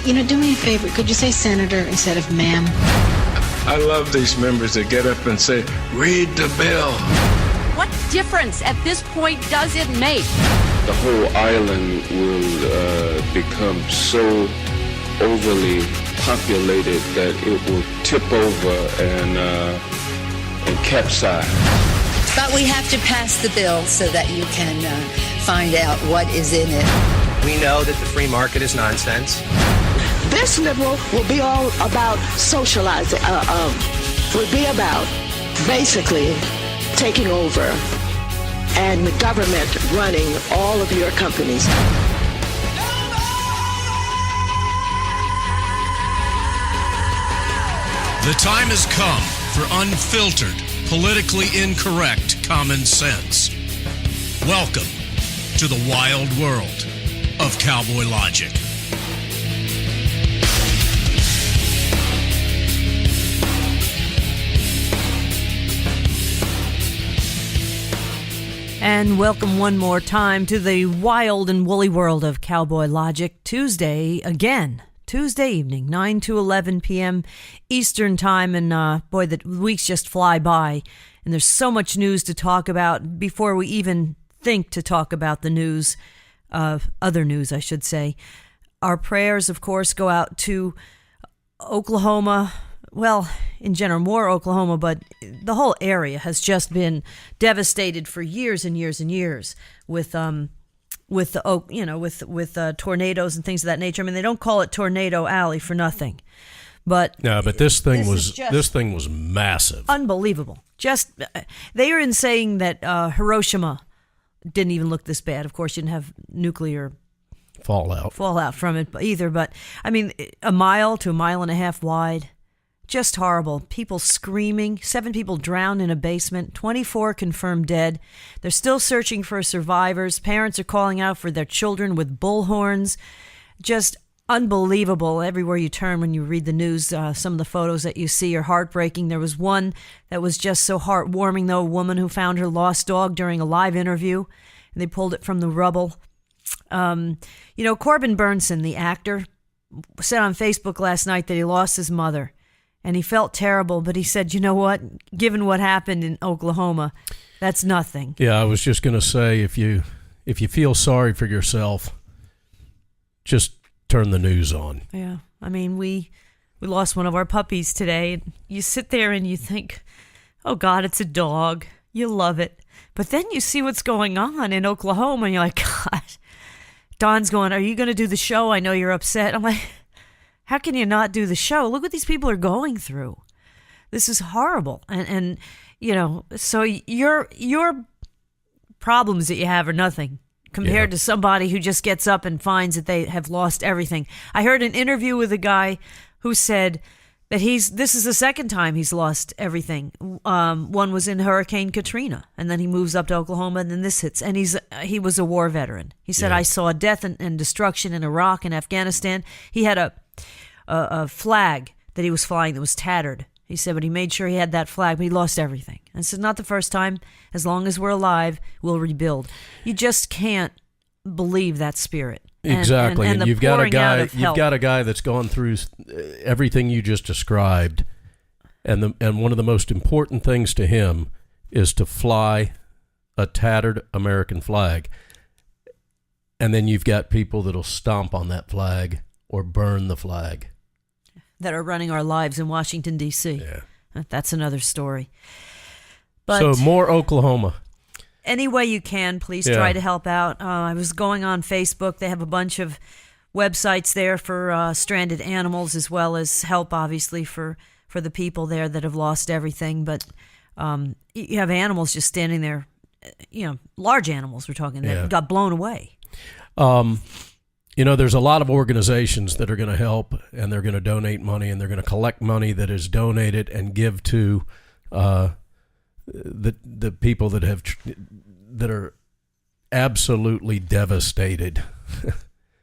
Do me a favor. Could you say senator instead of ma'am? I love these members that get up and say, read the bill. What difference at this point does it make? The whole island will become so overly populated that it will tip over and capsize. But we have to pass the bill so that you can find out what is in it. We know that the free market is nonsense. This liberal will be all about socializing, will be about basically taking over and the government running all of your companies. The time has come for unfiltered, politically incorrect common sense. Welcome to the wild world of Cowboy Logic. And welcome one more time to the wild and woolly world of Cowboy Logic. Tuesday evening, 9 to 11 p.m. Eastern Time. And boy, the weeks just fly by. And there's so much news to talk about before we even think to talk about the news, other news, I should say. Our prayers, of course, go out to Oklahoma. Well, in general, more Oklahoma, but the whole area has just been devastated for years and years and years with tornadoes and things of that nature. I mean, they don't call it Tornado Alley for nothing, but this thing was massive, unbelievable. Just they are in saying that Hiroshima didn't even look this bad. Of course, you didn't have nuclear fallout from it either. But I mean, a mile to a mile and a half wide. Just horrible. People screaming. 7 people drowned in a basement. 24 confirmed dead. They're still searching for survivors. Parents are calling out for their children with bullhorns. Just unbelievable. Everywhere you turn when you read the news, some of the photos that you see are heartbreaking. There was one that was just so heartwarming, though, a woman who found her lost dog during a live interview, and they pulled it from the rubble. Corbin Burnson, the actor, said on Facebook last night that he lost his mother. And he felt terrible, but he said, you know what? Given what happened in Oklahoma, that's nothing. Yeah, I was just going to say, if you feel sorry for yourself, just turn the news on. Yeah, I mean, we lost one of our puppies today. And you sit there and you think, oh, God, it's a dog. You love it. But then you see what's going on in Oklahoma, and you're like, God. Don's going, are you going to do the show? I know you're upset. I'm like, how can you not do the show? Look what these people are going through. This is horrible. And so your problems that you have are nothing compared to somebody who just gets up and finds that they have lost everything. I heard an interview with a guy who said that this is the second time he's lost everything. One was in Hurricane Katrina, and then he moves up to Oklahoma, and then this hits. And he was a war veteran. He said, I saw death and destruction in Iraq and Afghanistan. He had a flag that he was flying that was tattered. He said, but he made sure he had that flag, but he lost everything. And it's not the first time. As long as we're alive, we'll rebuild. You just can't believe that spirit. Exactly. And you've got a guy that's gone through everything you just described. And one of the most important things to him is to fly a tattered American flag. And then you've got people that'll stomp on that flag or burn the flag. That are running our lives in Washington, D.C. Yeah. That's another story. But so more Oklahoma. Any way you can, please try to help out. I was going on Facebook. They have a bunch of websites there for stranded animals, as well as help, obviously, for the people there that have lost everything. But you have animals just standing there, large animals we're talking, that got blown away. There's a lot of organizations that are going to help, and they're going to donate money, and they're going to collect money that is donated and give to the people that are absolutely devastated.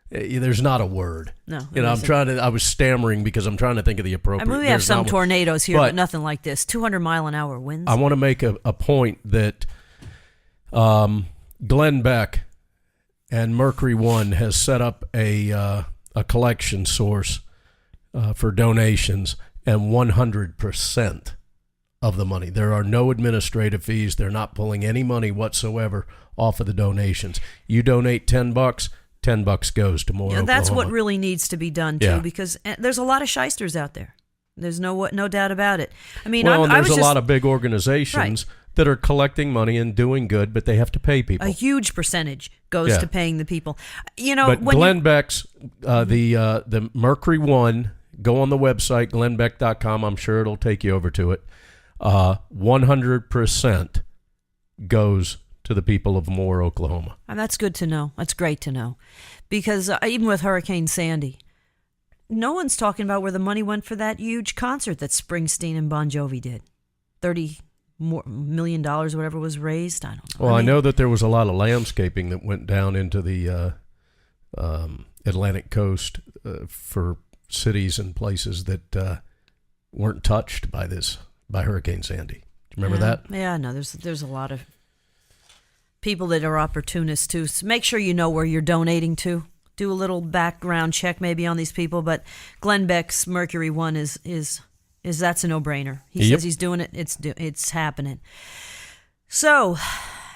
There's not a word. No. I was stammering because I'm trying to think of the appropriate. I mean, we have some tornadoes here, but nothing like this. 200-mile-an-hour winds. I want to make a point that Glenn Beck and Mercury One has set up a a collection source for donations, and 100% of the money. There are no administrative fees. They're not pulling any money whatsoever off of the donations. You donate $10, $10 goes to more. Yeah, that's Oklahoma. what really needs to be done too, because there's a lot of shysters out there. There's no doubt about it. I mean, well, there's a lot of big organizations that are collecting money and doing good, but they have to pay people. A huge percentage goes to paying the people. You know, but Glenn Beck's the Mercury One. Go on the website glennbeck.com. I'm sure it'll take you over to it. 100% goes to the people of Moore, Oklahoma. And that's good to know. That's great to know, because even with Hurricane Sandy, no one's talking about where the money went for that huge concert that Springsteen and Bon Jovi did. $30 million, whatever was raised. I don't know. Well, I know that there was a lot of landscaping that went down into the Atlantic coast for cities and places that weren't touched by Hurricane Sandy. Do you remember that? Yeah, no, there's a lot of people that are opportunists too. So make sure you know where you're donating to. Do a little background check maybe on these people, but Glenn Beck's Mercury One is that's a no-brainer. He says he's doing it. It's happening. So,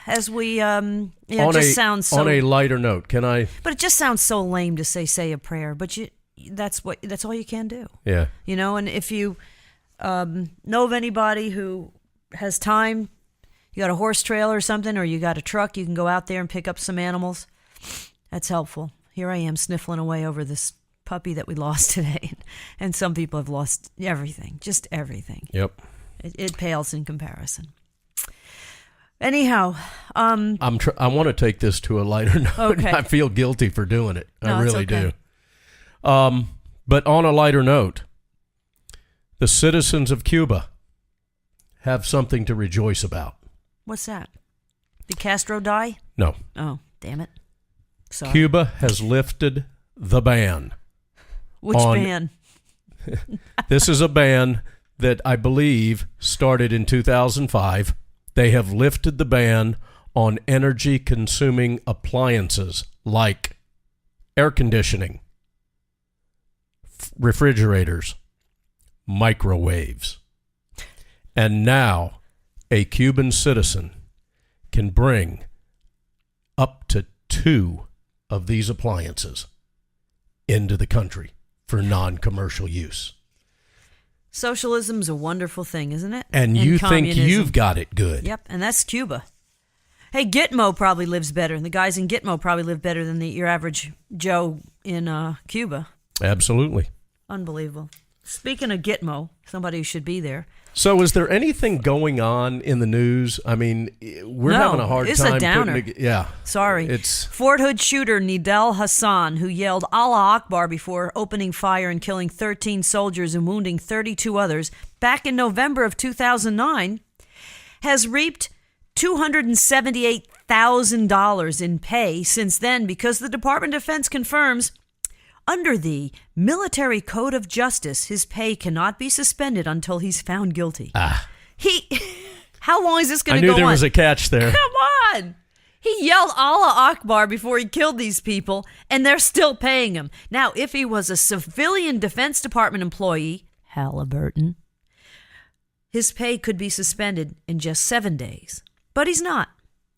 as we sounds so, on a lighter note, can I? But it just sounds so lame to say a prayer, but that's all you can do. Yeah. You know, and if you know of anybody who has time, you got a horse trailer or something, or you got a truck, you can go out there and pick up some animals. That's helpful. Here I am sniffling away over this puppy that we lost today, and some people have lost everything, just everything. Yep. It pales in comparison. Anyhow, I want to take this to a lighter note. Okay. I feel guilty for doing it. No, I really it's okay. do. But on a lighter note, the citizens of Cuba have something to rejoice about. What's that? Did Castro die? No. Oh, damn it. Sorry. Cuba has lifted the ban. Which ban? This is a ban that I believe started in 2005. They have lifted the ban on energy-consuming appliances like air conditioning, refrigerators, microwaves. And now a Cuban citizen can bring up to 2 of these appliances into the country for non-commercial use. Socialism's a wonderful thing, isn't it? And you think you've got it good. Yep, and that's Cuba. Hey, Gitmo probably lives better. The guys in Gitmo probably live better than your average Joe in Cuba. Absolutely. Unbelievable. Speaking of Gitmo, somebody who should be there. So is there anything going on in the news? I mean, we're having a hard it's time. A downer. Sorry. It's Fort Hood shooter Nidal Hassan, who yelled Allah Akbar before opening fire and killing 13 soldiers and wounding 32 others back in November of 2009, has reaped $278,000 in pay since then because the Department of Defense confirms under the Military Code of Justice, his pay cannot be suspended until he's found guilty. How long is this going to go on? I knew there was a catch there. Come on. He yelled Allah Akbar before he killed these people, and they're still paying him. Now, if he was a civilian Defense Department employee, Halliburton, his pay could be suspended in just 7 days. But he's not.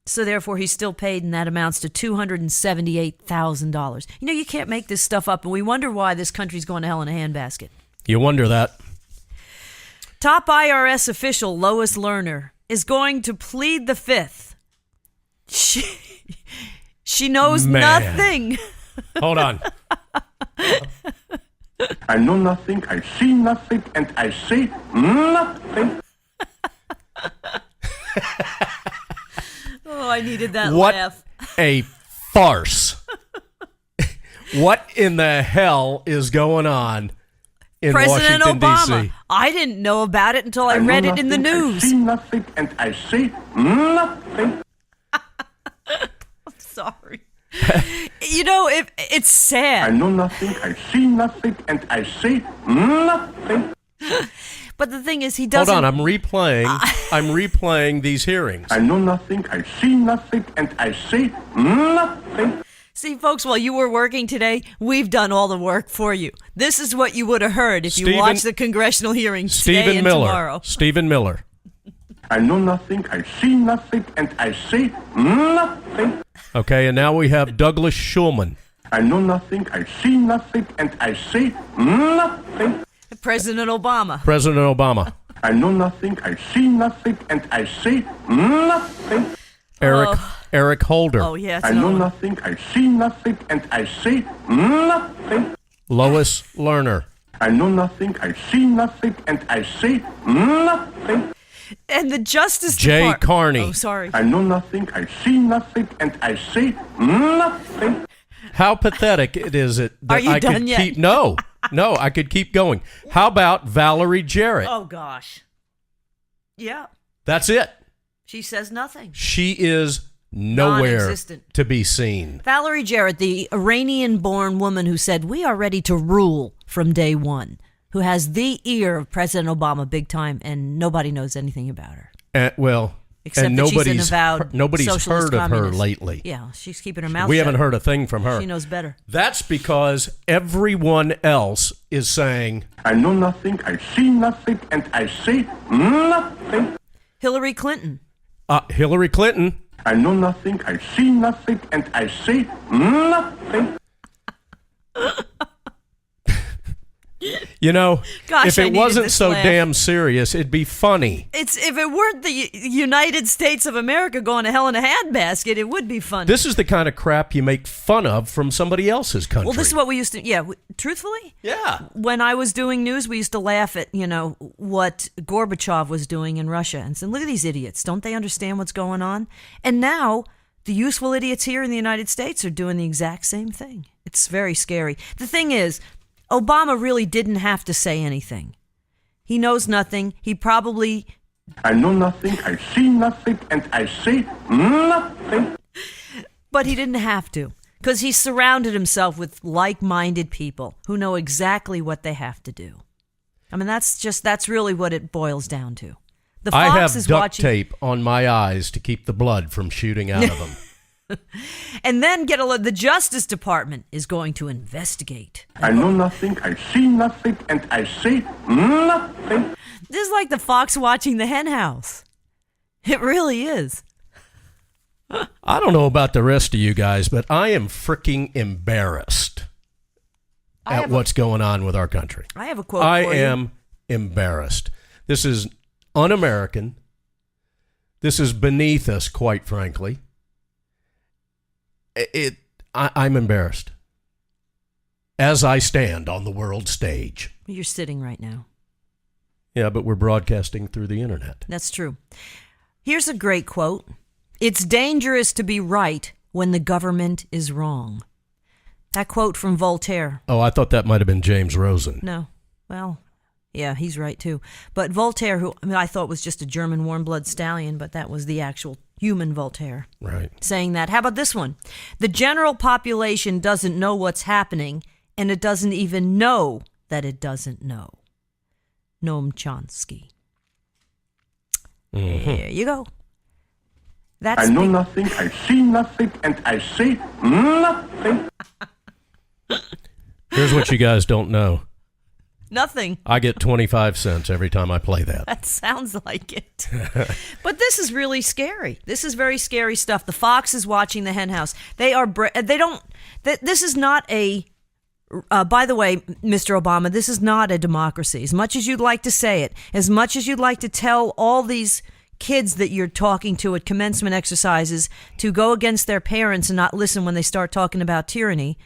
So therefore, he's still paid, and that amounts to $278,000. You know, you can't make this stuff up, and we wonder why this country's going to hell in a handbasket. You wonder that. Top IRS official Lois Lerner is going to plead the fifth. She knows nothing. Hold on. I know nothing, I see nothing, and I say nothing. Oh, I needed that what laugh. A farce. What in the hell is going on in President Washington, Obama. D.C.? I didn't know about it until I read it in the news. I see nothing, and I say nothing. I'm sorry. You know, it's sad. I know nothing, I see nothing, and I say nothing. But the thing is, he doesn't... Hold on, I'm replaying these hearings. I know nothing, I see nothing, and I say nothing. See, folks, while you were working today, we've done all the work for you. This is what you would have heard if you watched the congressional hearings today and tomorrow. Stephen Miller. I know nothing, I see nothing, and I say nothing. Okay, and now we have Douglas Schulman. I know nothing, I see nothing, and I say nothing. President Obama. President Obama. I know nothing, I see nothing, and I say nothing. Eric Holder. Oh, yes. I know nothing, I see nothing, and I say nothing. Lois Lerner. I know nothing, I see nothing, and I say nothing. And the Justice Department. Jay Carney. Oh, sorry. I know nothing, I see nothing, and I say nothing. How pathetic is it that Are you I done could yet? keep... No, I could keep going. How about Valerie Jarrett? Oh, gosh. Yeah. That's it. She says nothing. She is nowhere Non-existent. to be seen. Valerie Jarrett, the Iranian-born woman who said, "We are ready to rule from day one," who has the ear of President Obama big time, and nobody knows anything about her. Except that nobody's she's an avowed nobody's socialist heard of her communist. lately. Yeah, she's keeping her mouth We shut. haven't heard a thing from her. She knows better. That's because everyone else is saying, I know nothing, I see nothing, and I say nothing. Hillary Clinton. Hillary Clinton. I know nothing, I see nothing, and I say nothing. You know, Gosh, if I it needed wasn't this so laugh. damn serious, it'd be funny. If it weren't the United States of America going to hell in a handbasket, it would be funny. This is the kind of crap you make fun of from somebody else's country. Well, this is what we used to, truthfully? Yeah. When I was doing news, we used to laugh at, what Gorbachev was doing in Russia and said, look at these idiots. Don't they understand what's going on? And now the useful idiots here in the United States are doing the exact same thing. It's very scary. The thing is, Obama really didn't have to say anything. He knows nothing. He probably... I know nothing, I see nothing, and I say nothing. But he didn't have to, because he surrounded himself with like-minded people who know exactly what they have to do. I mean, that's really what it boils down to. The Fox I have is duct watching... tape on my eyes to keep the blood from shooting out of them. And then the Justice Department is going to investigate. I know nothing, I see nothing, and I say nothing. This is like the fox watching the hen house. It really is. I don't know about the rest of you guys, but I am freaking embarrassed at what's going on with our country. I have a quote I for you. am embarrassed. This is un-American. This is beneath us, quite frankly. I'm embarrassed as I stand on the world stage. You're sitting right now. Yeah, but we're broadcasting through the internet. That's true. Here's a great quote. It's dangerous to be right when the government is wrong. That quote from Voltaire. Oh, I thought that might have been James Rosen. No. Well, yeah, he's right too. But Voltaire, who I thought was just a German warm-blood stallion, but that was the actual human Voltaire. Right. Saying that. How about this one? The general population doesn't know what's happening, and it doesn't even know that it doesn't know. Noam Chomsky. Mm-hmm. There you go. I know nothing, I see nothing, and I say nothing. Here's what you guys don't know. Nothing. I get 25 cents every time I play that. That sounds like it. But this is really scary. This is very scary stuff. The fox is watching the hen house. This is not a, by the way, Mr. Obama, this is not a democracy. As much as you'd like to say it, as much as you'd like to tell all these kids that you're talking to at commencement exercises to go against their parents and not listen when they start talking about tyranny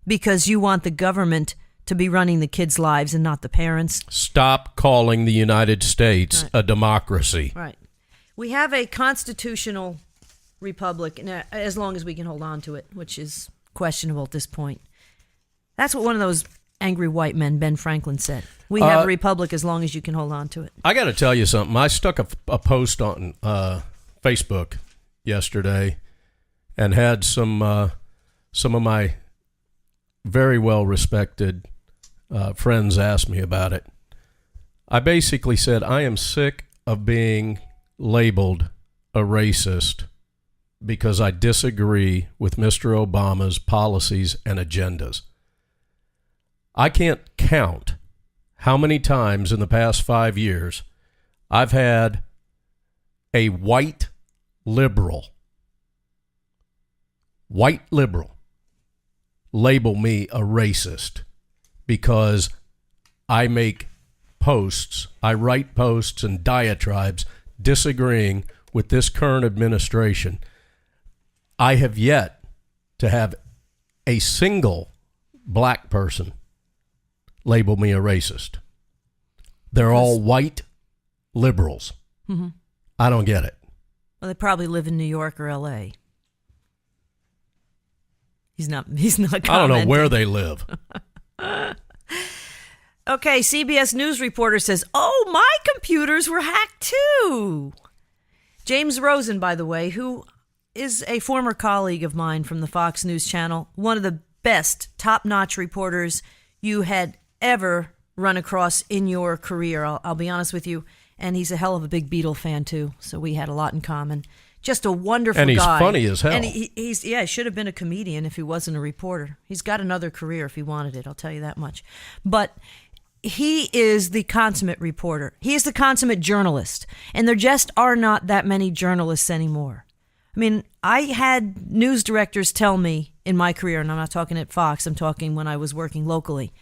because you want the government to be running the kids' lives and not the parents. Stop calling the United States a democracy. Right. We have a constitutional republic, as long as we can hold on to it, which is questionable at this point. That's what one of those angry white men, Ben Franklin, said. We have a republic as long as you can hold on to it. I got to tell you something. I stuck a post on Facebook yesterday and had some of my very well-respected friends ask me about it. I basically said, I am sick of being labeled a racist because I disagree with Mr. Obama's policies and agendas. I can't count how many times in the past 5 years I've had a white liberal label me a racist because I make posts, I write posts and diatribes disagreeing with this current administration. I have yet to have a single black person label me a racist. They're all white liberals. Mm-hmm. I don't get it. Well, they probably live in New York or L.A. He's not commenting. I don't know where they live. Okay, CBS News reporter says, oh, my computers were hacked too. James Rosen, by the way, who is a former colleague of mine from the Fox News Channel, one of the best top-notch reporters you had ever run across in your career, I'll be honest with you. And he's a hell of a big Beatle fan, too, so we had a lot in common. Just a wonderful guy. And he's funny as hell. And he should have been a comedian if he wasn't a reporter. He's got another career if he wanted it, I'll tell you that much. But he is the consummate reporter. He is the consummate journalist. And there just are not that many journalists anymore. I mean, I had news directors tell me in my career, and I'm not talking at Fox, I'm talking when I was working locally,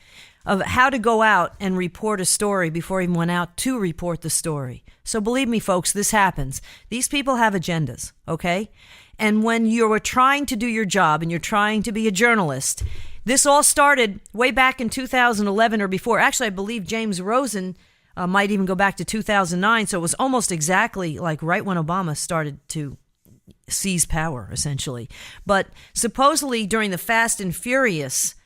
of how to go out and report a story before I even went out to report the story. So believe me, folks, this happens. These people have agendas, okay? And when you're trying to do your job and you're trying to be a journalist, this all started way back in 2011 or before. Actually, I believe James Rosen might even go back to 2009. So it was almost exactly like right when Obama started to seize power, essentially. But supposedly during the Fast and Furious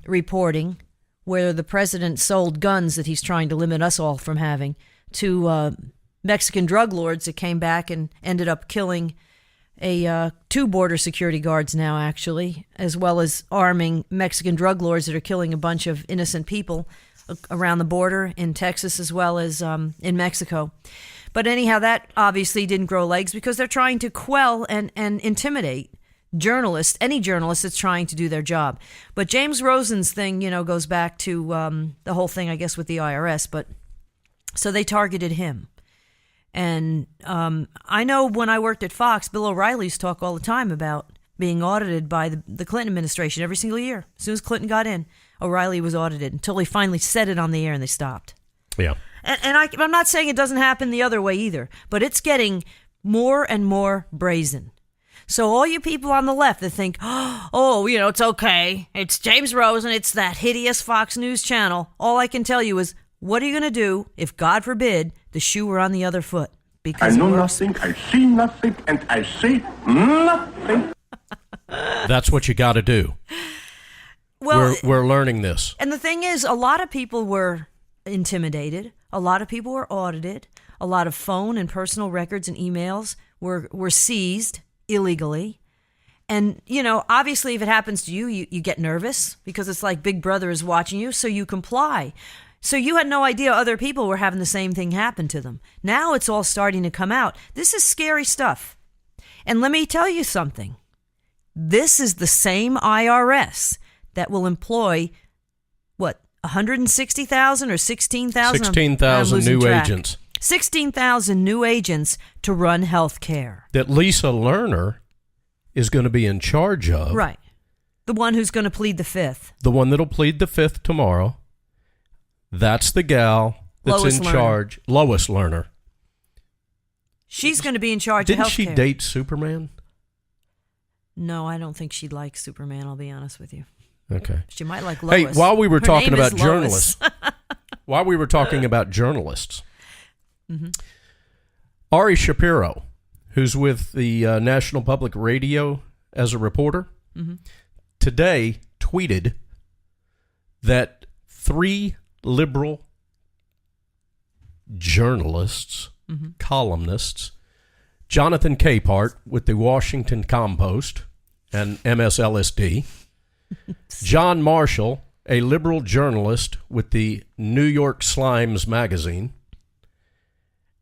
reporting, where the president sold guns that he's trying to limit us all from having to Mexican drug lords that came back and ended up killing two border security guards now, actually, as well as arming Mexican drug lords that are killing a bunch of innocent people around the border in Texas as well as in Mexico. But anyhow, that obviously didn't grow legs because they're trying to quell and intimidate journalists, any journalist that's trying to do their job. But James Rosen's thing, goes back to the whole thing, I guess, with the IRS. But so they targeted him. And I know when I worked at Fox, Bill O'Reilly used to talk all the time about being audited by the Clinton administration every single year. As soon as Clinton got in, O'Reilly was audited until they finally said it on the air and they stopped. Yeah. And I'm not saying it doesn't happen the other way either, but it's getting more and more brazen. So all you people on the left that think, it's okay. It's James Rosen. It's that hideous Fox News channel. All I can tell you is, what are you going to do if, God forbid, the shoe were on the other foot? Because I know nothing, I see nothing, and I say nothing. That's what you got to do. Well, we're learning this. And the thing is, a lot of people were intimidated. A lot of people were audited. A lot of phone and personal records and emails were seized illegally. And, obviously if it happens to you, you get nervous because it's like Big Brother is watching you, so you comply. So you had no idea other people were having the same thing happen to them. Now it's all starting to come out. This is scary stuff. And let me tell you something. This is the same IRS that will employ, 160,000 or 16,000? 16,000 new agents. 16,000 new agents to run health care. That Lisa Lerner is going to be in charge of. Right. The one who's going to plead the fifth. The one that'll plead the fifth tomorrow. That's the gal that's Lois in Lerner. charge. Lois Lerner. She's going to be in charge of Didn't health care. she date Superman? No, I don't think she likes Superman, I'll be honest with you. Okay. She might like Lois. Hey, while we were Her talking name is about Lois. journalists, Mm-hmm. Ari Shapiro, who's with the National Public Radio as a reporter, today tweeted that 3 liberal journalists, columnists, Jonathan Capehart with the Washington Compost and MSLSD, John Marshall, a liberal journalist with the New York Slimes magazine,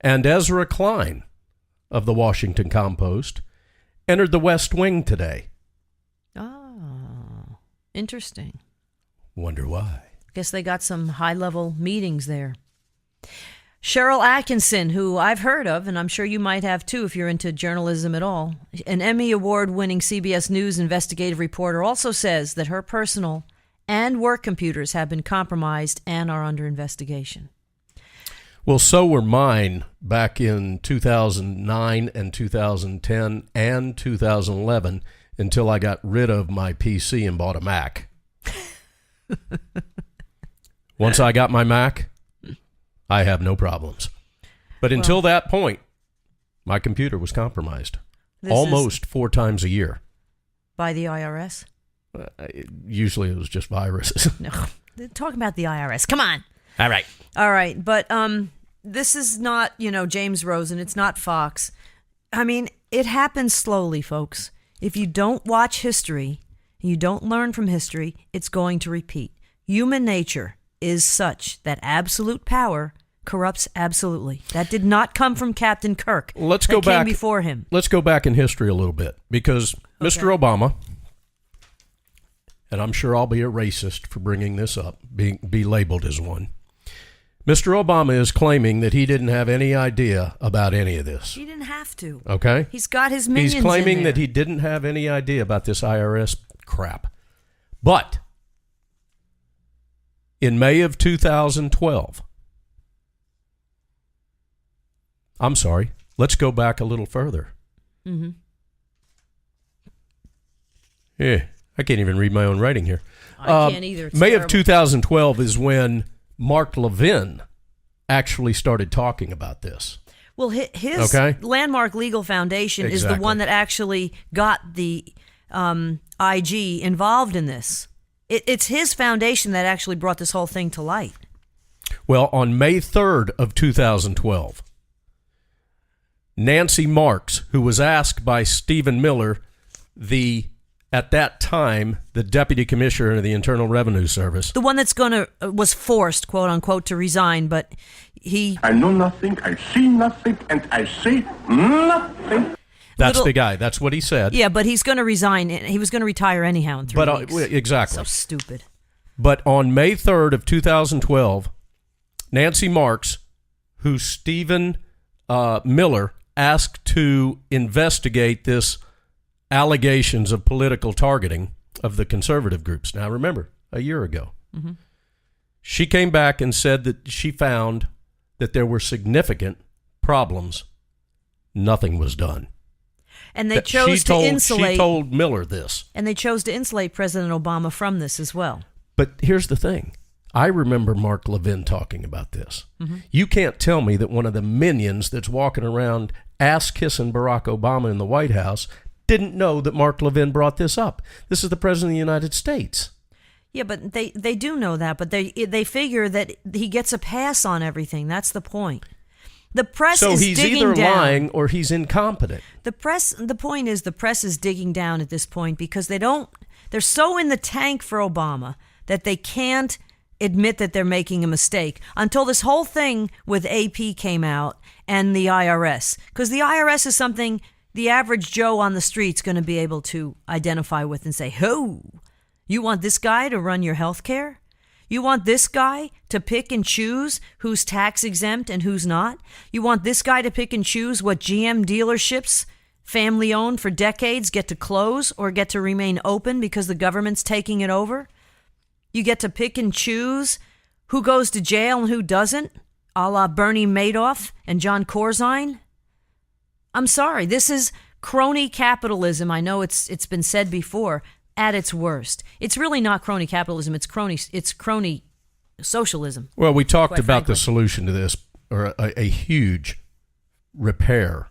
and Ezra Klein of the Washington Compost, entered the West Wing today. Oh, interesting. Wonder why. Guess they got some high-level meetings there. Cheryl Atkinson, who I've heard of, and I'm sure you might have too if you're into journalism at all, an Emmy Award-winning CBS News investigative reporter, also says that her personal and work computers have been compromised and are under investigation. Well, so were mine back in 2009 and 2010 and 2011 until I got rid of my PC and bought a Mac. Once I got my Mac, I have no problems. But until that point, my computer was compromised almost 4 times a year. By the IRS? Usually it was just viruses. No, talking about the IRS. Come on. All right. All right, but this is not, James Rosen. It's not Fox. I mean, it happens slowly, folks. If you don't watch history, you don't learn from history, it's going to repeat. Human nature is such that absolute power corrupts absolutely. That did not come from Captain Kirk. Let's go back came before him. Let's go back in history a little bit because Mr. Obama, and I'm sure I'll be a racist for bringing this up, be labeled as one. Mr. Obama is claiming that he didn't have any idea about any of this. He didn't have to. Okay? He's got his minions He's claiming in there. that he didn't have any idea about this IRS crap. But in May of 2012, I'm sorry, let's go back a little further. Mm-hmm. Yeah, I can't even read my own writing here. I can't either. It's May terrible. of 2012 is when Mark Levin actually started talking about this. Well, his Landmark Legal Foundation is the one that actually got the IG involved in this. It's his foundation that actually brought this whole thing to light. Well, on May 3rd of 2012, Nancy Marks, who was asked by Stephen Miller, at that time, the Deputy Commissioner of the Internal Revenue Service. The one that's was forced, quote unquote, to resign, but he... I know nothing, I see nothing, and I say nothing. That's the guy. That's what he said. Yeah, but he's going to resign. He was going to retire anyhow in 3 weeks. Exactly. So stupid. But on May 3rd of 2012, Nancy Marks, who Stephen Miller asked to investigate this allegations of political targeting of the conservative groups. Now, remember, a year ago. Mm-hmm. She came back and said that she found that there were significant problems. Nothing was done. And they chose to insulate... She told Miller this. And they chose to insulate President Obama from this as well. But here's the thing. I remember Mark Levin talking about this. Mm-hmm. You can't tell me that one of the minions that's walking around ass-kissing Barack Obama in the White House didn't know that Mark Levin brought this up. This is the President of the United States. Yeah, but they do know that, but they figure that he gets a pass on everything. That's the point. The press is digging down. So he's either lying or he's incompetent. The point is the press is digging down at this point because they're so in the tank for Obama that they can't admit that they're making a mistake until this whole thing with AP came out and the IRS. Because the IRS is something the average Joe on the street's going to be able to identify with and say, "Ho, you want this guy to run your health care? You want this guy to pick and choose who's tax exempt and who's not? You want this guy to pick and choose what GM dealerships, family owned for decades, get to close or get to remain open because the government's taking it over? You get to pick and choose who goes to jail and who doesn't, a la Bernie Madoff and John Corzine? I'm sorry, this is crony capitalism. I know it's been said before. At its worst, it's really not crony capitalism. It's crony socialism. Well, we talked about the solution to this, or a huge repair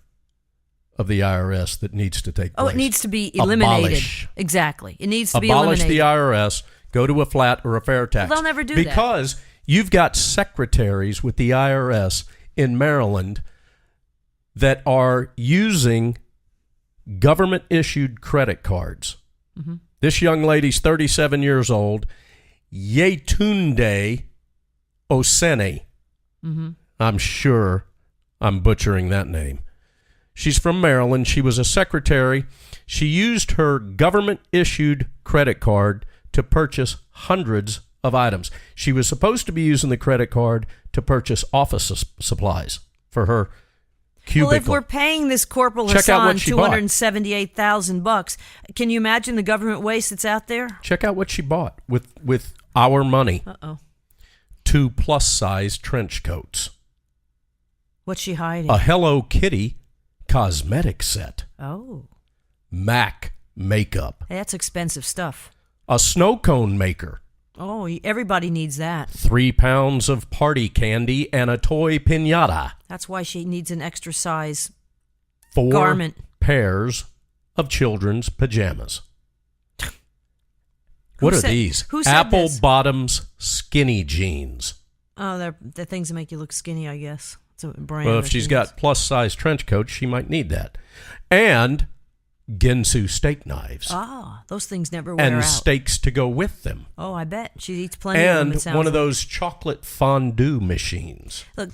of the IRS that needs to take place. Oh, it needs to be eliminated. Exactly, it needs to be eliminated. Abolish the IRS. Go to a flat or a fair tax. Well, they'll never do because you've got secretaries with the IRS in Maryland that are using government-issued credit cards. Mm-hmm. This young lady's 37 years old, Yetunde Osene. Mm-hmm. I'm sure I'm butchering that name. She's from Maryland. She was a secretary. She used her government-issued credit card to purchase hundreds of items. She was supposed to be using the credit card to purchase office supplies for her cubicle. Well, if we're paying this Corporal Hassan $278,000, can you imagine the government waste that's out there? Check out what she bought with our money. 2 plus-size trench coats. What's she hiding? A Hello Kitty cosmetic set. Oh. MAC makeup. Hey, that's expensive stuff. A snow cone maker. Oh, everybody needs that. 3 pounds of party candy and a toy piñata. That's why she needs an extra size 4 garment. pairs of children's pajamas. What are these? Who said Apple this? bottoms skinny jeans. Oh, they're the things that make you look skinny, I guess. It's a brand. Well, if she's got plus-size trench coats, she might need that. And Ginsu steak knives. Ah, those things never wear and out. steaks to go with them. Oh, I bet. She eats plenty of them, it And sounds one of like. those chocolate fondue machines. Look,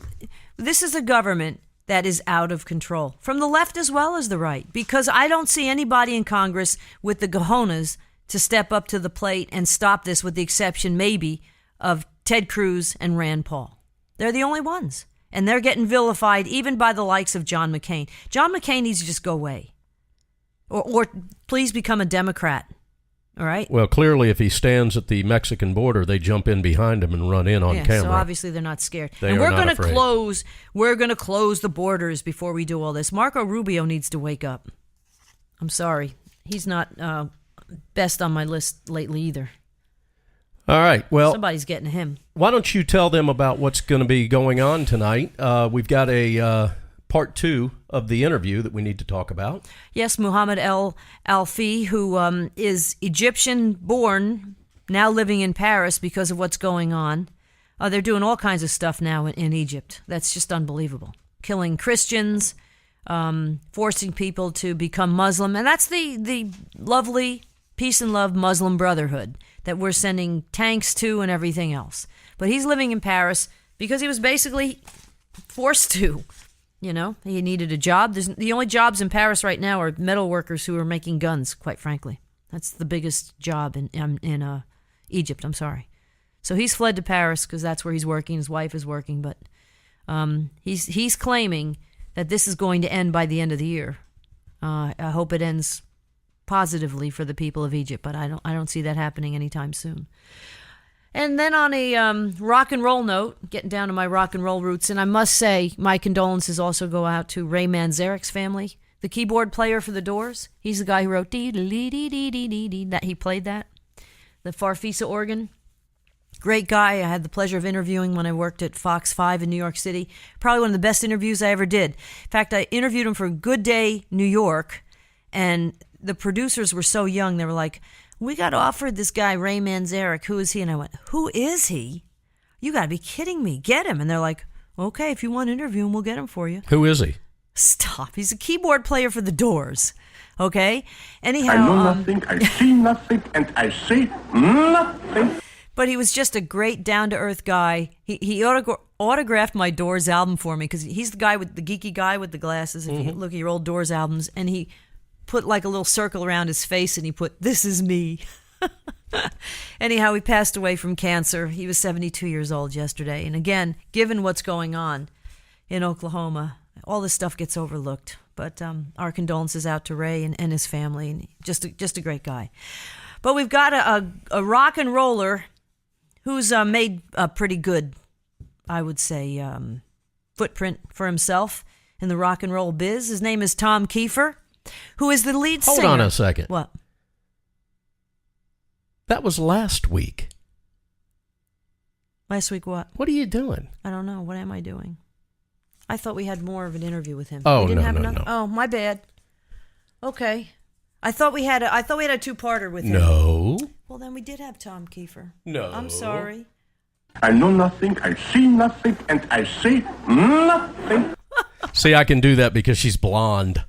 this is a government that is out of control, from the left as well as the right, because I don't see anybody in Congress with the cojones to step up to the plate and stop this, with the exception, maybe, of Ted Cruz and Rand Paul. They're the only ones. And they're getting vilified even by the likes of John McCain. John McCain needs to just go away. Or please become a Democrat. All right? Well, clearly, if he stands at the Mexican border, they jump in behind him and run in on camera. So obviously they're not scared. They and are we're not going to afraid. we're going to close the borders before we do all this. Marco Rubio needs to wake up. I'm sorry. He's not best on my list lately either. All right. Well, somebody's getting him. Why don't you tell them about what's going to be going on tonight? We've got a part 2 of the interview that we need to talk about. Yes, Mohamed Elalfy, who is Egyptian-born, now living in Paris because of what's going on. They're doing all kinds of stuff now in Egypt. That's just unbelievable. Killing Christians, forcing people to become Muslim. And that's the lovely peace and love Muslim Brotherhood that we're sending tanks to and everything else. But he's living in Paris because he was basically forced to. You know, he needed a job. The only jobs in Paris right now are metal workers who are making guns, quite frankly. That's the biggest job in Egypt, I'm sorry. So he's fled to Paris because that's where he's working. His wife is working. But he's claiming that this is going to end by the end of the year. I hope it ends positively for the people of Egypt, but I don't see that happening anytime soon. And then on a rock and roll note, getting down to my rock and roll roots, and I must say my condolences also go out to Ray Manzarek's family, the keyboard player for the Doors. He's the guy who wrote dee-dee-dee-dee-dee-dee, that he played that, the Farfisa organ. Great guy. I had the pleasure of interviewing when I worked at Fox 5 in New York City. Probably one of the best interviews I ever did. In fact, I interviewed him for Good Day New York, and the producers were so young, they were like, we got offered this guy, Ray Manzarek. Who is he? And I went, who is he? You got to be kidding me. Get him. And they're like, okay, if you want to interview him, we'll get him for you. Who is he? Stop. He's a keyboard player for the Doors. Okay? Anyhow. I know nothing, I see nothing, and I say nothing. But he was just a great down-to-earth guy. He autographed my Doors album for me because he's the guy with the geeky guy with the glasses. If you look at your old Doors albums, and he put like a little circle around his face and he put, "This is me." Anyhow, he passed away from cancer. He was 72 years old yesterday. And again, given what's going on in Oklahoma, all this stuff gets overlooked. But our condolences out to Ray and his family. And just a great guy. But we've got a rock and roller who's made a pretty good, I would say, footprint for himself in the rock and roll biz. His name is Tom Kiefer, who is the lead singer. Hold on a second. What? That was last week. Last week what? What are you doing? I don't know. What am I doing? I thought we had more of an interview with him. Oh, we didn't no, have no, enough? no. Oh, my bad. Okay. I thought we had a two-parter with him. No. Well, then we did have Tom Kiefer. No. I'm sorry. I know nothing, I see nothing, and I say nothing. See, I can do that because she's blonde.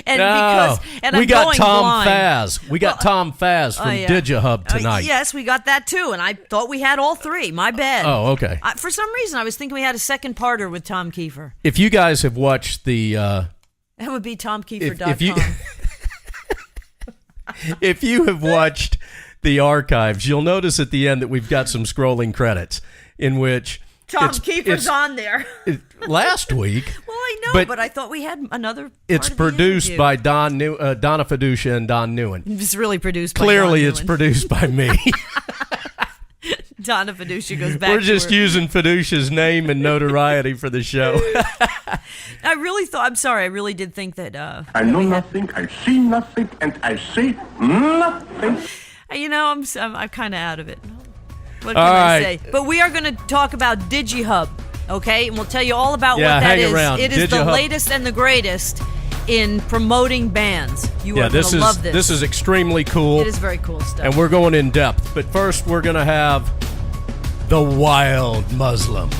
And no, I'm we got going Tom blind. Faz. We got Tom Faz from DIGIHUBB tonight. Yes, we got that too, and I thought we had all three. My bad. Oh, okay. For some reason, I was thinking we had a second parter with Tom Kiefer. If you guys have watched the That would be TomKeefer.com. If you have watched the archives, you'll notice at the end that we've got some scrolling credits in which Tom Kiefer's on there. Last week. Well, I know, but I thought we had another part It's of the produced interview. by Donna Fiducia and Don Neuen. It's really produced by Clearly, Don it's Neuen. produced by me. Donna Fiducia goes back We're to just her. using Fiducia's name and notoriety for the show. I really thought, I'm sorry, I really did think that... I know nothing, I see nothing, and I say nothing. You know, I'm kind of out of it. What can All I right. say? But we are going to talk about DIGIHUBB, okay? And we'll tell you all about what that hang is. around. It is the DIGIHUBB. latest and the greatest in promoting bands. You are going to love this. This is extremely cool. It is very cool stuff. And we're going in depth. But first, we're going to have the Wild Muslim.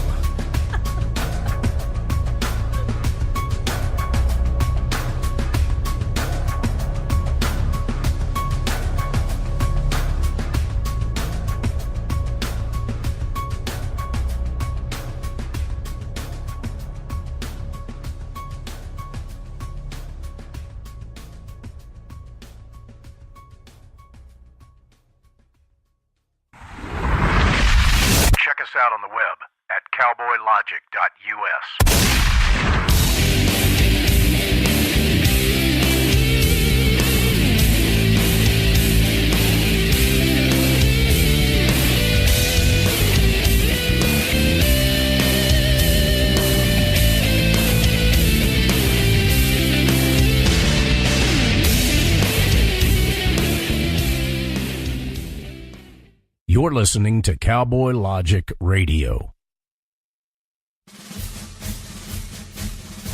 Check us out on the web at cowboylogic.us. You're listening to Cowboy Logic Radio.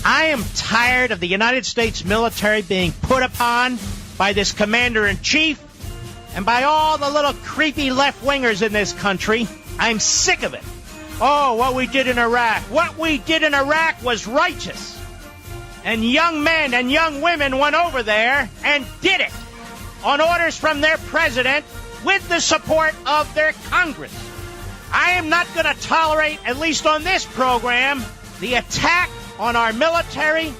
I am tired of the United States military being put upon by this commander-in-chief and by all the little creepy left-wingers in this country. I'm sick of it. Oh, what we did in Iraq. What we did in Iraq was righteous. And young men and young women went over there and did it on orders from their president with the support of their Congress. I am not going to tolerate, at least on this program, the attack on our military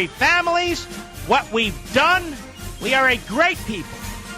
families, what we've done. We are a great people.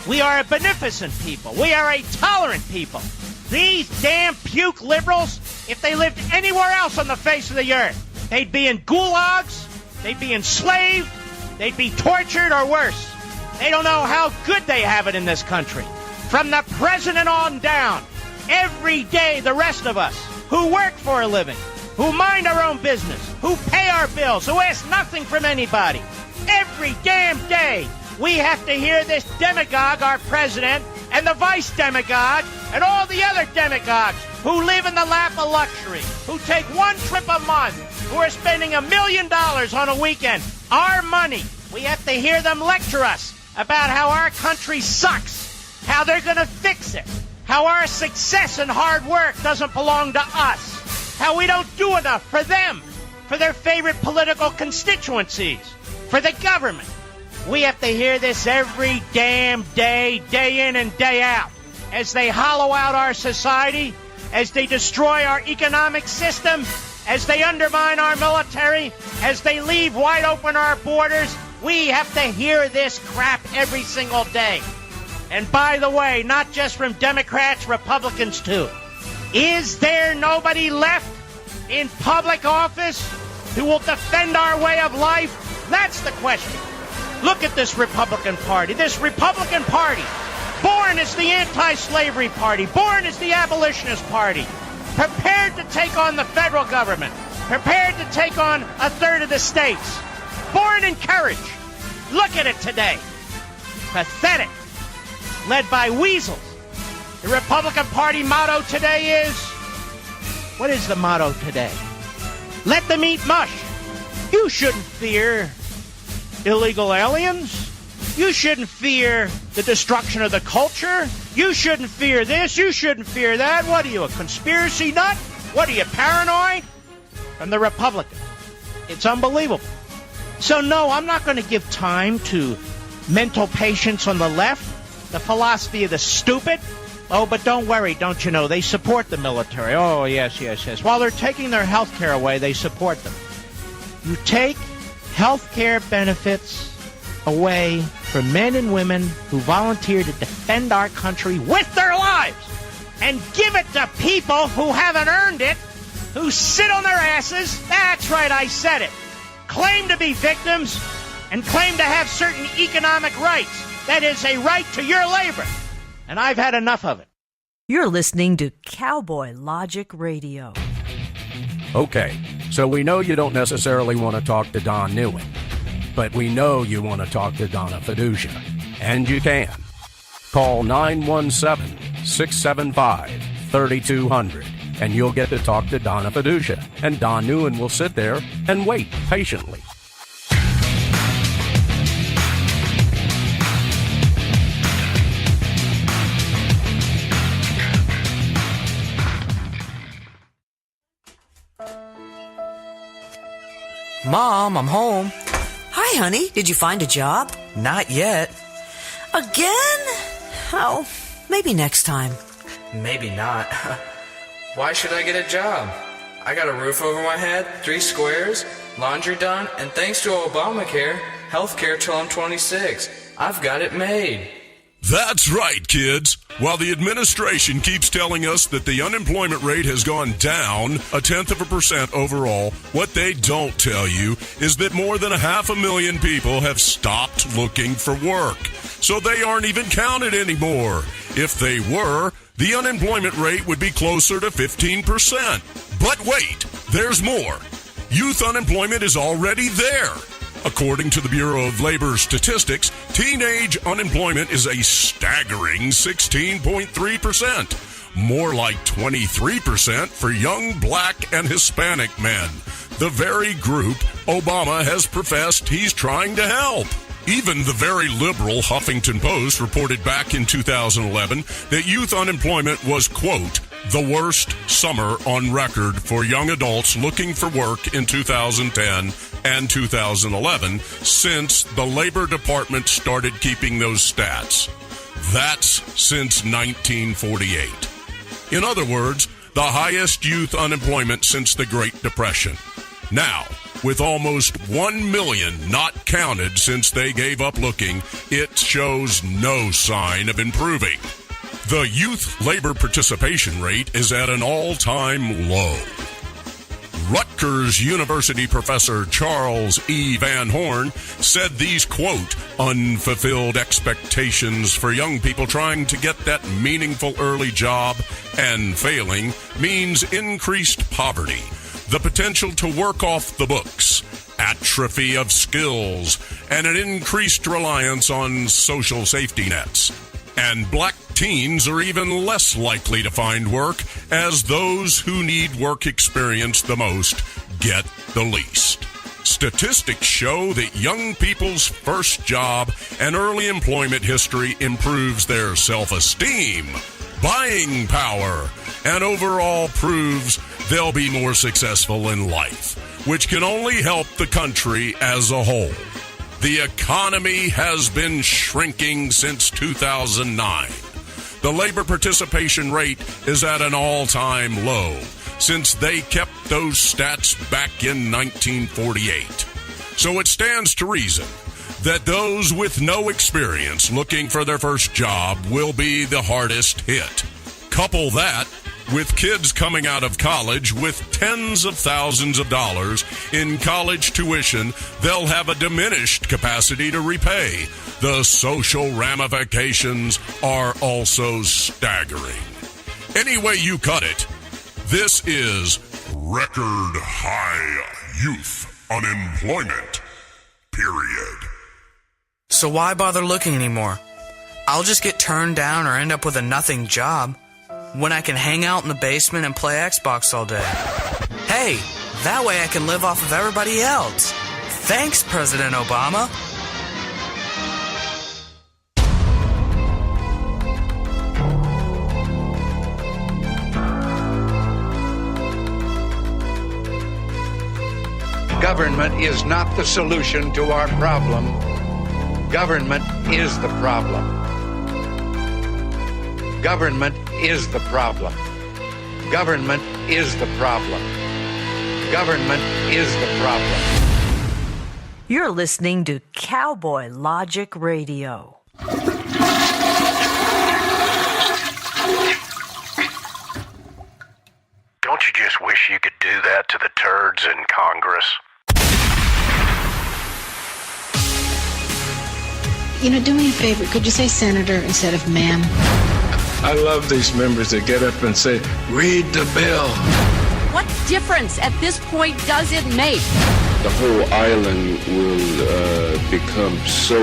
We are a beneficent people. We are a tolerant people. These damn puke liberals, if they lived anywhere else on the face of the earth, they'd be in gulags, they'd be enslaved, they'd be tortured or worse. They don't know how good they have it in this country. From the president on down, every day the rest of us who work for a living, who mind our own business, who pay our bills, who ask nothing from anybody, every damn day we have to hear this demagogue, our president, and the vice demagogue, and all the other demagogues who live in the lap of luxury, who take one trip a month, who are spending $1 million on a weekend, our money. We have to hear them lecture us about how our country sucks, how they're going to fix it, how our success and hard work doesn't belong to us, how we don't do enough for them, for their favorite political constituencies, for the government. We have to hear this every damn day, day in and day out, as they hollow out our society, as they destroy our economic system, as they undermine our military, as they leave wide open our borders. We have to hear this crap every single day. And by the way, not just from Democrats, Republicans too. Is there nobody left in public office who will defend our way of life? That's the question. Look at this Republican Party. This Republican Party, born as the anti-slavery party, born as the abolitionist party, prepared to take on the federal government, prepared to take on a third of the states, born in courage. Look at it today. Pathetic. Led by weasels. The Republican Party motto today is, what is the motto today? Let them eat mush. You shouldn't fear illegal aliens. You shouldn't fear the destruction of the culture. You shouldn't fear this. You shouldn't fear that. What are you, a conspiracy nut? What are you, paranoid? From the Republicans. It's unbelievable. So no, I'm not going to give time to mental patients on the left, the philosophy of the stupid. Oh, but don't worry, don't you know, they support the military. Oh, yes. While they're taking their health care away, they support them. You take health care benefits away from men and women who volunteer to defend our country with their lives and give it to people who haven't earned it, who sit on their asses. That's right, I said it. Claim to be victims and claim to have certain economic rights. That is a right to your labor. And I've had enough of it. You're listening to Cowboy Logic Radio. Okay, so we know you don't necessarily want to talk to Don Neuen, but we know you want to talk to Donna Fiducia, and you can. Call 917-675-3200, and you'll get to talk to Donna Fiducia, and Don Neuen will sit there and wait patiently. Mom, I'm home. Hi, honey. Did you find a job? Not yet. Again? Oh, maybe next time. Maybe not. Why should I get a job? I got a roof over my head, 3 squares, laundry done, and thanks to Obamacare, health care till I'm 26. I've got it made. That's right, kids. While the administration keeps telling us that the unemployment rate has gone down 0.1% overall, what they don't tell you is that more than 500,000 people have stopped looking for work. So they aren't even counted anymore. If they were, the unemployment rate would be closer to 15%. But wait, there's more. Youth unemployment is already there. According to the Bureau of Labor Statistics, teenage unemployment is a staggering 16.3%, more like 23% for young black and Hispanic men, the very group Obama has professed he's trying to help. Even the very liberal Huffington Post reported back in 2011 that youth unemployment was, quote, the worst summer on record for young adults looking for work in 2010 and 2011 since the Labor Department started keeping those stats. That's since 1948. In other words, the highest youth unemployment since the Great Depression. Now, with almost 1 million not counted since they gave up looking, it shows no sign of improving. The youth labor participation rate is at an all-time low. Rutgers University professor Charles E. Van Horn said these, quote, unfulfilled expectations for young people trying to get that meaningful early job and failing means increased poverty, the potential to work off the books, atrophy of skills, and an increased reliance on social safety nets. And black teens are even less likely to find work, as those who need work experience the most get the least. Statistics show that young people's first job and early employment history improves their self-esteem, buying power, and overall proves they'll be more successful in life, which can only help the country as a whole. The economy has been shrinking since 2009. The labor participation rate is at an all-time low since they kept those stats back in 1948. So it stands to reason that those with no experience looking for their first job will be the hardest hit. Couple that with kids coming out of college with tens of thousands of dollars in college tuition they'll have a diminished capacity to repay. The social ramifications are also staggering. Any way you cut it, this is record high youth unemployment, period. So why bother looking anymore? I'll just get turned down or end up with a nothing job when I can hang out in the basement and play Xbox all day. Hey, that way I can live off of everybody else. Thanks, President Obama. Government is not the solution to our problem. Government is the problem. Government is the problem. Government is the problem. Government is the problem. You're listening to Cowboy Logic Radio. Don't you just wish you could do that to the turds in Congress? You know, do me a favor. Could you say senator instead of ma'am? I love these members that get up and say, read the bill. What difference at this point does it make? The whole island will become so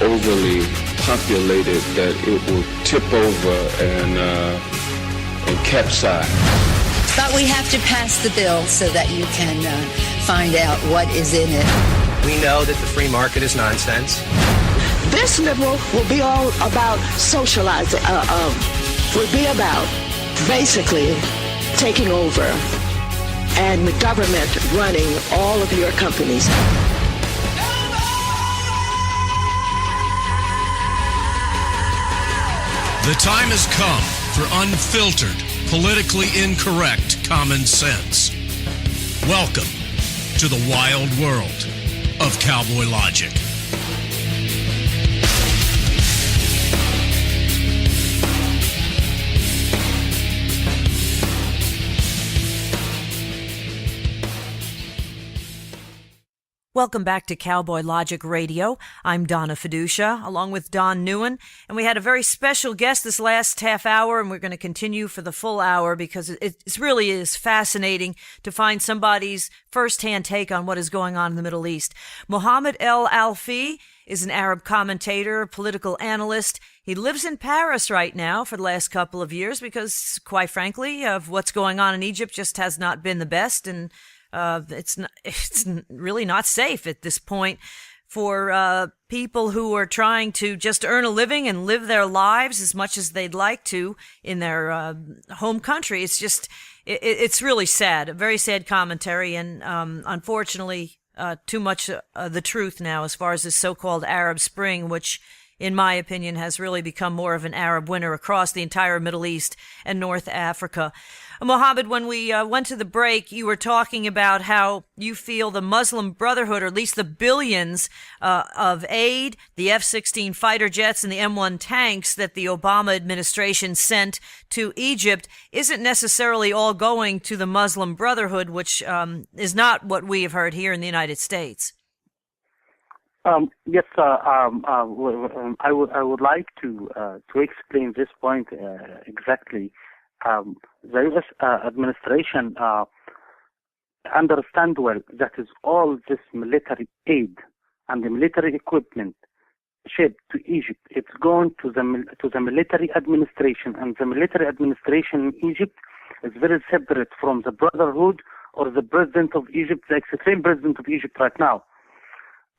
overly populated that it will tip over and capsize. But we have to pass the bill so that you can find out what is in it. We know that the free market is nonsense. This liberal will be all about socializing, will be about basically taking over and the government running all of your companies. The time has come for unfiltered, politically incorrect common sense. Welcome to the wild world of Cowboy Logic. Welcome back to Cowboy Logic Radio. I'm Donna Fiducia, along with Don Neuen, and we had a very special guest this last half hour, and we're going to continue for the full hour because it really is fascinating to find somebody's first-hand take on what is going on in the Middle East. Mohamed Elalfy is an Arab commentator, political analyst. He lives in Paris right now for the last couple of years because, quite frankly, of what's going on in Egypt just has not been the best, and it's really not safe at this point for people who are trying to just earn a living and live their lives as much as they'd like to in their home country. It's just, it's really sad, a very sad commentary, and unfortunately, too much the truth now as far as this so-called Arab Spring, which, in my opinion, has really become more of an Arab winter across the entire Middle East and North Africa. Mohammed, when we went to the break, you were talking about how you feel the Muslim Brotherhood, or at least the billions of aid, the F-16 fighter jets and the M1 tanks that the Obama administration sent to Egypt, isn't necessarily all going to the Muslim Brotherhood, which is not what we have heard here in the United States. Yes, I would like to explain this point exactly. The U.S. administration understand well that is all this military aid and the military equipment shipped to Egypt. It's going to the military administration, and the military administration in Egypt is very separate from the Brotherhood or the president of Egypt, the extreme president of Egypt right now.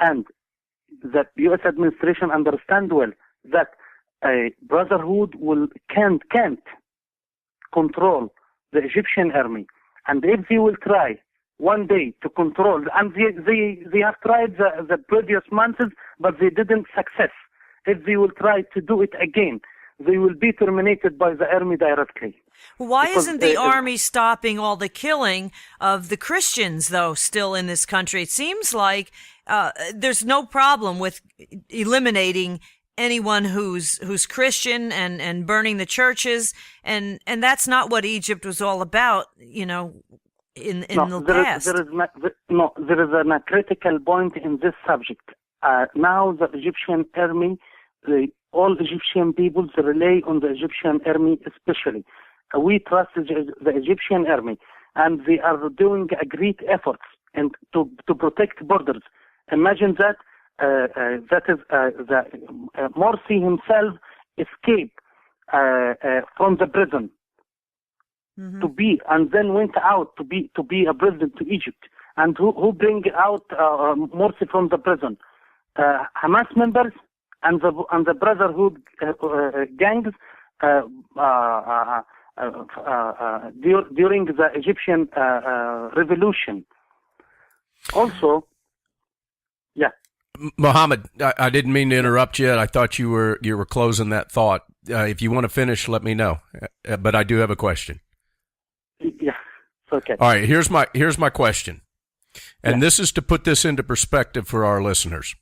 And the U.S. administration understand well that a Brotherhood can't control the Egyptian army, and if they will try one day to control, and they have tried the previous months, but they didn't success. If they will try to do it again, they will be terminated by the army directly. Why isn't the army stopping all the killing of the Christians, though, still in this country? It seems like there's no problem with eliminating anyone who's Christian and burning the churches, and that's not what Egypt was all about, in the past. There is a critical point in this subject. Now the Egyptian army, all Egyptian people rely on the Egyptian army especially. We trust the Egyptian army, and they are doing a great efforts and to protect borders. Imagine that. That is Morsi himself escaped from the prison and then went out to be a president to Egypt. And who bring out Morsi from the prison? Hamas members and the Brotherhood gangs during the Egyptian revolution. Also, yeah. Mohammed, I didn't mean to interrupt you. I thought you were closing that thought. If you want to finish, let me know. But I do have a question. Yeah, it's okay. All right, here's my question. And this is to put this into perspective for our listeners.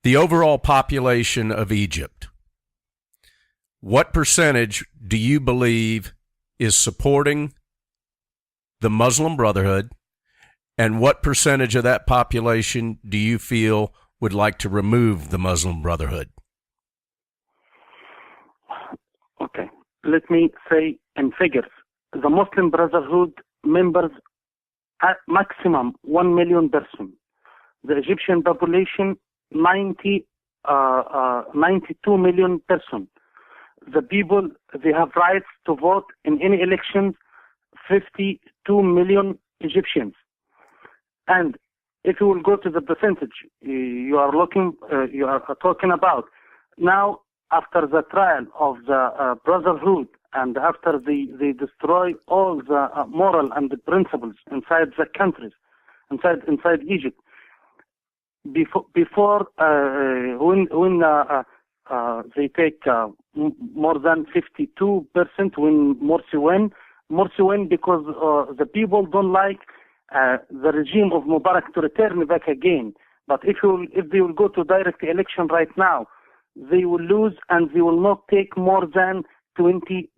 The overall population of Egypt, what percentage do you believe is supporting the Muslim Brotherhood, and what percentage of that population do you feel would like to remove the Muslim Brotherhood? Okay, let me say in figures. The Muslim Brotherhood members at maximum 1 million persons. The Egyptian population 92 million persons. The people, they have rights to vote in any elections, 52 million Egyptians. And if you will go to the percentage you are talking about, now after the trial of the Brotherhood and after they destroy all the moral and the principles inside the countries, inside Egypt, before when they take more than 52% when Morsi win because the people don't like the regime of Mubarak to return back again. But if they will go to direct election right now, they will lose and they will not take more than 20%.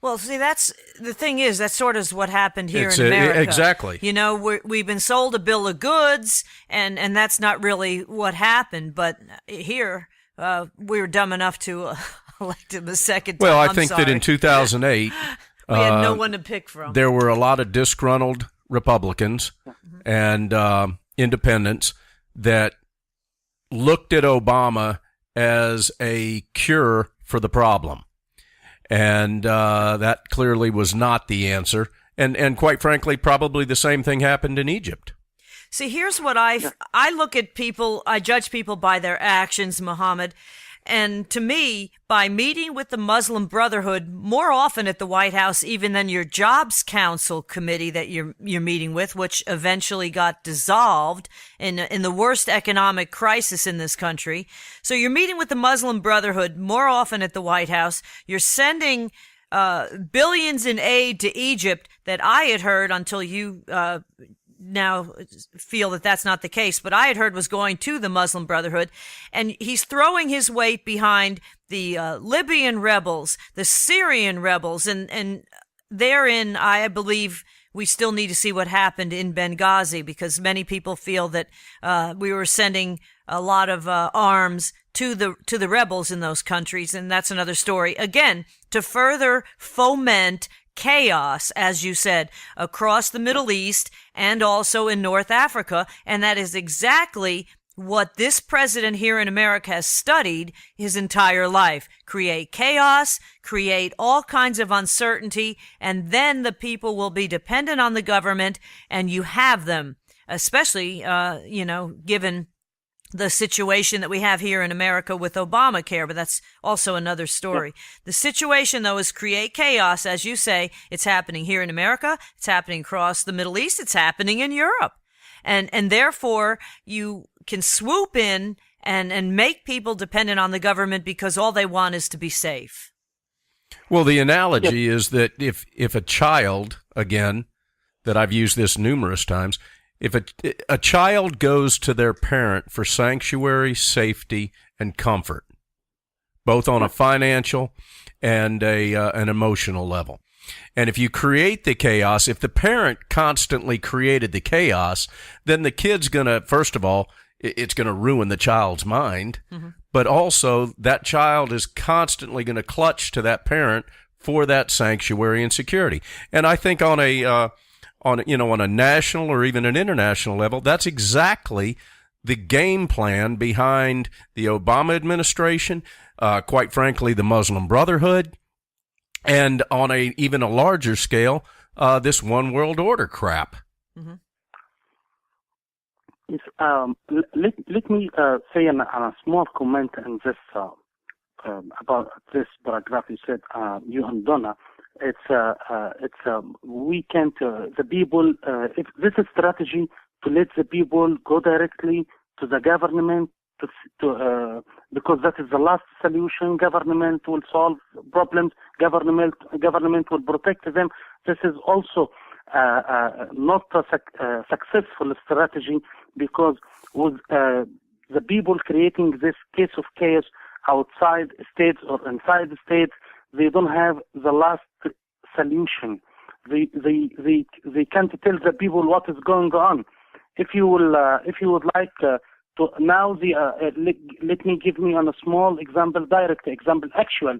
Well, see, that's the thing is that sort of is what happened here in America. Exactly. You know, we've been sold a bill of goods, and that's not really what happened. But here, we were dumb enough to elect him a second time. Well, I think that in 2008, we had no one to pick from. There were a lot of disgruntled Republicans and independents that looked at Obama as a cure for the problem. And that clearly was not the answer. And quite frankly, probably the same thing happened in Egypt. See, here's what I look at people, I judge people by their actions, Mohammed. And to me, by meeting with the Muslim Brotherhood more often at the White House, even than your Jobs Council committee that you're meeting with, which eventually got dissolved in the worst economic crisis in this country. So you're meeting with the Muslim Brotherhood more often at the White House. You're sending billions in aid to Egypt that I had heard until you now feel that that's not the case, but I had heard was going to the Muslim Brotherhood, and he's throwing his weight behind the Libyan rebels, the Syrian rebels, and therein, I believe we still need to see what happened in Benghazi, because many people feel that we were sending a lot of arms to the rebels in those countries, and that's another story. Again, to further foment chaos, as you said, across the Middle East and also in North Africa. And that is exactly what this president here in America has studied his entire life. Create chaos, create all kinds of uncertainty, and then the people will be dependent on the government, and you have them, especially, given the situation that we have here in America with Obamacare, but that's also another story. Yeah. The situation, though, is create chaos. As you say, it's happening here in America. It's happening across the Middle East. It's happening in Europe. And therefore, you can swoop in and make people dependent on the government because all they want is to be safe. Well, the analogy is that if a child, again, that I've used this numerous times, if a child goes to their parent for sanctuary, safety, and comfort, both on a financial and an emotional level, and if you create the chaos, if the parent constantly created the chaos, then the kid's going to, first of all, it's going to ruin the child's mind, but also that child is constantly going to clutch to that parent for that sanctuary and security. And I think on a national or even an international level, that's exactly the game plan behind the Obama administration, quite frankly, the Muslim Brotherhood, and on even a larger scale, this one world order crap. Mm-hmm. Yes, let me say a small comment on this about this paragraph you said, you and Donna. We can't, the people, if this is strategy to let the people go directly to the government, because that is the last solution. Government will solve problems. Government will protect them. This is also not a successful strategy, because with the people creating this case of chaos outside states or inside states, they don't have the last solution. They can't tell the people what is going on. If you would like to now, let me give me on a small example, direct example, actual.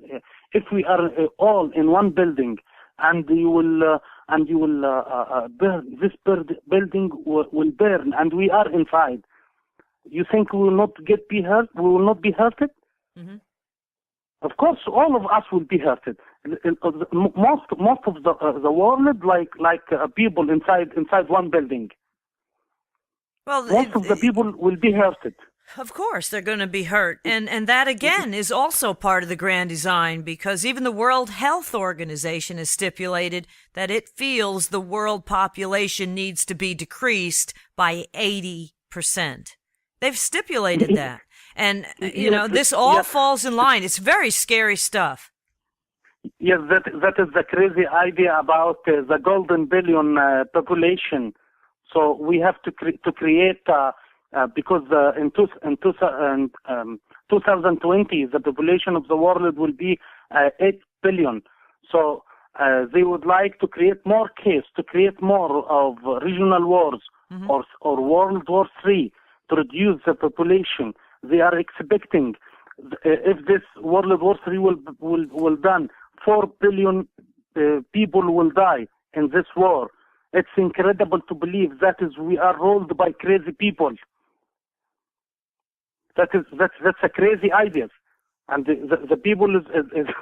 If we are all in one building, and you will burn, this building will burn, and we are inside, you think we will not be hurt? We will not be hurted? Mm-hmm. Of course, all of us will be hurted. Most of the world, like people inside one building. Well, most of the people will be hurted. Of course, they're going to be hurt. And that, again, is also part of the grand design, because even the World Health Organization has stipulated that it feels the world population needs to be decreased by 80%. They've stipulated that. And, this all falls in line. It's very scary stuff. Yes, that is the crazy idea about the golden billion population. So we have to create, because in 2020, the population of the world will be 8 billion. So they would like to create more chaos, to create more of regional wars, mm-hmm. or World War III, to reduce the population. They are expecting, if this World War III will done, 4 billion people will die in this war. It's incredible to believe we are ruled by crazy people. That's a crazy idea, and the people is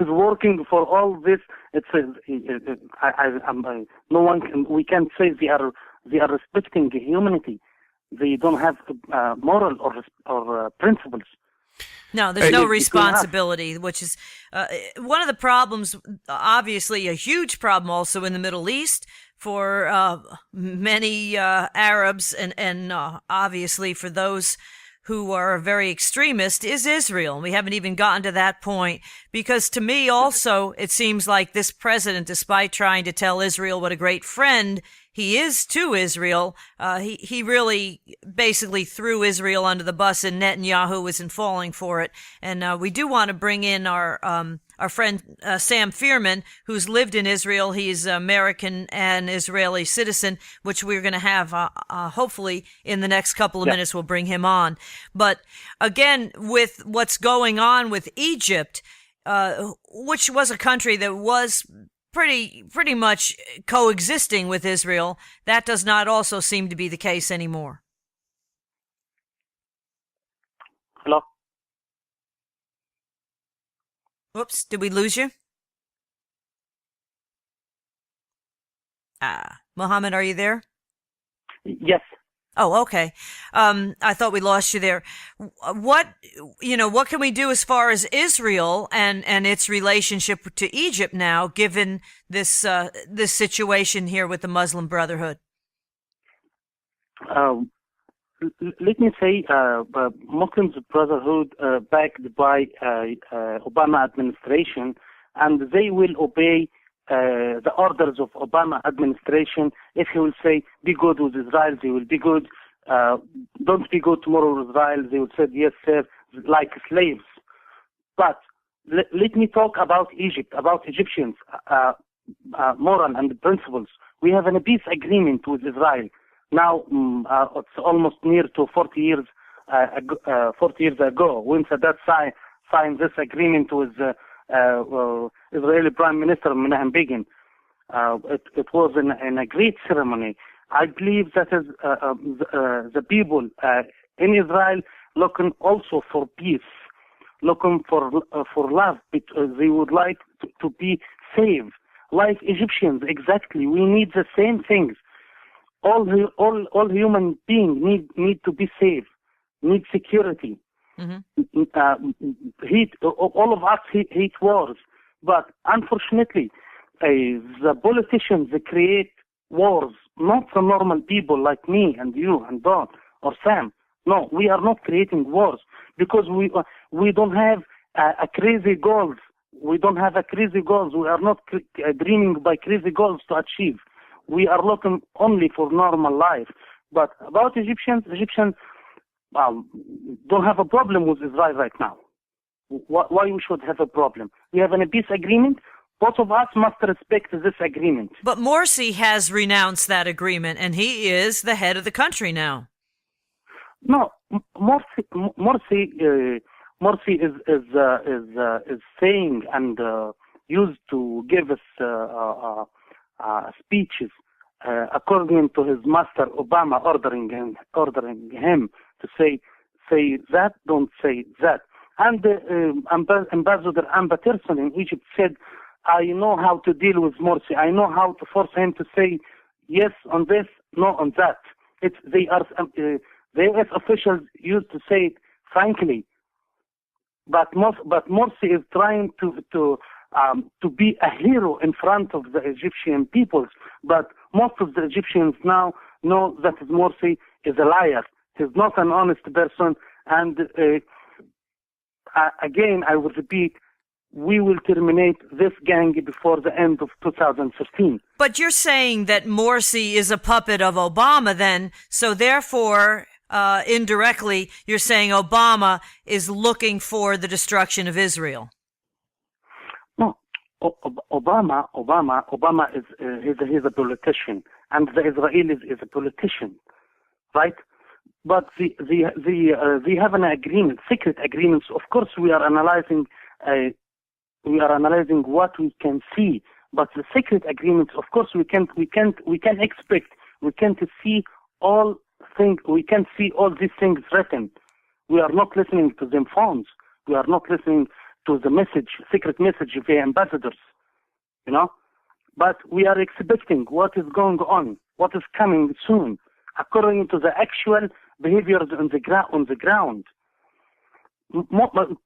working for all this. We can't say they are respecting humanity. They don't have moral or principles. No, there's no responsibility, which is one of the problems, obviously a huge problem also in the Middle East for many Arabs and obviously for those who are very extremist, is Israel. We haven't even gotten to that point, because to me also it seems like this president, despite trying to tell Israel what a great friend he is to Israel, he really basically threw Israel under the bus, and Netanyahu isn't falling for it. And we do want to bring in our friend Sam Fierman, who's lived in Israel. He's American and Israeli citizen, which we're going to have hopefully in the next couple of minutes. We'll bring him on. But again, with what's going on with Egypt, which was a country that was pretty much coexisting with Israel, that does not also seem to be the case anymore. Hello? Whoops, did we lose you? Mohammed, are you there? Yes. Oh, okay. I thought we lost you there. What can we do as far as Israel and its relationship to Egypt now, given this situation here with the Muslim Brotherhood? Let me say, Muslim Brotherhood backed by Obama administration, and they will obey the orders of Obama administration. If he will say, be good with Israel, they will be good. Don't be good tomorrow with Israel, they will say, yes, sir, like slaves. But let me talk about Egypt, about Egyptians, moral and principles. We have a peace agreement with Israel. Now, it's almost near to 40 years ago, when Sadat signed this agreement with Israeli Prime Minister Menahem Begin. It was in a great ceremony. I believe that is the people in Israel looking also for peace, looking for love. They would like to be saved, like Egyptians. Exactly, we need the same things. All human beings need to be safe, need security. Mm-hmm. All of us hate wars, but unfortunately, the politicians create wars, not the normal people like me and you and Don or Sam. No, we are not creating wars because we don't have a crazy goals. We don't have a crazy goals. We are not dreaming by crazy goals to achieve. We are looking only for normal life. But about Egyptians don't have a problem with Israel right now. Why we should have a problem? We have a peace agreement. Both of us must respect this agreement. But Morsi has renounced that agreement, and he is the head of the country now. No, Morsi is saying and used to give us speeches according to his master Obama, ordering him to say that, don't say that. And Ambassador Amber Peterson in Egypt said, I know how to deal with Morsi. I know how to force him to say yes on this, no on that. The U.S. officials used to say it frankly, but Morsi is trying to be a hero in front of the Egyptian peoples. But most of the Egyptians now know that Morsi is a liar. He's not an honest person. And again, I will repeat, we will terminate this gang before the end of 2015. But you're saying that Morsi is a puppet of Obama then, so therefore, indirectly, you're saying Obama is looking for the destruction of Israel. No, Obama is he's a politician, and the Israelis is a politician, right? But they have an agreement, secret agreements. Of course, we are analyzing what we can see, but the secret agreements, of course, we can't expect. We can't see all things. We can't see all these things written. We are not listening to them phones. We are not listening to the secret message via ambassadors. But we are expecting what is going on, what is coming soon, according to the actual behaviors on the ground.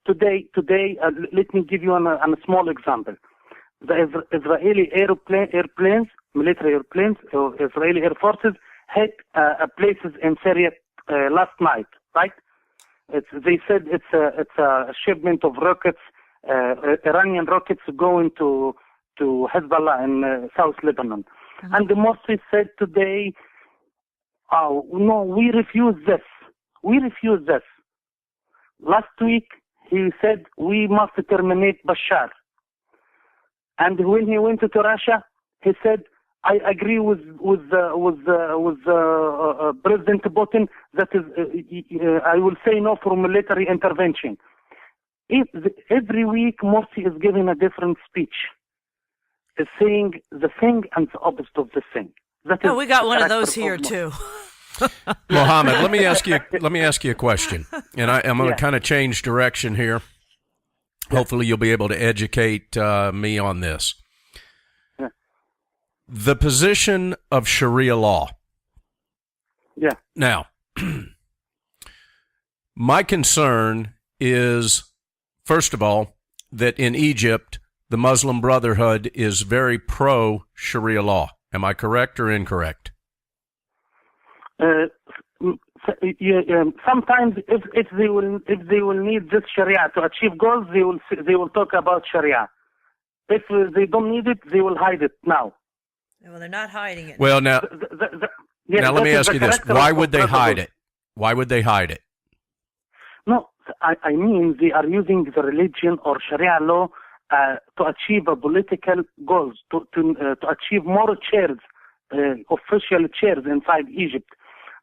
Today, let me give you a small example. The Israeli airplanes, military airplanes, or Israeli air forces hit places in Syria last night, right? They said it's a shipment of rockets, Iranian rockets going to Hezbollah in South Lebanon. Mm-hmm. And the Morsi said today, oh, no, we refuse this. We refuse this. Last week, he said, we must terminate Bashar. And when he went to Russia, he said, I agree with President Putin that is, I will say no for military intervention. Every week, Morsi is giving a different speech. Is saying the thing and the opposite of the thing. We got one of those here too. Mohamed, let me ask you a question, and I'm going to kind of change direction here. Yeah. Hopefully, you'll be able to educate me on this. Yeah. The position of Sharia law. Yeah. Now, my concern is, first of all, that in Egypt, the Muslim Brotherhood is very pro-Sharia law. Am I correct or incorrect? Sometimes, if they will need this Sharia to achieve goals, they will talk about Sharia. If they don't need it, they will hide it now. Well, they're not hiding it. Well, now let me ask you this: why would they hide it? Why would they hide it? No, I mean they are using the religion or Sharia law to achieve political goals, to achieve more chairs, official chairs inside Egypt.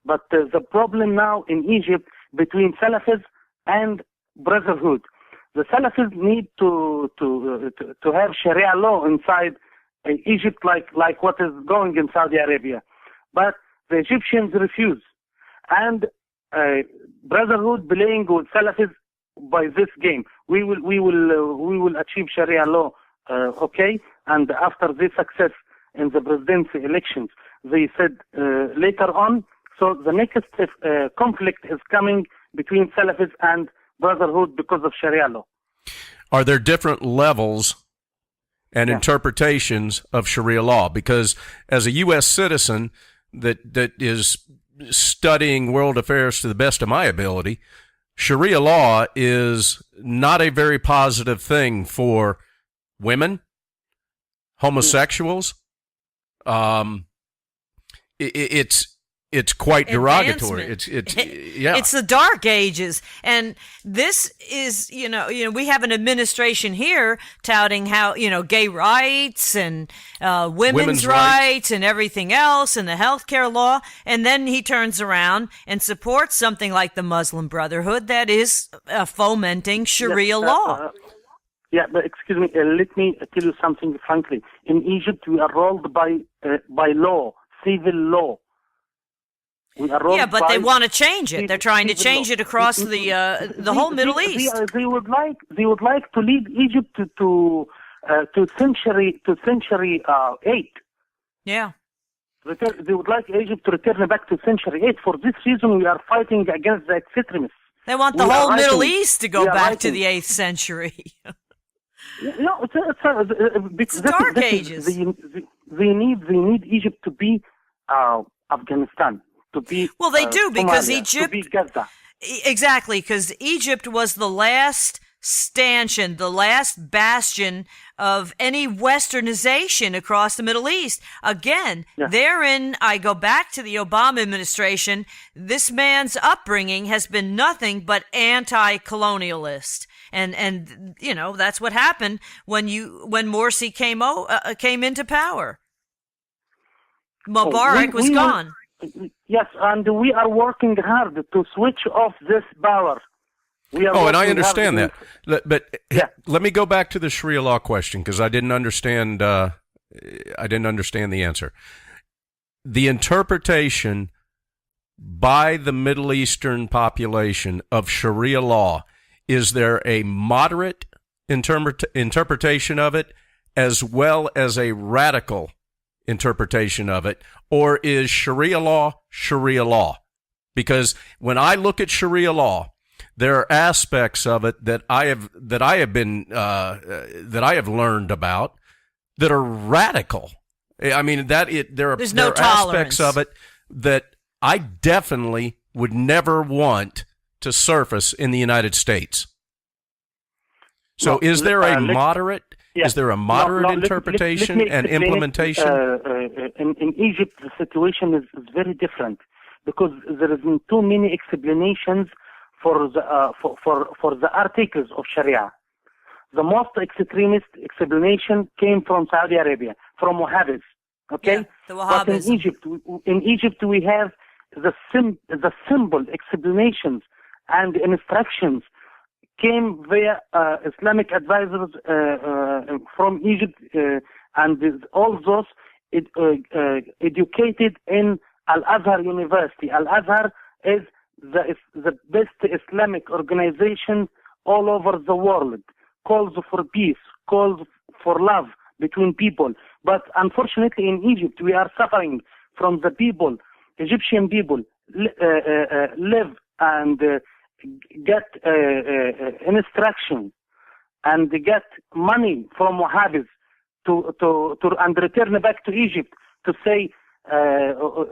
But the problem now in Egypt between Salafis and Brotherhood, the Salafis need to have Sharia law inside Egypt, like what is going in Saudi Arabia. But the Egyptians refuse, and Brotherhood playing with Salafis by this game. We will achieve Sharia law, okay? And after this success in the presidency elections, they said later on. So the next conflict is coming between Salafis and Brotherhood because of Sharia law. Are there different levels and interpretations of Sharia law? Because as a U.S. citizen that is studying world affairs to the best of my ability, Sharia law is not a very positive thing for women, homosexuals, it's quite derogatory. It's yeah. It's the Dark Ages, and this is we have an administration here touting how gay rights and women's rights and everything else and the healthcare law, and then he turns around and supports something like the Muslim Brotherhood that is fomenting Sharia law. Yeah, but excuse me. Let me tell you something frankly. In Egypt, we are ruled by law, civil law. Yeah, but they want to change it. They're trying to change it across the whole Middle East. They would like to lead Egypt to century 8. Yeah. They would like Egypt to return back to century 8. For this reason, we are fighting against the extremists. They want the whole Middle East to go back to the 8th century. No, it's Dark Ages. They need Egypt to be Afghanistan. To be, well, they do, because Somalia, Egypt, to be Gaza. Exactly, because Egypt was the last stanchion, the last bastion of any westernization across the Middle East. Again, therein, I go back to the Obama administration. This man's upbringing has been nothing but anti-colonialist. And that's what happened when Morsi came into power. Mubarak was gone. Yes, and we are working hard to switch off this power. And I understand that. But let me go back to the Sharia law question, because I didn't understand. I didn't understand the answer. The interpretation by the Middle Eastern population of Sharia law, is there a moderate interpretation of it as well as a radical interpretation of it, or is Sharia law Sharia law? Because when I look at Sharia law, there are aspects of it that I have learned about that are radical. I mean, there are aspects of it that I definitely would never want to surface in the United States. So, is there a moderate? Is there a moderate interpretation and implementation? In Egypt, the situation is very different, because there is too many explanations for the articles of Sharia. The most extremist explanation came from Saudi Arabia, from Wahhabis. Okay, yeah, the Wahhabism. But in Egypt, we have the symbol explanations and instructions came via Islamic advisors from Egypt, and all those educated in Al-Azhar University. Al-Azhar is the best Islamic organization all over the world. Calls for peace, calls for love between people. But unfortunately, in Egypt, we are suffering from the people. Egyptian people live and get instruction and get money from Wahhabis to and return back to Egypt to say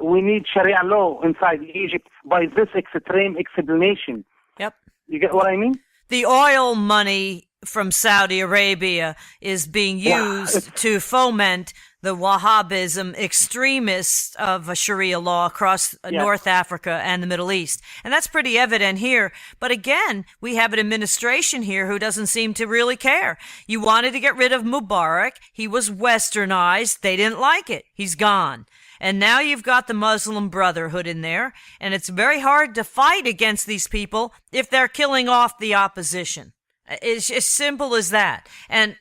we need Sharia law inside Egypt by this extreme explanation. Yep. You get what I mean? The oil money from Saudi Arabia is being used to foment the Wahhabism extremists of Sharia law across North Africa and the Middle East. And that's pretty evident here. But again, we have an administration here who doesn't seem to really care. You wanted to get rid of Mubarak. He was westernized. They didn't like it. He's gone. And now you've got the Muslim Brotherhood in there. And it's very hard to fight against these people if they're killing off the opposition. It's as simple as that. And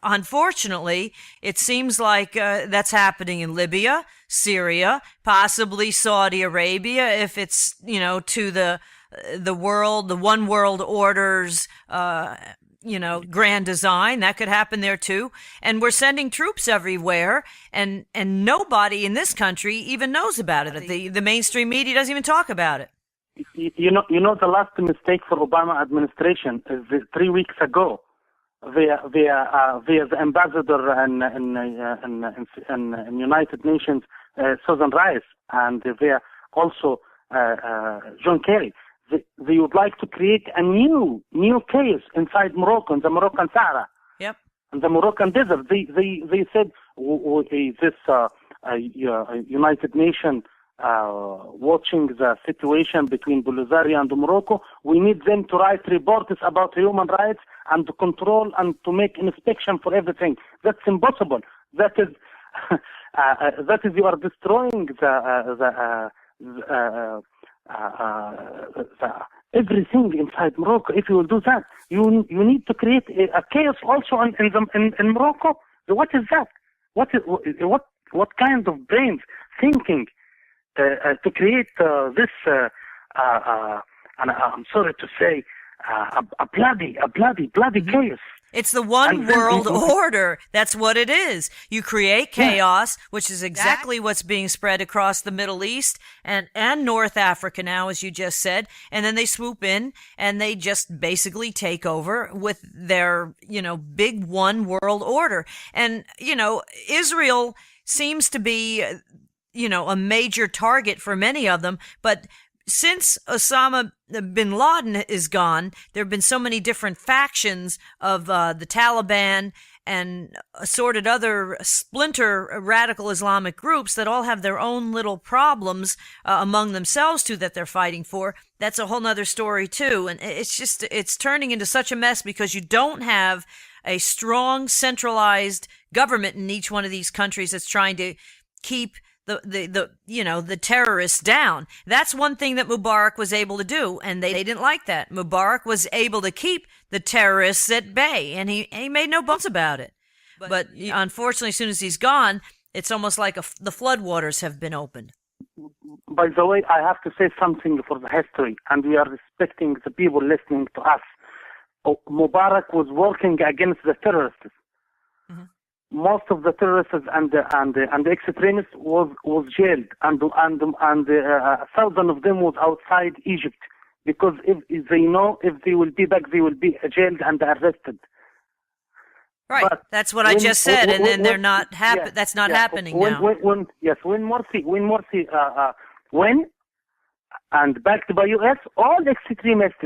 unfortunately, it seems like that's happening in Libya, Syria, possibly Saudi Arabia, if it's, to the world, the one world order's, grand design. That could happen there too. And we're sending troops everywhere, and nobody in this country even knows about it. The mainstream media doesn't even talk about it. You know, the last mistake for Obama administration is 3 weeks ago, via the ambassador in United Nations, Susan Rice, and via also John Kerry. They would like to create a new chaos inside Morocco, in the Moroccan Sahara. Yep. In the Moroccan desert. They said this United Nations watching the situation between Polisario and Morocco. We need them to write reports about human rights and to control and to make inspection for everything. That's impossible. That is you are destroying everything inside Morocco. If you will do that, you need to create a chaos also in Morocco. What is that? What kind of brains thinking to create this? And I'm sorry to say, a bloody chaos. It's the one world order. That's what it is. You create chaos, which is exactly what's being spread across the Middle East and North Africa now, as you just said. And then they swoop in and they just basically take over with their, big one world order. And, Israel seems to be, a major target for many of them. But since Osama bin Laden is gone, there have been so many different factions of the Taliban and assorted other splinter radical Islamic groups that all have their own little problems among themselves too that they're fighting for. That's a whole nother story too. And it's turning into such a mess because you don't have a strong centralized government in each one of these countries that's trying to keep the terrorists down. That's one thing that Mubarak was able to do, and they didn't like that. Mubarak was able to keep the terrorists at bay, and he made no bones about it. But unfortunately, as soon as he's gone, it's almost like the floodwaters have been opened. By the way, I have to say something for the history, and we are respecting the people listening to us. Mubarak was working against the terrorists. Mm-hmm. Most of the terrorists and the extremists was jailed, and 1,000 of them was outside Egypt, because if they know if they will be back, they will be jailed and arrested. Right, but that's what I just said, and then they're not happy. That's not happening now. When Morsi went and backed by US, all extremists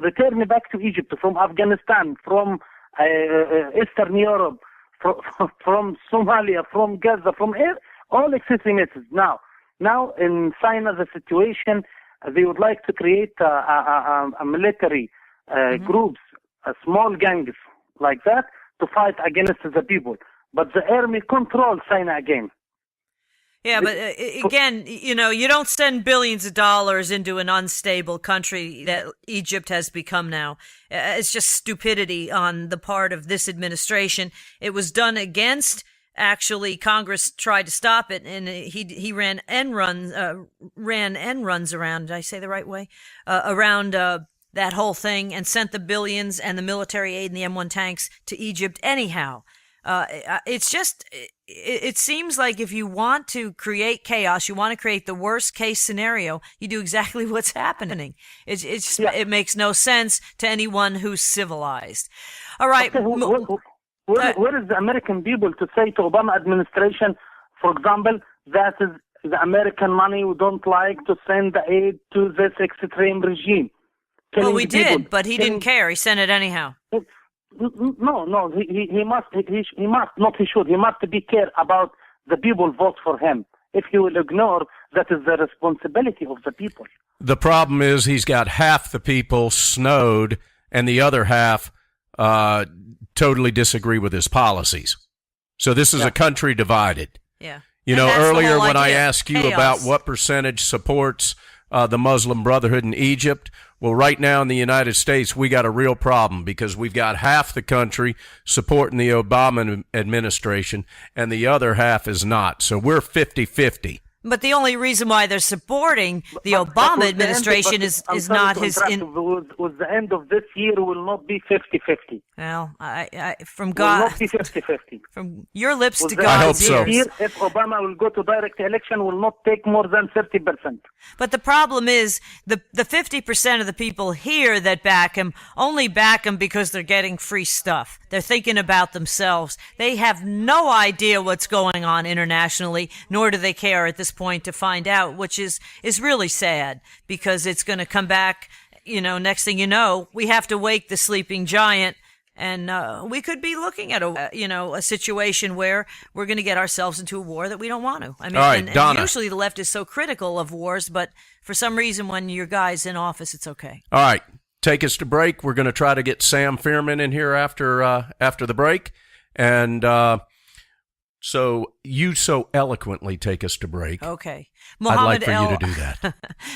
returned back to Egypt from Afghanistan, from Eastern Europe, from Somalia, from Gaza, from all extremists. Now in China, the situation, they would like to create a military groups, small gangs like that, to fight against the people. But the army controls China again. Yeah, but again, you don't send billions of dollars into an unstable country that Egypt has become now. It's just stupidity on the part of this administration. It was done against, actually, Congress tried to stop it, and he ran end runs around, did I say the right way? Around that whole thing, and sent the billions and the military aid and the M1 tanks to Egypt anyhow. It's just, it seems like if you want to create chaos, you want to create the worst case scenario, you do exactly what's happening. It makes no sense to anyone who's civilized. All right. Okay, where is the American people to say to Obama administration, for example, that is the American money we don't like to send the aid to this extreme regime? Well, we did, but he didn't care. He sent it anyhow. No, he must be care about the people vote for him. If he will ignore, that is the responsibility of the people. The problem is he's got half the people snowed and the other half totally disagree with his policies. So this is a country divided. Yeah. Earlier when I asked you about what percentage supports the Muslim Brotherhood in Egypt, well, right now in the United States, we got a real problem because we've got half the country supporting the Obama administration and the other half is not. So we're 50-50. But the only reason why they're supporting the Obama administration is not his... With the end of this year, will not be 50-50. Well, from God... Will not be 50-50. From your lips to God's I hope so. ears. If Obama will go to direct election, will not take more than 30%. But the problem is the 50% of the people here that back him only back him because they're getting free stuff. They're thinking about themselves. They have no idea what's going on internationally, nor do they care at this point to find out, which is really sad because it's going to come back. Next thing you know, we have to wake the sleeping giant And we could be looking at a situation where we're going to get ourselves into a war that we don't want to. I mean, all right, Donna. And usually the left is so critical of wars, but for some reason, when your guy's in office, it's okay. All right, take us to break. We're going to try to get Sam Fierman in here after the break, and so you so eloquently take us to break. Okay. I'd like for you to do that.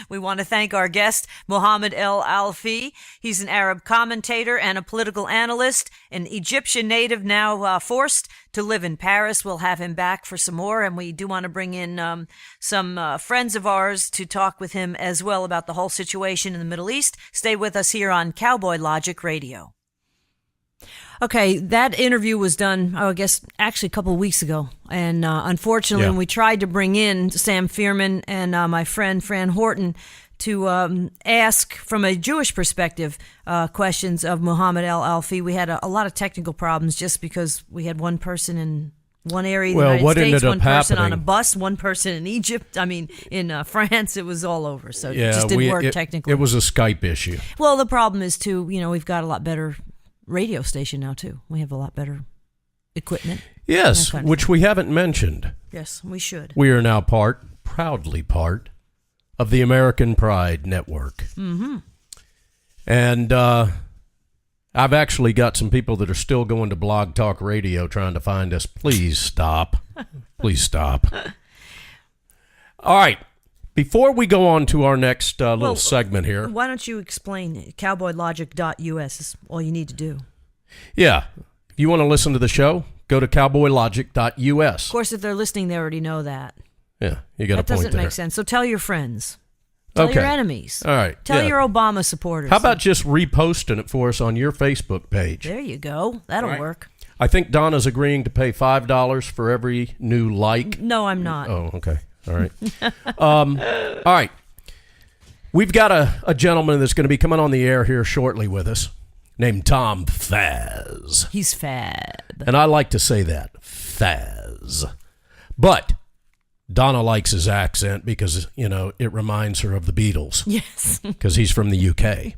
We want to thank our guest, Mohamed Elalfy. He's an Arab commentator and a political analyst, an Egyptian native now forced to live in Paris. We'll have him back for some more, and we do want to bring in some friends of ours to talk with him as well about the whole situation in the Middle East. Stay with us here on Cowboy Logic Radio. Okay, that interview was done, I guess, actually a couple of weeks ago. And unfortunately, when we tried to bring in Sam Fierman and my friend Fran Horton to ask from a Jewish perspective questions of Mohamed Elalfy, we had a lot of technical problems just because we had one person in one area of the United States, one person on a bus, one person in Egypt. I mean, in France, it was all over. So it just didn't work technically. It was a Skype issue. Well, the problem is, too, we've got a lot better radio station now too. We have a lot better equipment. Yes, which we haven't mentioned. Yes, we should. We are now proudly part of the American Pride Network. Mm-hmm. And I've actually got some people that are still going to Blog Talk Radio trying to find us. Please stop. Please stop. All right. Before we go on to our next little segment here. Why don't you explain it? Cowboylogic.us is all you need to do. Yeah. If you want to listen to the show, go to cowboylogic.us. Of course, if they're listening, they already know that. Yeah, you got a point there. That doesn't make sense. So tell your friends. Tell your enemies. All right. Tell your Obama supporters. How about just reposting it for us on your Facebook page? There you go. That'll work. I think Donna's agreeing to pay $5 for every new like. No, I'm not. Oh, okay. All right. All right. We've got a gentleman that's going to be coming on the air here shortly with us named Tom Faz. He's fab. And I like to say that, Faz. But Donna likes his accent because, it reminds her of the Beatles. Yes. Because he's from the UK.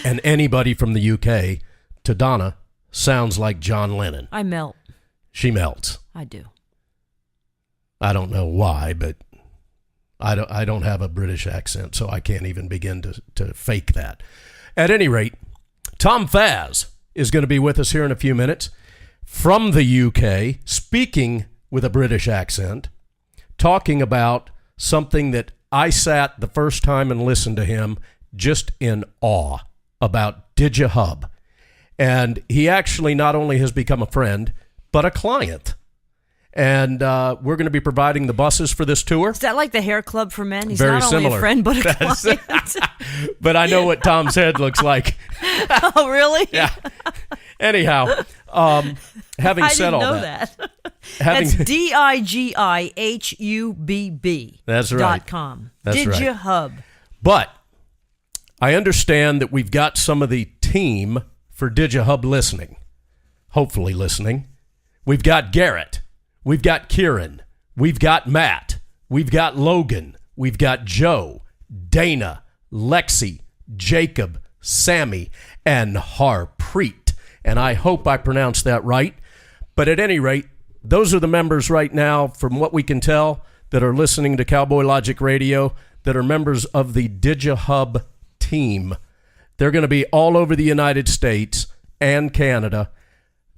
And anybody from the UK to Donna sounds like John Lennon. I melt. She melts. I do. I don't know why, but I don't have a British accent, so I can't even begin to fake that. At any rate, Tom Faz is going to be with us here in a few minutes from the UK, speaking with a British accent, talking about something that I sat the first time and listened to him just in awe about DIGIHUBB. And he actually not only has become a friend, but a client. And we're going to be providing the buses for this tour. Is that like the hair club for men? He's Very not similar. only a friend, but a client. But I know what Tom's head looks like. Oh, really? Yeah. Anyhow, having said all that. That's DIGIHUBB. That's right. .com. That's DIGIHUBB. Right. But I understand that we've got some of the team for DIGIHUBB listening, hopefully listening. We've got Garrett. We've got Kieran. We've got Matt. We've got Logan. We've got Joe, Dana, Lexi, Jacob, Sammy, and Harpreet. And I hope I pronounced that right. But at any rate, those are the members right now, from what we can tell, that are listening to Cowboy Logic Radio, that are members of the DIGIHUBB team. They're going to be all over the United States and Canada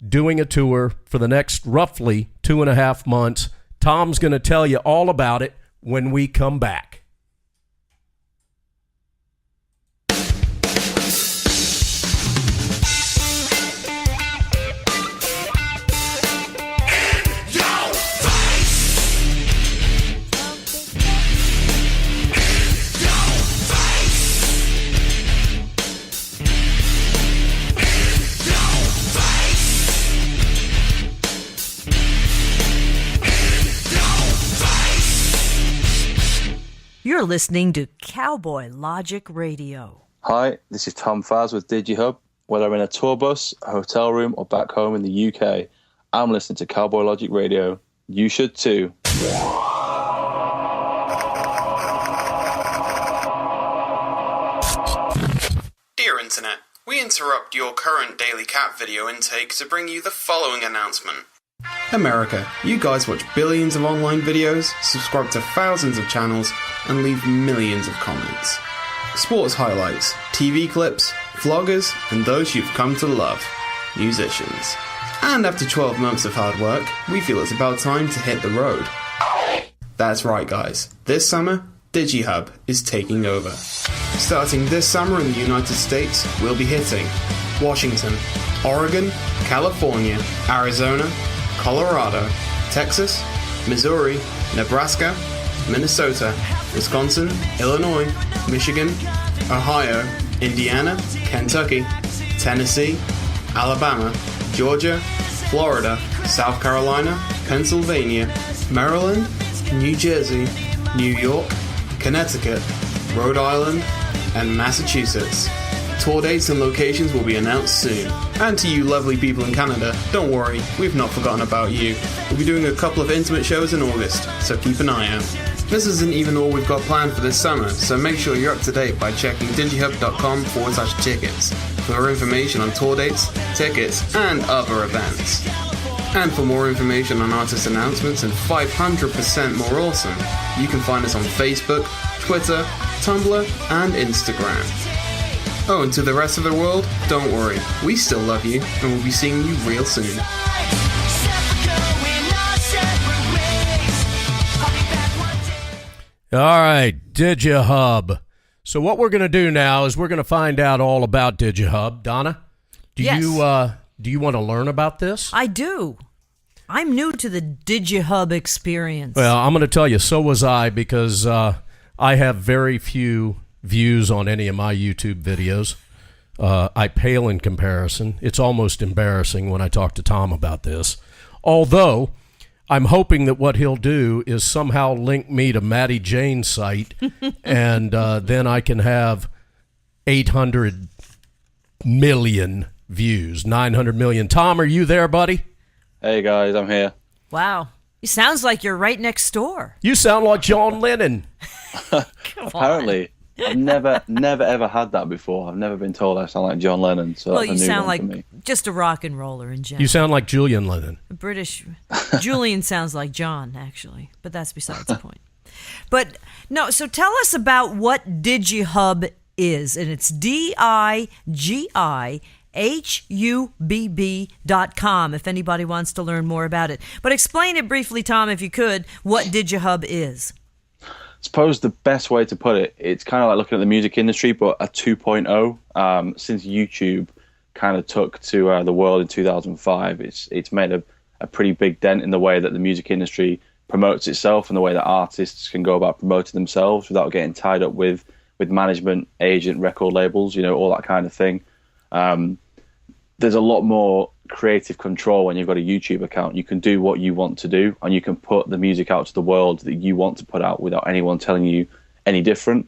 doing a tour for the next roughly 2.5 months. Tom's going to tell you all about it when we come back. You're listening to Cowboy Logic Radio. Hi, this is Tom Faz with DIGIHUBB. Whether I'm in a tour bus, a hotel room, or back home in the UK, I'm listening to Cowboy Logic Radio. You should too. Dear Internet, we interrupt your current daily cat video intake to bring you the following announcement. America, you guys watch billions of online videos, subscribe to thousands of channels, and leave millions of comments. Sports highlights, TV clips, vloggers, and those you've come to love, musicians. And after 12 months of hard work, we feel it's about time to hit the road. That's right, guys. This summer, DIGIHUBB is taking over. Starting this summer in the United States, we'll be hitting Washington, Oregon, California, Arizona, Colorado, Texas, Missouri, Nebraska, Minnesota, Wisconsin, Illinois, Michigan, Ohio, Indiana, Kentucky, Tennessee, Alabama, Georgia, Florida, South Carolina, Pennsylvania, Maryland, New Jersey, New York, Connecticut, Rhode Island, and Massachusetts. Tour dates and locations will be announced soon. And to you lovely people in Canada, don't worry, we've not forgotten about you. We'll be doing a couple of intimate shows in August, so keep an eye out. This isn't even all we've got planned for this summer, so make sure you're up to date by checking digihub.com/tickets for more information on tour dates, tickets, and other events. And for more information on artist announcements and 500% more awesome, you can find us on Facebook, Twitter, Tumblr, and Instagram. Oh, and to the rest of the world, don't worry, we still love you, and we'll be seeing you real soon. All right, DIGIHUBB. So what we're going to do now is we're going to find out all about DIGIHUBB. Donna, do you want to learn about this? I do. I'm new to the DIGIHUBB experience. Well, I'm going to tell you, so was I, because I have very few views on any of my YouTube videos. I pale in comparison. It's almost embarrassing when I talk to Tom about this. Although, I'm hoping that what he'll do is somehow link me to Matty Jane's site, and then I can have 800 million views, 900 million. Tom, are you there, buddy? Hey, guys, I'm here. Wow. It sounds like you're right next door. You sound like John Lennon. Apparently. I've never ever had that before. I've never been told I sound like John Lennon. So well, that's a you new sound one like for me. just a rock and roller in general. You sound like Julian Lennon. British. Julian sounds like John, actually, but that's besides the point. But no, so tell us about what DIGIHUBB is, and it's DIGIHUBB.com if anybody wants to learn more about it. But explain it briefly, Tom, if you could, what DIGIHUBB is. I suppose the best way to put it, it's kind of like looking at the music industry, but a 2.0. Since YouTube kind of took to the world in 2005, it's made a pretty big dent in the way that the music industry promotes itself and the way that artists can go about promoting themselves without getting tied up with management, agent, record labels, all that kind of thing. There's a lot more creative control when you've got a YouTube account. You can do what you want to do, and you can put the music out to the world that you want to put out without anyone telling you any different.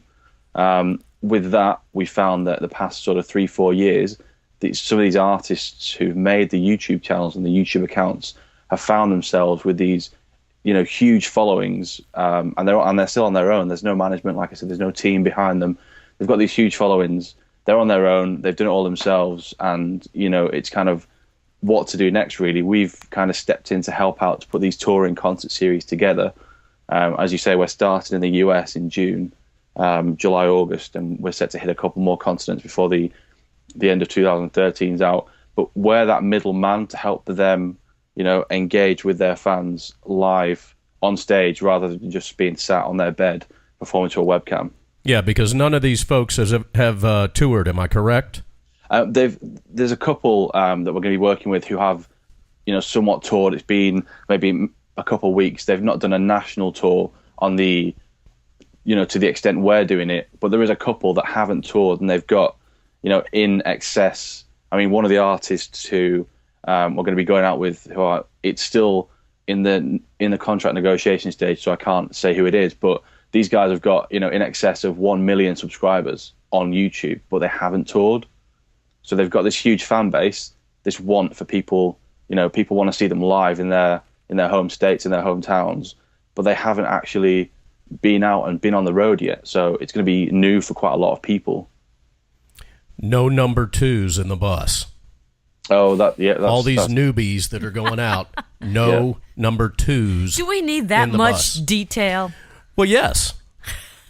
With that, we found that the past sort of 3-4 years, some of these artists who've made the YouTube channels and the YouTube accounts have found themselves with these, huge followings, and they're still on their own. There's no management, like I said, there's no team behind them. They've got these huge followings. They're on their own. They've done it all themselves, and it's kind of what to do next. Really, we've kind of stepped in to help out to put these touring concert series together. As you say, we're starting in the US in June, July, August, and we're set to hit a couple more continents before the end of 2013's out. But we're that middleman to help them, engage with their fans live on stage rather than just being sat on their bed performing to a webcam. Yeah, because none of these folks have toured. Am I correct? There's a couple that we're going to be working with who have, somewhat toured. It's been maybe a couple of weeks. They've not done a national tour on the, to the extent we're doing it. But there is a couple that haven't toured, and they've got, in excess. I mean, one of the artists who we're going to be going out with, it's still in the contract negotiation stage, so I can't say who it is, but these guys have got, in excess of 1 million subscribers on YouTube, but they haven't toured. So they've got this huge fan base, this want for people, people want to see them live in their home states, in their hometowns, but they haven't actually been out and been on the road yet. So it's going to be new for quite a lot of people. No number twos in the bus. Oh, that's all these newbies that are going out. No number twos. Do we need that much bus. detail? Well, yes.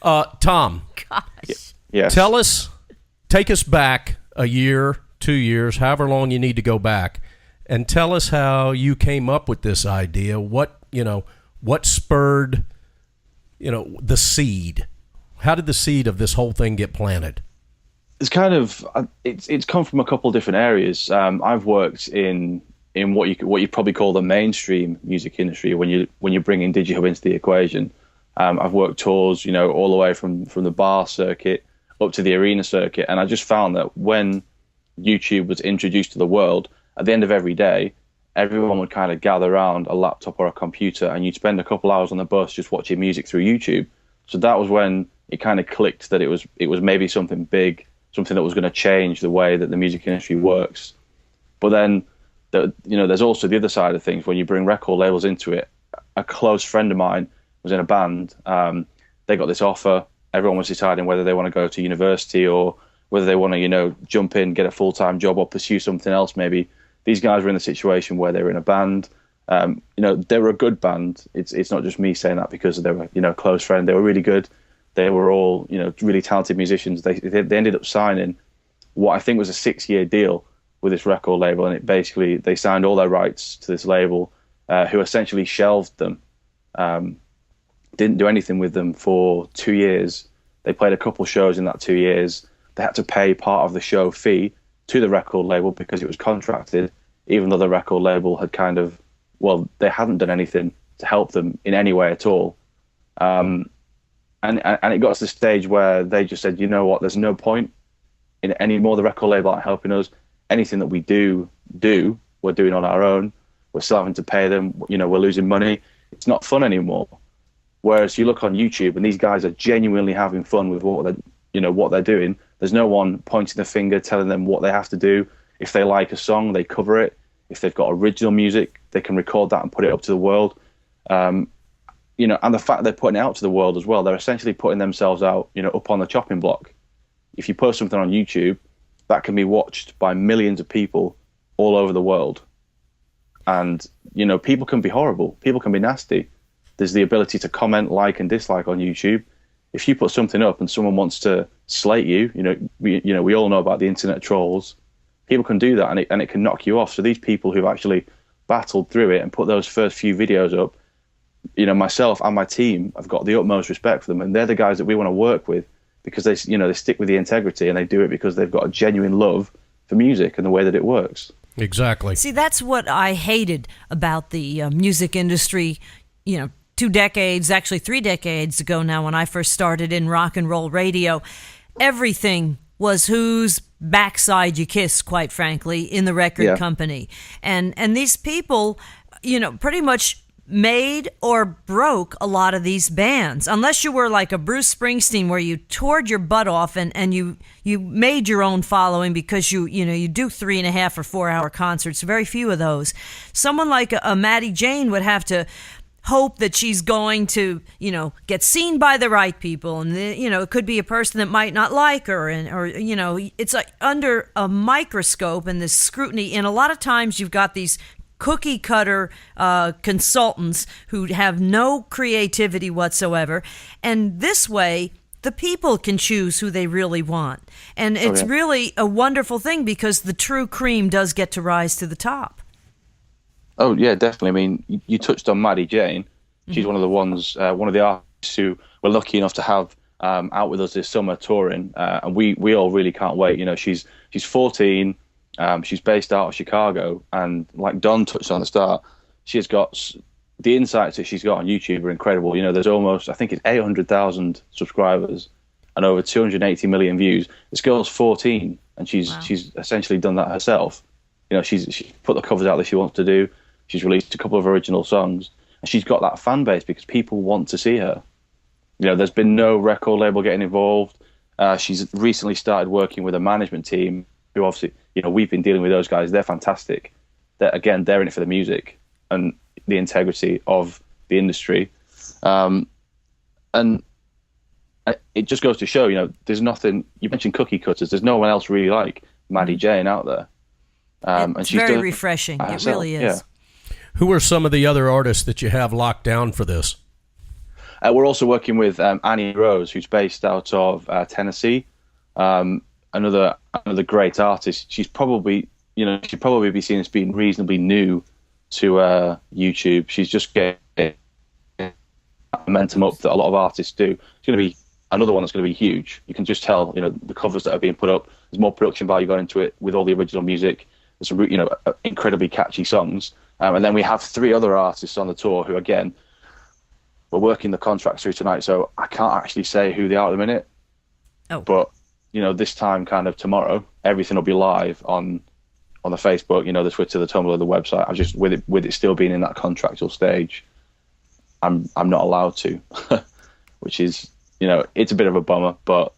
Tom. Gosh. Yes. Take us back a year, 2 years, however long you need to go back, and tell us how you came up with this idea. What spurred, the seed? How did the seed of this whole thing get planted? It's kind of it's come from a couple of different areas. I've worked in what you probably call the mainstream music industry when you bring in DIGIHUBB into the equation. I've worked tours, all the way from the bar circuit up to the arena circuit, and I just found that when YouTube was introduced to the world, at the end of every day, everyone would kind of gather around a laptop or a computer, and you'd spend a couple hours on the bus just watching music through YouTube. So that was when it kind of clicked that it was maybe something big, something that was going to change the way that the music industry works. But then, there's also the other side of things. When you bring record labels into it, a close friend of mine was in a band. They got this offer. Everyone was deciding whether they want to go to university or whether they want to, jump in, get a full-time job or pursue something else maybe. These guys were in the situation where they were in a band. They were a good band. It's not just me saying that because they were, a close friend. They were really good. They were all, really talented musicians. They ended up signing what I think was a 6-year deal with this record label, and they signed all their rights to this label, who essentially shelved them. Didn't do anything with them for 2 years. They played a couple shows in that 2 years. They had to pay part of the show fee to the record label because it was contracted, even though the record label had they hadn't done anything to help them in any way at all. And it got to the stage where they just said, you know what, there's no point in any more. The record label aren't helping us. Anything that we do, we're doing on our own. We're still having to pay them. We're losing money. It's not fun anymore. Whereas you look on YouTube and these guys are genuinely having fun with what they're doing. There's no one pointing the finger, telling them what they have to do. If they like a song, they cover it. If they've got original music, they can record that and put it up to the world. And the fact they're putting it out to the world as well, they're essentially putting themselves out, up on the chopping block. If you post something on YouTube, that can be watched by millions of people all over the world. And, people can be horrible. People can be nasty. There's the ability to comment, like, and dislike on YouTube. If you put something up and someone wants to slate you, we all know about the internet trolls. People can do that, and it can knock you off. So these people who've actually battled through it and put those first few videos up, myself and my team have got the utmost respect for them, and they're the guys that we want to work with because they stick with the integrity and they do it because they've got a genuine love for music and the way that it works. Exactly. See, that's what I hated about the music industry, 2 decades, actually 3 decades ago now when I first started in rock and roll radio. Everything was whose backside you kiss, quite frankly, in the record company. And these people, pretty much made or broke a lot of these bands, unless you were like a Bruce Springsteen where you toured your butt off and you made your own following because you do 3.5 or 4 hour concerts. Very few of those. Someone like a Maddie Jane would have to hope that she's going to, get seen by the right people. And, it could be a person that might not like her. It's like under a microscope and this scrutiny. And a lot of times you've got these cookie cutter consultants who have no creativity whatsoever. And this way, the people can choose who they really want. And it's really a wonderful thing because the true cream does get to rise to the top. Oh, yeah, definitely. I mean, you touched on Maddie Jane. She's one of the ones, one of the artists who we're lucky enough to have out with us this summer touring. And we all really can't wait. She's 14. She's based out of Chicago. And like Don touched on at the start, she's got the insights that she's got on YouTube are incredible. There's almost, I think it's 800,000 subscribers and over 280 million views. This girl's 14 and she's essentially done that herself. She's put the covers out that she wants to do. She's released a couple of original songs, and she's got that fan base because people want to see her. There's been no record label getting involved. She's recently started working with a management team who obviously, we've been dealing with those guys. They're fantastic. They're in it for the music and the integrity of the industry. And it just goes to show, there's nothing. You mentioned cookie cutters. There's no one else really like Maddie Jane out there. It's and she's very refreshing. It herself. really is. Yeah. Who are some of the other artists that you have locked down for this? We're also working with Annie Rose, who's based out of Tennessee. Another great artist. She's probably, she'd probably be seen as being reasonably new to YouTube. She's just getting momentum up that a lot of artists do. It's going to be another one that's going to be huge. You can just tell, the covers that are being put up. There's more production value going into it with all the original music. There's some, incredibly catchy songs. And then we have 3 other artists on the tour who, again, we're working the contracts through tonight, so I can't actually say who they are at the minute. Oh. But, this time kind of tomorrow, everything will be live on the Facebook, the Twitter, the Tumblr, the website. I'm just, with it still being in that contractual stage, I'm not allowed to, which is, it's a bit of a bummer, but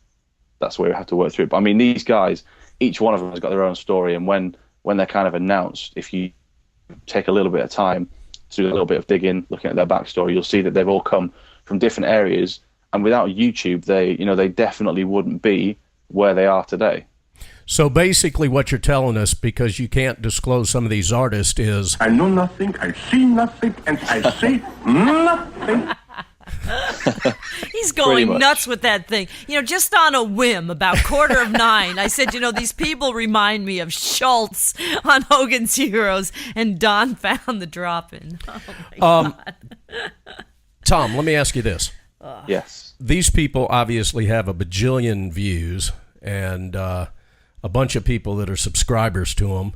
that's the way we have to work through it. But I mean, these guys, each one of them has got their own story, and when they're kind of announced, if you take a little bit of time to do a little bit of digging, looking at their backstory, you'll see that they've all come from different areas, and without YouTube, they definitely wouldn't be where they are today. So basically what you're telling us, because you can't disclose some of these artists, is I know nothing, I see nothing, and I say nothing. He's going nuts with that thing. Just on a whim, about 9:15, I said, these people remind me of Schultz on Hogan's Heroes, and Don found the drop-in. Oh, my God. Tom, let me ask you this. Yes. These people obviously have a bajillion views and a bunch of people that are subscribers to them,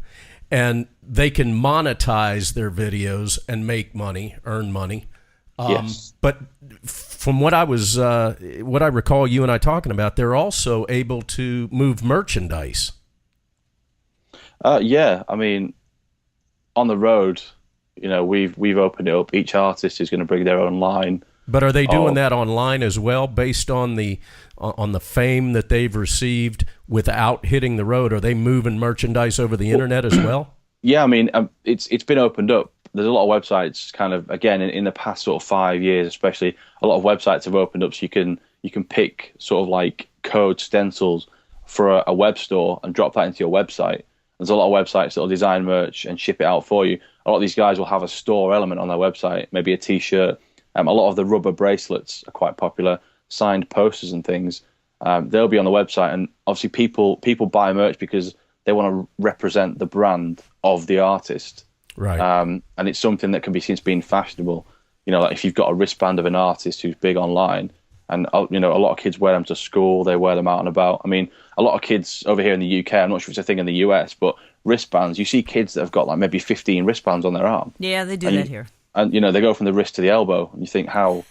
and they can monetize their videos and make money, earn money. Yes. But from what I recall you and I talking about, they're also able to move merchandise. Yeah, I mean, on the road, we've opened it up. Each artist is going to bring their own line. But are they doing that online as well, based on the fame that they've received without hitting the road? Are they moving merchandise over the internet as well? Yeah, I mean, it's been opened up. There's a lot of websites kind of, again, in the past sort of 5 years especially, a lot of websites have opened up so you can pick sort of like code stencils for a web store and drop that into your website. There's a lot of websites that will design merch and ship it out for you. A lot of these guys will have a store element on their website, maybe a T-shirt. A lot of the rubber bracelets are quite popular, signed posters and things. They'll be on the website, and obviously people buy merch because they want to represent the brand of the artist. Right. And it's something that can be seen as being fashionable. Like if you've got a wristband of an artist who's big online, and a lot of kids wear them to school, they wear them out and about. I mean, a lot of kids over here in the UK, I'm not sure if it's a thing in the US, but wristbands, you see kids that have got like maybe 15 wristbands on their arm. Yeah, they do that here. And, they go from the wrist to the elbow, and you think, how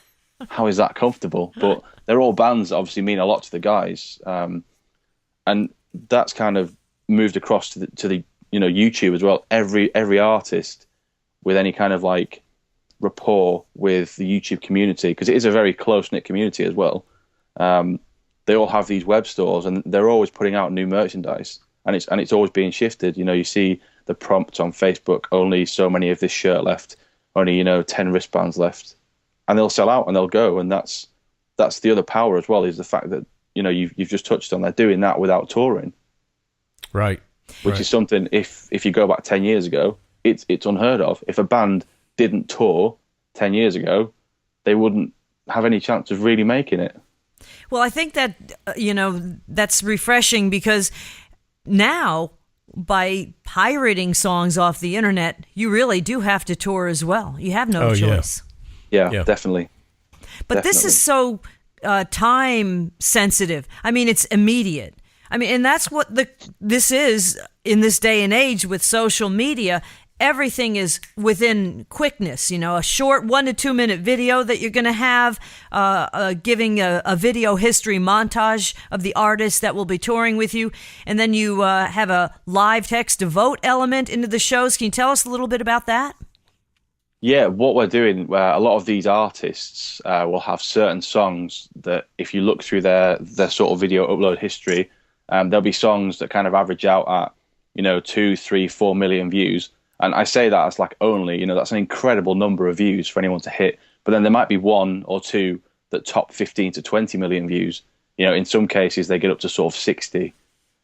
is that comfortable? But they're all bands that obviously mean a lot to the guys. And that's kind of moved across to the YouTube as well. Every artist with any kind of like rapport with the YouTube community, because it is a very close-knit community as well. They all have these web stores, and they're always putting out new merchandise, and it's always being shifted. You see the prompt on Facebook, only so many of this shirt left, only 10 wristbands left, and they'll sell out and they'll go. And that's the other power as well, is the fact that you've just touched on, they're doing that without touring, right? Which is something, if you go back 10 years ago, it's unheard of. If a band didn't tour 10 years ago, they wouldn't have any chance of really making it. Well, I think that that's refreshing, because now, by pirating songs off the internet, you really do have to tour as well. You have no choice. Yeah, definitely. But this is so time sensitive. I mean, it's immediate. I mean, and that's what this is in this day and age with social media. Everything is within quickness, a short 1 to 2 minute video that you're going to have, giving a video history montage of the artists that will be touring with you. And then you have a live text to vote element into the shows. Can you tell us a little bit about that? Yeah, what we're doing, a lot of these artists will have certain songs that if you look through their sort of video upload history, there'll be songs that kind of average out at, 2, 3, 4 million views. And I say that as like only, that's an incredible number of views for anyone to hit. But then there might be 1 or 2 that top 15 to 20 million views. In some cases they get up to sort of 60.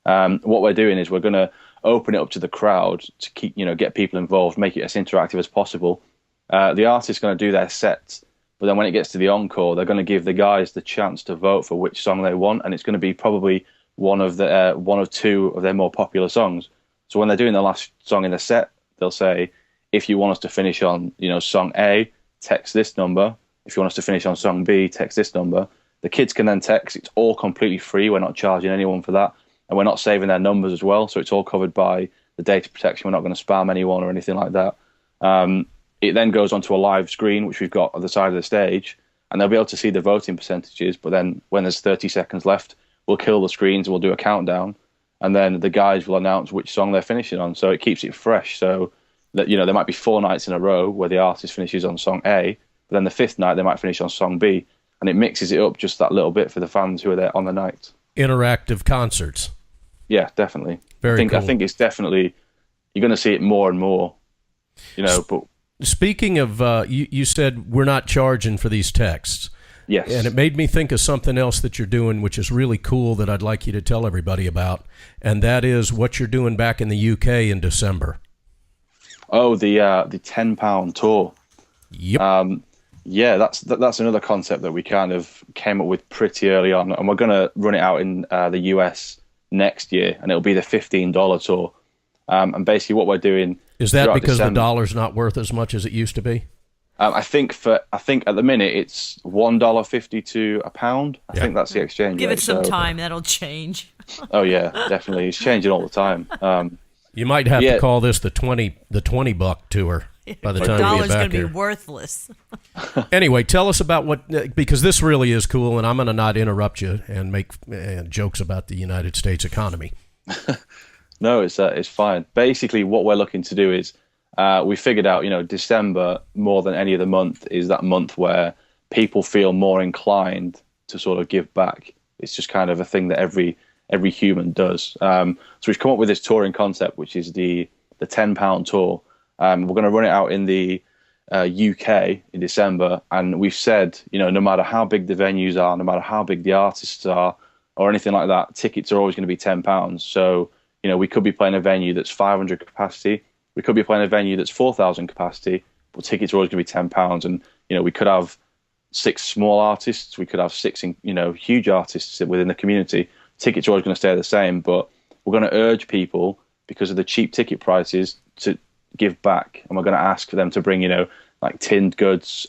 What we're doing is we're going to open it up to the crowd to keep, get people involved, make it as interactive as possible. The artist's going to do their set, but then when it gets to the encore, they're going to give the guys the chance to vote for which song they want, and it's going to be probably one of two of their more popular songs. So when they're doing the last song in the set, they'll say, if you want us to finish on, song A, text this number. If you want us to finish on song B, text this number. The kids can then text. It's all completely free. We're not charging anyone for that. And we're not saving their numbers as well. So it's all covered by the data protection. We're not going to spam anyone or anything like that. It then goes onto a live screen, which we've got at the side of the stage, and they'll be able to see the voting percentages. But then when there's 30 seconds left, we'll kill the screens and we'll do a countdown. And then the guys will announce which song they're finishing on. So it keeps it fresh. So that, there might be 4 nights in a row where the artist finishes on song A, but then the 5th night they might finish on song B. And it mixes it up just that little bit for the fans who are there on the night. Interactive concerts. Yeah, definitely. Very cool. I think it's definitely, you're going to see it more and more, but... Speaking of, you said we're not charging for these texts. Yes. And it made me think of something else that you're doing, which is really cool, that I'd like you to tell everybody about. And that is what you're doing back in the UK in December. Oh, the £10 tour. Yep. Yeah, that's another concept that we kind of came up with pretty early on, and we're going to run it out in the US next year, and it'll be the $15 tour. And basically, what we're doing is that because the dollar's not worth as much as it used to be. I think at the minute it's $1.50 to a pound. I think that's the exchange Give rate. it some time, that'll change. Oh yeah, definitely, it's changing all the time. You might have to call this the $20 tour. By the time we get back here, the dollar's going to be worthless. Anyway, tell us about because this really is cool, and I'm going to not interrupt you and make jokes about the United States economy. No, it's fine. Basically, what we're looking to do is we figured out, December more than any other month is that month where people feel more inclined to sort of give back. It's just kind of a thing that every human does. So we've come up with this touring concept, which is the £10 tour. We're going to run it out in the UK in December, and we've said, no matter how big the venues are, no matter how big the artists are, or anything like that, tickets are always going to be £10. So, we could be playing a venue that's 500 capacity, we could be playing a venue that's 4,000 capacity, but tickets are always going to be £10. And we could have 6 small artists, we could have 6 huge artists within the community. Tickets are always going to stay the same, but we're going to urge people, because of the cheap ticket prices, to give back, and we're going to ask for them to bring like tinned goods,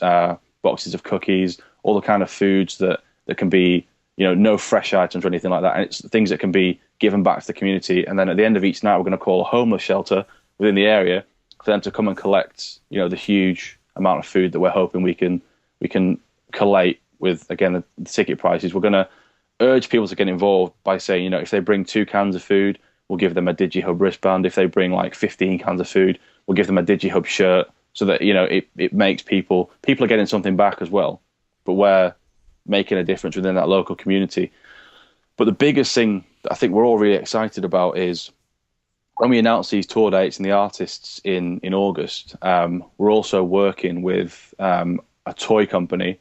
boxes of cookies, all the kind of foods that can be no fresh items or anything like that, and it's things that can be given back to the community. And then at the end of each night, we're going to call a homeless shelter within the area for them to come and collect the huge amount of food that we're hoping we can collate with, again, the ticket prices. We're going to urge people to get involved by saying, if they bring 2 cans of food, we'll give them a DIGIHUBB wristband. If they bring like 15 cans of food, we'll give them a DIGIHUBB shirt, so that it makes people are getting something back as well, but we're making a difference within that local community. But the biggest thing that I think we're all really excited about is when we announce these tour dates and the artists in August, we're also working with a toy company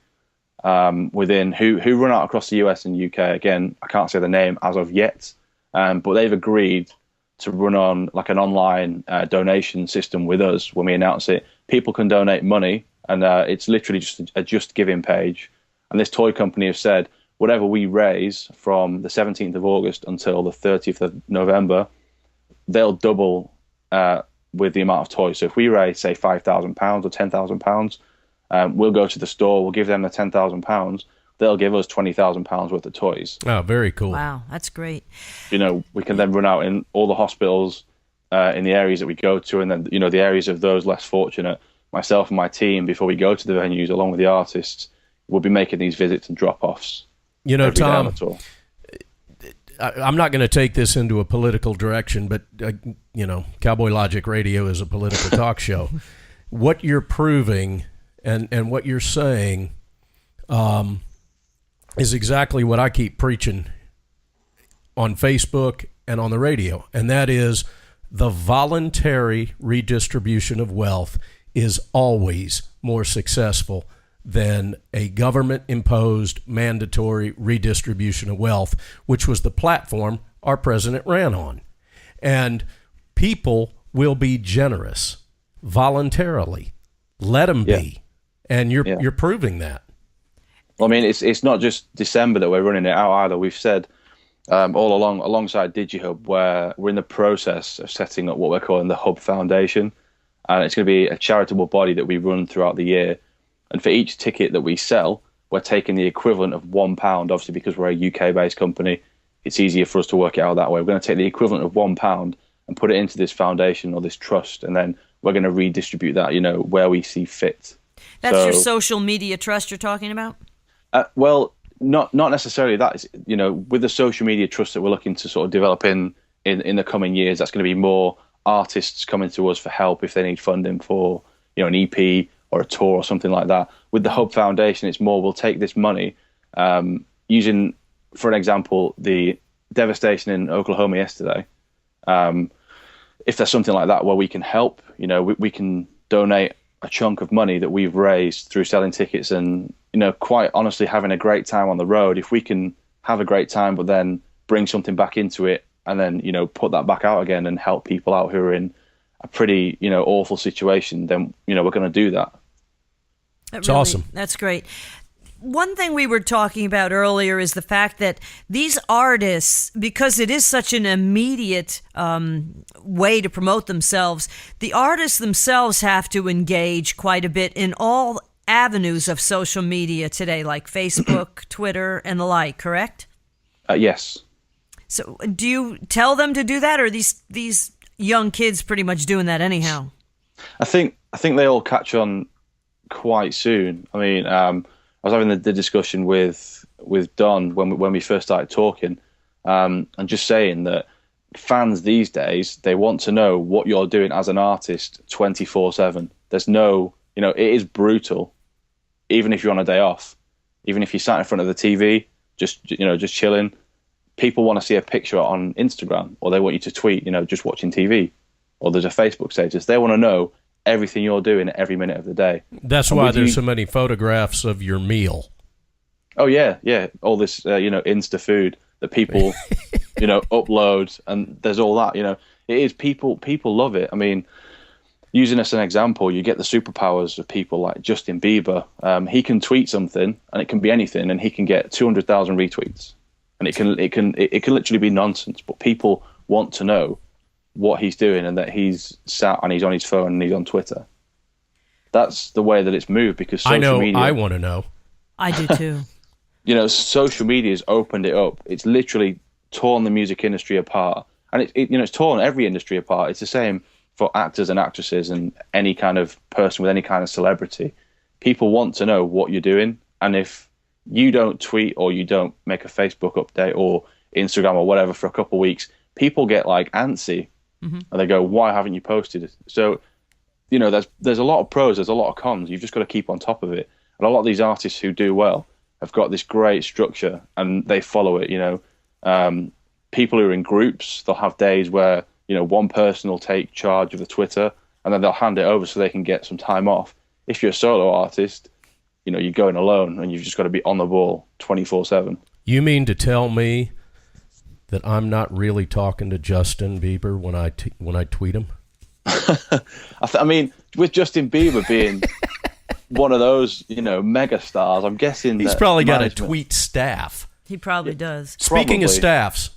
within who run out across the US and UK. Again, I can't say the name as of yet, but they've agreed to run on like an online donation system with us. When we announce it, people can donate money, and it's literally just a Just Giving page. And this toy company have said, whatever we raise from the 17th of August until the 30th of November, they'll double with the amount of toys. So if we raise, say, £5,000 or £10,000, we'll go to the store, we'll give them the £10,000, they'll give us £20,000 worth of toys. Oh, very cool. Wow, that's great. We can then run out in all the hospitals in the areas that we go to, and then, the areas of those less fortunate. Myself and my team, before we go to the venues, along with the artists, we'll be making these visits and drop-offs. Tom, I'm not going to take this into a political direction, but, Cowboy Logic Radio is a political talk show. What you're proving and what you're saying is exactly what I keep preaching on Facebook and on the radio, and that is the voluntary redistribution of wealth is always more successful than a government-imposed mandatory redistribution of wealth, which was the platform our president ran on. And people will be generous voluntarily. Let them be. And you're proving that. Well, I mean, it's not just December that we're running it out either. We've said all along, alongside DigiHUBB, where we're in the process of setting up what we're calling the Hub Foundation. And it's going to be a charitable body that we run throughout the year. And for each ticket that we sell, we're taking the equivalent of £1. Obviously, because we're a UK-based company, it's easier for us to work it out that way. We're going to take the equivalent of £1 and put it into this foundation or this trust, and then we're going to redistribute that, where we see fit. That's your social media trust you're talking about? Well, not necessarily that. With the social media trust that we're looking to sort of develop in the coming years, that's going to be more artists coming to us for help if they need funding for, an EP or a tour or something like that. With the Hub Foundation, it's more, we'll take this money, using, for an example, the devastation in Oklahoma yesterday. If there's something like that where we can help, we can donate a chunk of money that we've raised through selling tickets and, quite honestly, having a great time on the road. If we can have a great time, but then bring something back into it and then, put that back out again and help people out who are in a pretty, awful situation, then, we're going to do that. It's awesome. That's great. One thing we were talking about earlier is the fact that these artists, because it is such an immediate way to promote themselves, the artists themselves have to engage quite a bit in all avenues of social media today, like Facebook, Twitter, and the like, correct? Yes. So do you tell them to do that, or are these young kids pretty much doing that anyhow? I think they all catch on quite soon. I mean, I was having the discussion with Don when we first started talking, and just saying that fans these days, they want to know what you're doing as an artist 24/7. There's no, it is brutal, even if you're on a day off, even if you're sat in front of the TV, just chilling. People want to see a picture on Instagram, or they want you to tweet, just watching TV, or there's a Facebook status. They want to know everything you're doing every minute of the day. That's why there's so many photographs of your meal. Oh yeah. All this, Insta food that people, upload, and there's all that. It is people love it. I mean, using this as an example, you get the superpowers of people like Justin Bieber. He can tweet something, and it can be anything, and he can get 200,000 retweets, and it can literally be nonsense, but people want to know what he's doing and that he's sat and he's on his phone and he's on Twitter. That's the way that it's moved, because social media... I want to know. I do too. Social media has opened it up. It's literally torn the music industry apart, and it's torn every industry apart. It's the same for actors and actresses and any kind of person with any kind of celebrity. People want to know what you're doing, and if you don't tweet or you don't make a Facebook update or Instagram or whatever for a couple of weeks, people get like antsy. Mm-hmm. And they go, why haven't you posted it? So, there's a lot of pros, there's a lot of cons. You've just got to keep on top of it. And a lot of these artists who do well have got this great structure and they follow it. People who are in groups, they'll have days where, one person will take charge of the Twitter and then they'll hand it over so they can get some time off. If you're a solo artist, you're going alone and you've just got to be on the ball 24/7. You mean to tell me that I'm not really talking to Justin Bieber when I tweet him? I mean, with Justin Bieber being one of those, mega stars, I'm guessing he's probably got a tweet staff. He probably does. Speaking of staffs,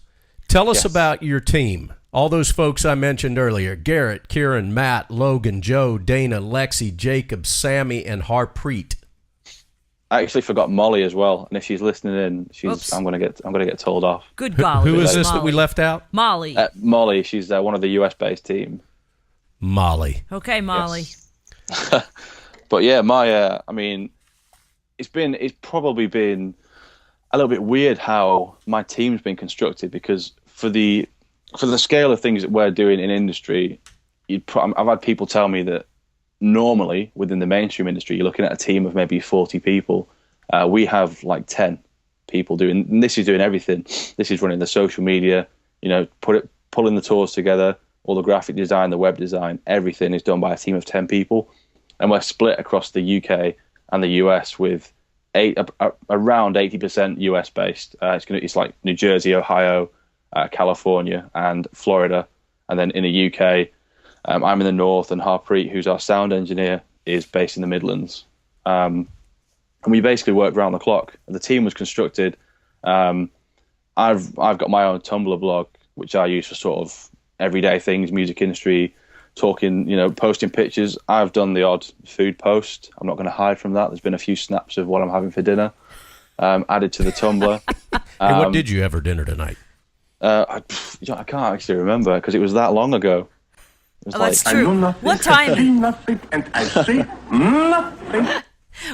tell us about your team. All those folks I mentioned earlier: Garrett, Kieran, Matt, Logan, Joe, Dana, Lexi, Jacob, Sammy, and Harpreet. I actually forgot Molly as well, and if she's listening in, I'm gonna get told off. Good golly. Who is this that we left out? Molly. Molly, she's one of the US-based team. Molly. Okay, Molly. Yes. But yeah, I mean, it's probably been a little bit weird how my team's been constructed, because for the scale of things that we're doing in industry, I've had people tell me that normally within the mainstream industry, you're looking at a team of maybe 40 people. We have like 10 people doing, and this is doing everything. This is running the social media, pulling the tours together, all the graphic design, the web design, everything is done by a team of 10 people. And we're split across the UK and the US, with around 80% US based. It's like New Jersey, Ohio, California, and Florida. And then in the UK, I'm in the north, and Harpreet, who's our sound engineer, is based in the Midlands. And we basically worked round the clock. The team was constructed. I've got my own Tumblr blog, which I use for sort of everyday things, music industry, talking, posting pictures. I've done the odd food post. I'm not going to hide from that. There's been a few snaps of what I'm having for dinner added to the Tumblr. Hey, what did you have for dinner tonight? I can't actually remember because it was that long ago. That's true. What time? And I see nothing.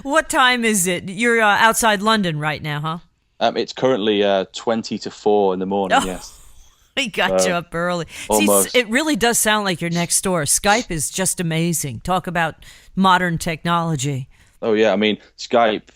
What time is it? You're outside London right now, huh? It's currently 20 to 4 in the morning, yes. We got you up early. Almost. See, it really does sound like you're next door. Skype is just amazing. Talk about modern technology. Oh, yeah. I mean, Skype,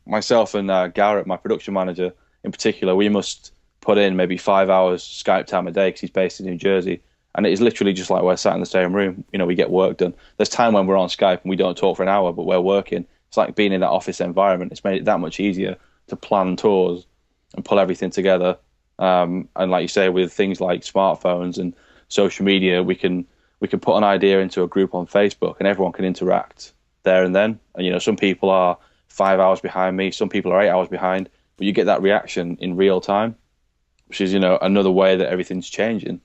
myself and Garrett, my production manager in particular, we must put in maybe 5 hours Skype time a day because he's based in New Jersey. And it is literally just like we're sat in the same room. We get work done. There's time when we're on Skype and we don't talk for an hour, but we're working. It's like being in that office environment. It's made it that much easier to plan tours and pull everything together. And like you say, with things like smartphones and social media, we can put an idea into a group on Facebook and everyone can interact there and then. And, some people are 5 hours behind me. Some people are 8 hours behind. But you get that reaction in real time, which is, another way that everything's changing.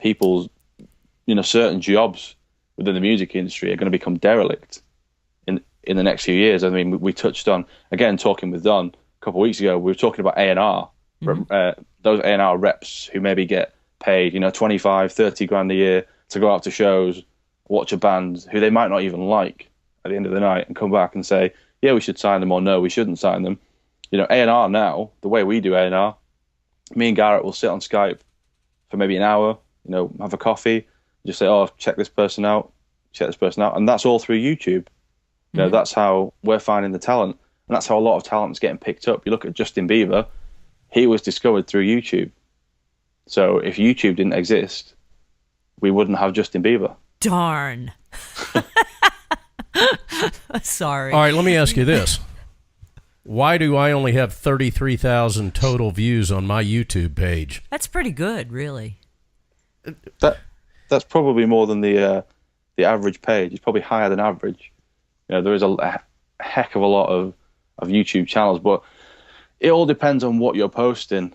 People's, certain jobs within the music industry are going to become derelict in the next few years. I mean, we touched on, again, talking with Don a couple of weeks ago, we were talking about A&R. Mm-hmm. Those A&R reps who maybe get paid, 25, 30 grand a year to go out to shows, watch a band who they might not even like at the end of the night and come back and say, yeah, we should sign them, or no, we shouldn't sign them. A&R now, the way we do A&R, me and Garrett will sit on Skype for maybe an hour, have a coffee, just say, oh, check this person out. And that's all through YouTube. That's how we're finding the talent. And that's how a lot of talent is getting picked up. You look at Justin Bieber, he was discovered through YouTube. So if YouTube didn't exist, we wouldn't have Justin Bieber. Darn. Sorry. All right, let me ask you this. Why do I only have 33,000 total views on my YouTube page? That's pretty good, really. That's probably more than the average page. It's probably higher than average. There is a heck of a lot of YouTube channels, but it all depends on what you're posting.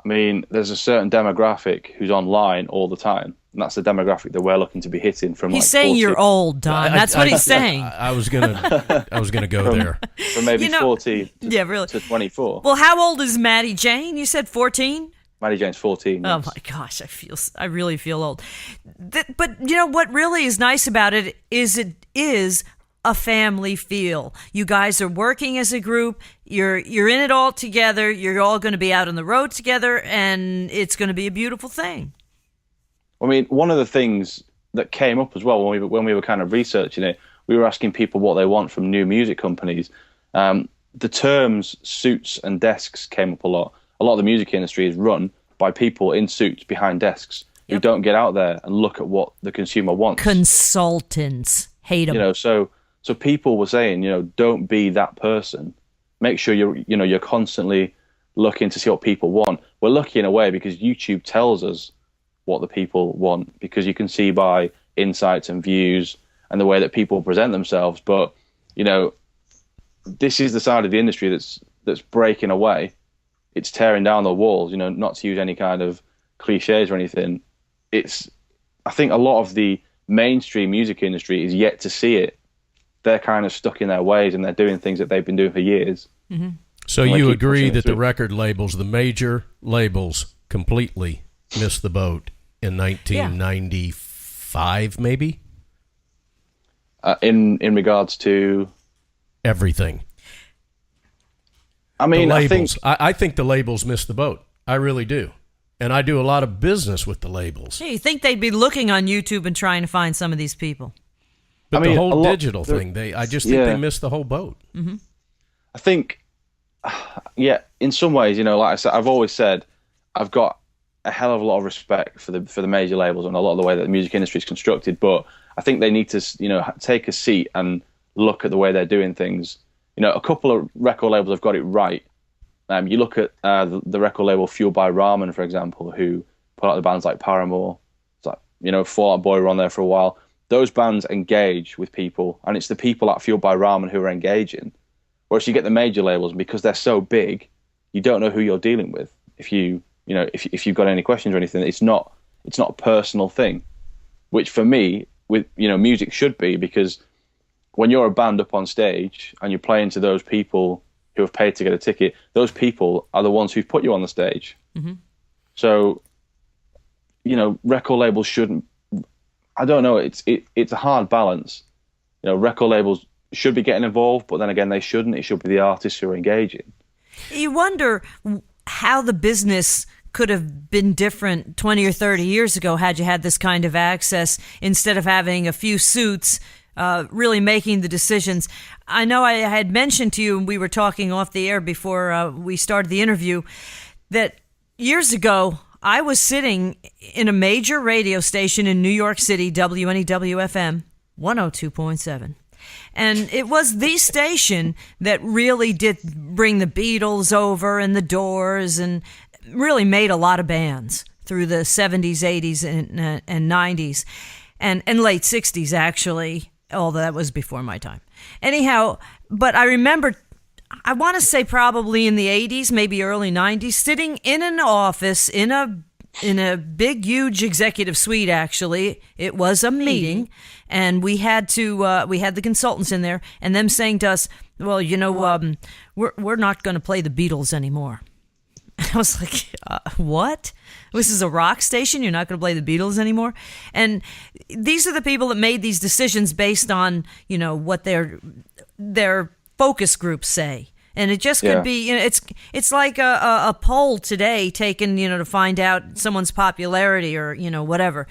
I mean, there's a certain demographic who's online all the time, and that's the demographic that we're looking to be hitting from. He's saying 40. You're old, Don. That's what he's saying. I was gonna go there. From maybe 40 really. to 24. Well, how old is Maddie Jane? You said 14? Maddie Jane's 14. Oh my gosh, I really feel old. But what really is nice about it is a family feel. You guys are working as a group. You're in it all together. You're all going to be out on the road together, and it's going to be a beautiful thing. I mean, one of the things that came up as well when we were kind of researching it, we were asking people what they want from new music companies. The terms suits and desks came up a lot. A lot of the music industry is run by people in suits behind desks who don't get out there and look at what the consumer wants. Consultants hate them. So people were saying, don't be that person. Make sure you're constantly looking to see what people want. We're lucky in a way because YouTube tells us what the people want, because you can see by insights and views and the way that people present themselves. But this is the side of the industry that's breaking away. It's tearing down the walls, not to use any kind of cliches or anything. I think a lot of the mainstream music industry is yet to see it. They're kind of stuck in their ways and they're doing things that they've been doing for years. Mm-hmm. So you agree that the record labels, the major labels, completely missed the boat in 1995, maybe? In regards to? Everything. I mean, I think the labels missed the boat. I really do. And I do a lot of business with the labels. Hey, you think they'd be looking on YouTube and trying to find some of these people? But the whole digital thing, I just think they missed the whole boat. Mm-hmm. I think, in some ways, like I said, I've always said, I've got a hell of a lot of respect for the major labels and a lot of the way that the music industry is constructed. But I think they need to, take a seat and look at the way they're doing things. You know, a couple of record labels have got it right. You look at the record label Fueled by Ramen, for example, who put out the bands like Paramore. It's like, you know, Fall Out Boy were on there for a while. Those bands engage with people, and it's the people at Fueled by Ramen who are engaging. Whereas you get the major labels, because they're so big, you don't know who you're dealing with. If you've got any questions or anything, it's not a personal thing, which for me, with, you know, music should be, because when you're a band up on stage and you're playing to those people who have paid to get a ticket, those people are the ones who've put you on the stage. Mm-hmm. So, you know, record labels shouldn't. I don't know. It's a hard balance. You know, record labels should be getting involved, but then again, they shouldn't. It should be the artists who are engaging. You wonder how the business could have been different 20 or 30 years ago had you had this kind of access, instead of having a few suits really making the decisions. I know I had mentioned to you, and we were talking off the air before we started the interview, that years ago I was sitting in a major radio station in New York City, WNEW-FM 102.7. And it was the station that really did bring the Beatles over and the Doors, and really made a lot of bands through the 70s, 80s, and 90s, and late 60s, actually, although that was before my time. Anyhow, but I remember, I want to say probably in the 80s, maybe early 90s, sitting in an office in a big, huge executive suite. Actually, it was a meeting, and we had the consultants in there, and them saying to us, "Well, you know, we're not going to play the Beatles anymore." I was like, what? This is a rock station? You're not going to play the Beatles anymore? And these are the people that made these decisions based on, you know, what their focus groups say. And it just could be, you know, it's like a poll today taken, you know, to find out someone's popularity or, you know, whatever.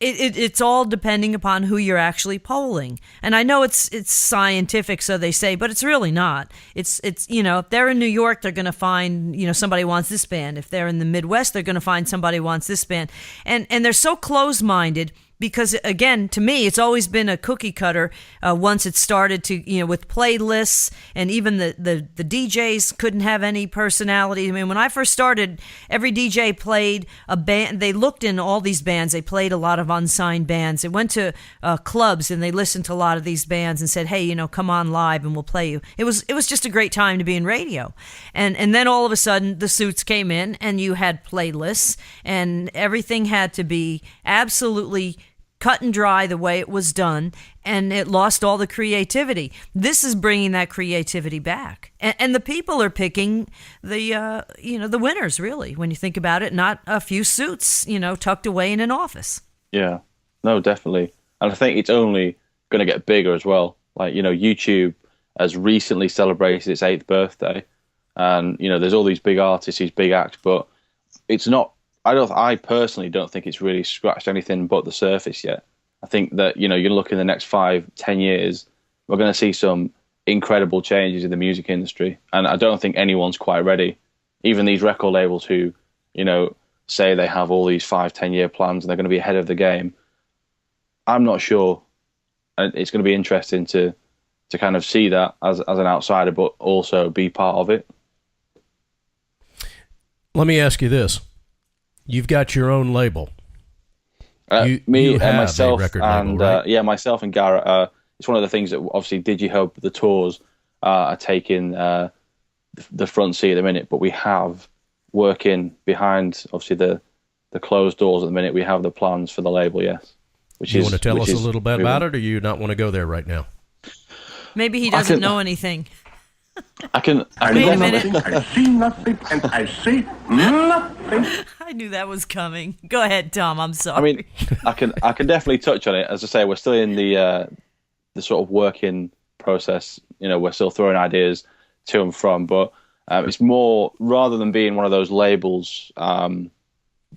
It's all depending upon who you're actually polling. And I know it's scientific, so they say, but it's really not. It's you know, if they're in New York, they're going to find, you know, somebody wants this band. If they're in the Midwest, they're going to find somebody wants this band. And they're so close-minded. Because, again, to me, it's always been a cookie cutter once it started to, you know, with playlists, and even the DJs couldn't have any personality. I mean, when I first started, every DJ played a band. They looked in all these bands. They played a lot of unsigned bands. They went to clubs and they listened to a lot of these bands and said, hey, you know, come on live and we'll play you. It was just a great time to be in radio. And then all of a sudden the suits came in and you had playlists, and everything had to be absolutely cut and dry the way it was done, and it lost all the creativity. This is bringing that creativity back, and the people are picking the the winners, really, when you think about it, not a few suits, you know, tucked away in an office. Yeah, no, definitely. And I think it's only going to get bigger as well. Like, you know, YouTube has recently celebrated its 8th birthday, and, you know, there's all these big artists, these big acts, but it's not, I personally don't think it's really scratched anything but the surface yet. I think that, you know, you look in the next 5-10 years, we're going to see some incredible changes in the music industry. And I don't think anyone's quite ready. Even these record labels who, you know, say they have all these 5-10 year plans and they're going to be ahead of the game. I'm not sure. And it's going to be interesting to kind of see that as an outsider, but also be part of it. Let me ask you this. You've got your own label. Myself and right? Myself and Garrett. It's one of the things that obviously DIGIHUBB, the tours, are taking the front seat at the minute. But we have working behind, obviously the closed doors at the minute. We have the plans for the label. Yes. You want to tell us a little bit about it, or you not want to go there right now? Maybe he doesn't know anything. Wait a minute. I see nothing, and I see nothing. I knew that was coming. Go ahead, Tom. I'm sorry. I mean, I can definitely touch on it. As I say, we're still in the sort of working process. You know, we're still throwing ideas to and from, but it's more, rather than being one of those labels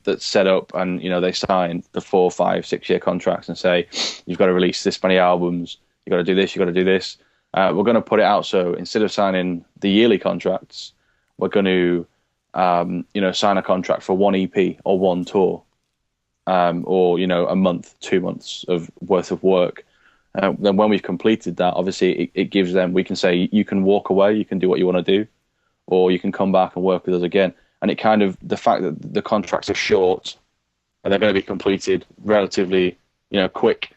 that's set up and, you know, they sign the 4, 5, 6 year contracts and say, you've got to release this many albums, you've got to do this, you've got to do this. We're going to put it out. So instead of signing the yearly contracts, we're going to, sign a contract for 1 EP or 1 tour, or, you know, a month, 2 months of worth of work. Then when we've completed that, obviously it gives them, we can say, you can walk away, you can do what you want to do, or you can come back and work with us again. And it kind of, the fact that the contracts are short and they're going to be completed relatively, quick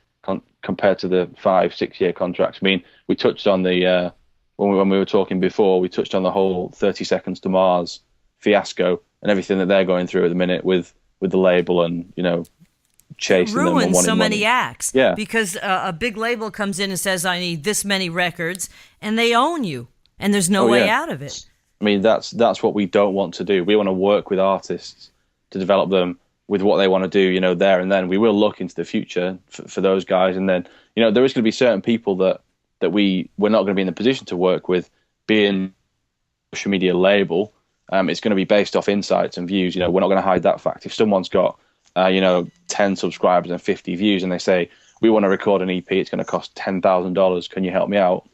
compared to the 5-6 year contracts. I mean, we touched on the, when we were talking before, we touched on the whole 30 Seconds to Mars fiasco and everything that they're going through at the minute with the label and, chasing them and ruins wanting so many money. acts. Yeah. Because a big label comes in and says, I need this many records, and they own you, and there's no way out of it. I mean, that's what we don't want to do. We want to work with artists to develop them with what they want to do, there and then. We will look into the future for those guys. And then, there is going to be certain people that we're not going to be in the position to work with, being a social media label. It's going to be based off insights and views. We're not going to hide that fact. If someone's got 10 subscribers and 50 views and they say, we want to record an EP, it's going to cost $10,000, can you help me out?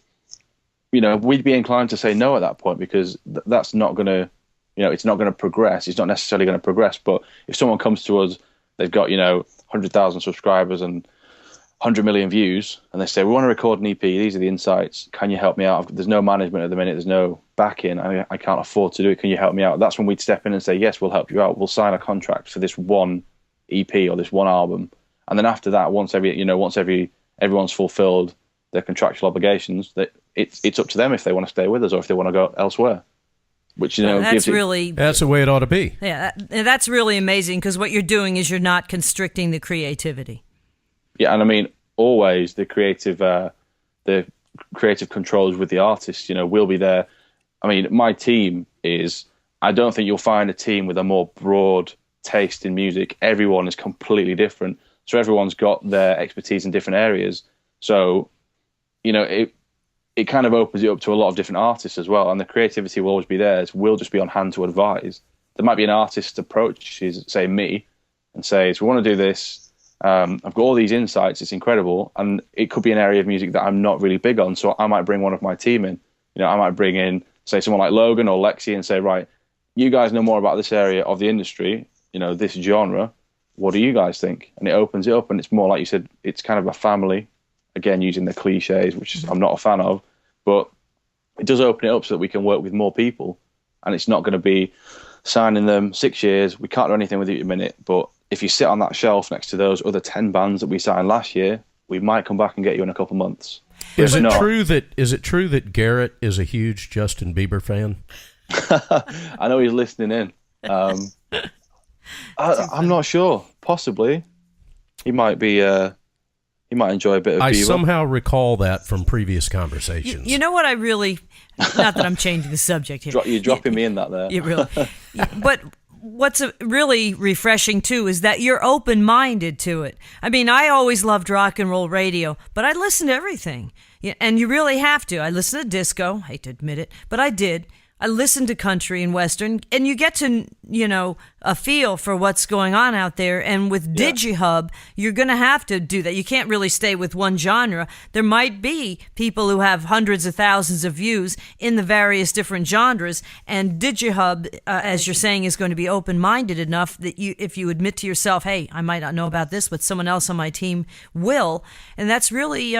We'd be inclined to say no at that point, because that's not going to, it's not going to progress. It's not necessarily going to progress. But if someone comes to us, they've got, 100,000 subscribers and 100 million views, and they say, we want to record an EP, these are the insights, can you help me out? There's no management at the minute, there's no backing, I can't afford to do it, can you help me out? That's when we'd step in and say, yes, we'll help you out. We'll sign a contract for this one EP or this one album, and then after that, once everyone's fulfilled their contractual obligations, that it's up to them if they want to stay with us or if they want to go elsewhere. Which that's that's the way it ought to be. Yeah, that's really amazing, because what you're doing is you're not constricting the creativity. Yeah, and I mean, always the creative controls with the artists. We'll be there. I mean, my team is. I don't think you'll find a team with a more broad taste in music. Everyone is completely different, so everyone's got their expertise in different areas. So, it kind of opens it up to a lot of different artists as well, and the creativity will always be there. We'll just be on hand to advise. There might be an artist approach, say me, and says, we want to do this. I've got all these insights. It's incredible, and it could be an area of music that I'm not really big on. So I might bring one of my team in. I might bring in, say, someone like Logan or Lexi, and say, right, you guys know more about this area of the industry, this genre. What do you guys think? And it opens it up, and it's more like you said, it's kind of a family. Again, using the cliches, which I'm not a fan of, but it does open it up so that we can work with more people, and it's not going to be signing them 6 years. We can't do anything with you at the minute, but if you sit on that shelf next to those other 10 bands that we signed last year, we might come back and get you in a couple months. Is it true that Garrett is a huge Justin Bieber fan? I know he's listening in. I'm not sure. Possibly, he might be. He might enjoy a bit of Bieber. I somehow recall that from previous conversations. You know what I really, not that I'm changing the subject here. You're dropping me in that there. You really, but what's really refreshing too is that you're open-minded to it. I mean, I always loved rock and roll radio, but I listen to everything. And you really have to. I listen to disco, hate to admit it, but I did. I listen to country and western, and you get to, a feel for what's going on out there. And with DigiHubb, you're going to have to do that. You can't really stay with one genre. There might be people who have hundreds of thousands of views in the various different genres, and DigiHubb, as you're saying, is going to be open-minded enough that if you admit to yourself, hey, I might not know about this, but someone else on my team will. And that's really,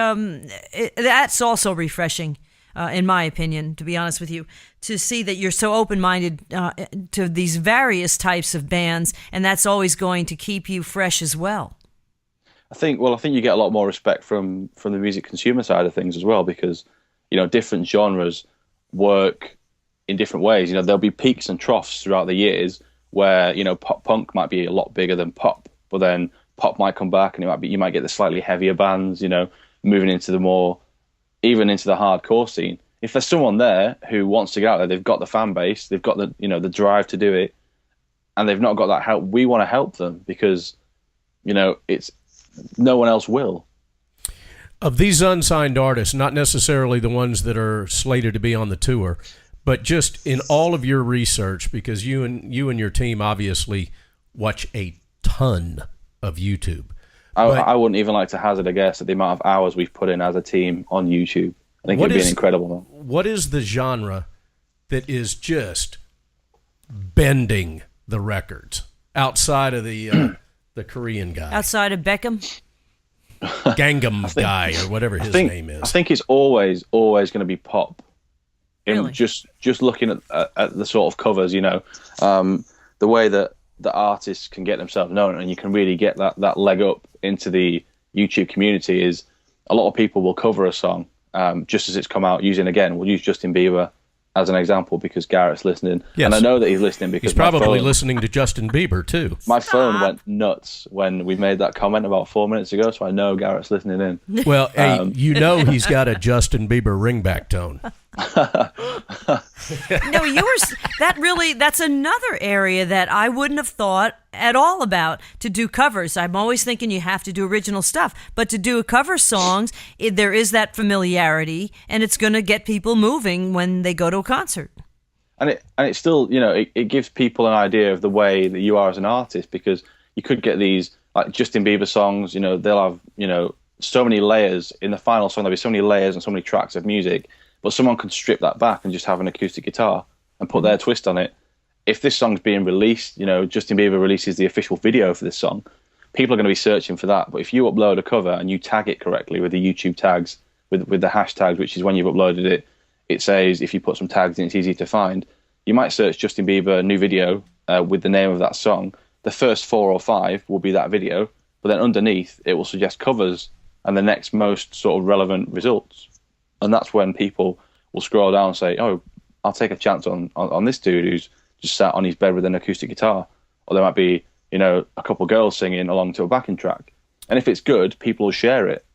that's also refreshing. In my opinion, to be honest with you, to see that you're so open-minded to these various types of bands, and that's always going to keep you fresh as well. I think you get a lot more respect from the music consumer side of things as well, because different genres work in different ways. There'll be peaks and troughs throughout the years where pop punk might be a lot bigger than pop, but then pop might come back, and you might get the slightly heavier bands, moving into the more. Even into the hardcore scene. If there's someone there who wants to get out there, they've got the fan base, they've got the the drive to do it, and they've not got that help. We want to help them because it's no one else will. Of these unsigned artists, not necessarily the ones that are slated to be on the tour, but just in all of your research, because you and your team obviously watch a ton of YouTube. I wouldn't even like to hazard a guess at the amount of hours we've put in as a team on YouTube. I think it'd be an incredible one. What is the genre that is just bending the records outside of the Korean guy? Outside of Beckham? Gangnam guy or whatever his name is. I think it's always going to be pop. Really? Just looking at the sort of covers, the way that the artists can get themselves known, and you can really get that leg up into the YouTube community is a lot of people will cover a song just as it's come out. We'll use Justin Bieber as an example because Garrett's listening. Yes. And I know that he's listening because he's probably listening to Justin Bieber too. My phone went nuts when we made that comment about 4 minutes ago, so I know Garrett's listening in. Well, hey, he's got a Justin Bieber ringback tone. No, that's another area that I wouldn't have thought at all about to do covers. I'm always thinking you have to do original stuff, but to do cover songs, there is that familiarity, and it's going to get people moving when they go to a concert. And it still, it gives people an idea of the way that you are as an artist, because you could get these like Justin Bieber songs, they'll have, so many layers in the final song. There'll be so many layers and so many tracks of music. But someone can strip that back and just have an acoustic guitar and put their twist on it. If this song's being released, Justin Bieber releases the official video for this song, people are going to be searching for that. But if you upload a cover and you tag it correctly with the YouTube tags, with the hashtags, which is when you've uploaded it, it says if you put some tags in, it's easy to find. You might search Justin Bieber new video with the name of that song. The first 4 or 5 will be that video, but then underneath it will suggest covers and the next most sort of relevant results. And that's when people will scroll down and say, oh, I'll take a chance on this dude who's just sat on his bed with an acoustic guitar. Or there might be, a couple of girls singing along to a backing track. And if it's good, people will share it.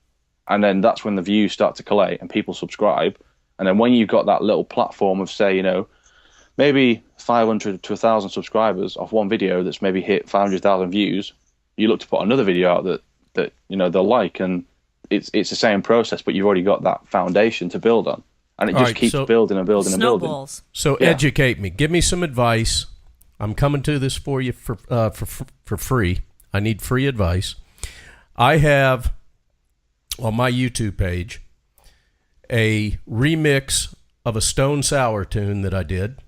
And then that's when the views start to collate and people subscribe. And then when you've got that little platform of, say, maybe 500 to 1,000 subscribers off one video that's maybe hit 500,000 views, you look to put another video out that they'll like. And it's the same process, but you've already got that foundation to build on, and it just keeps building and building and building. So educate me, give me some advice. I'm coming to this for you for free. I need free advice. I have on my YouTube page a remix of a Stone Sour tune that I did,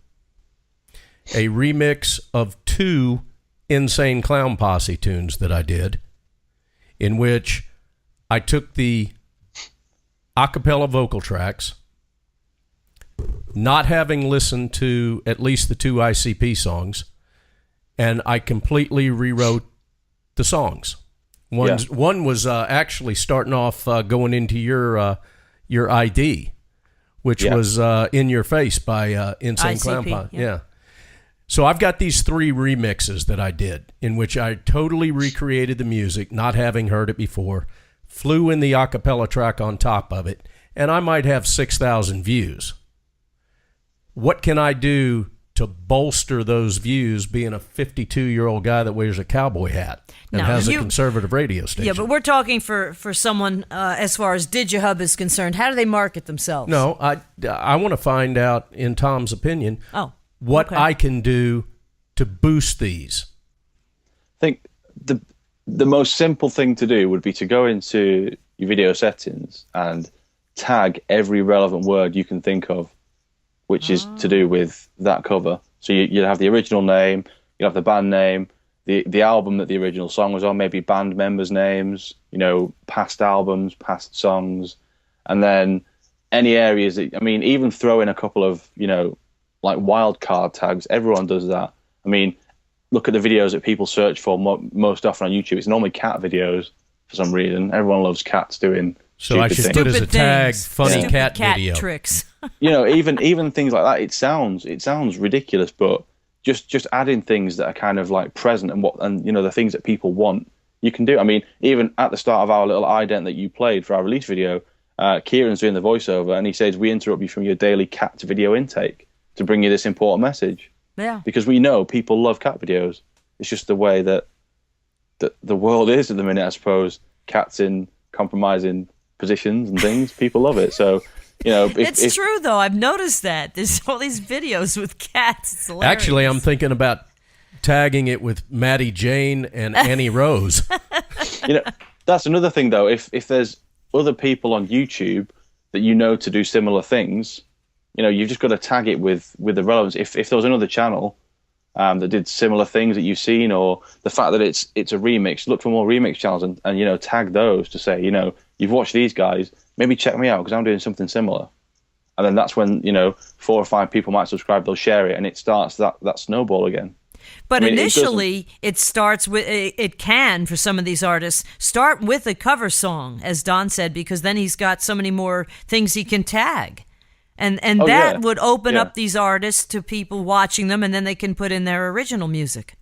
a remix of 2 Insane Clown Posse tunes that I did, in which I took the a cappella vocal tracks, not having listened to at least the 2 ICP songs, and I completely rewrote the songs. One was actually starting off going into your ID, which was In Your Face by Insane Clown Posse. Yeah. So I've got these 3 remixes that I did, in which I totally recreated the music, not having heard it before, flew in the a cappella track on top of it, and I might have 6,000 views. What can I do to bolster those views, being a 52-year-old guy that wears a cowboy hat and has a conservative radio station? Yeah, but we're talking for someone as far as DIGIHUBB is concerned. How do they market themselves? No, I want to find out, in Tom's opinion, what I can do to boost these. I think the most simple thing to do would be to go into your video settings and tag every relevant word you can think of, which is to do with that cover. So you'll have the original name, you'll have the band name, the album that the original song was on, maybe band members' names, past albums, past songs, and then any areas that, even throw in a couple of, like wild card tags. Everyone does that. Look at the videos that people search for most often on YouTube. It's normally cat videos for some reason. Everyone loves cats doing So I should put as a tag funny cat video. Tricks. even things like that. It sounds ridiculous, but just adding things that are kind of like present and the things that people want, you can do. Even at the start of our little ident that you played for our release video, Kieran's doing the voiceover, and he says, "We interrupt you from your daily cat video intake to bring you this important message." Yeah. Because we know people love cat videos. It's just the way that the world is at the minute, I suppose. Cats in compromising positions and things, people love it. So, it's true though. I've noticed that there's all these videos with cats. It's hilarious. Actually, I'm thinking about tagging it with Maddie Jane and Annie Rose. That's another thing though. If there's other people on YouTube that to do similar things, you've just got to tag it with the relevance. If there was another channel that did similar things that you've seen, or the fact that it's a remix. Look for more remix channels and tag those to say, you've watched these guys, maybe check me out because I'm doing something similar. And then that's when 4 or 5 people might subscribe, they'll share it, and it starts that snowball again. But initially, it starts with, it can, for some of these artists, start with a cover song, as Don said, because then he's got so many more things he can tag. And that would open up these artists to people watching them, and then they can put in their original music.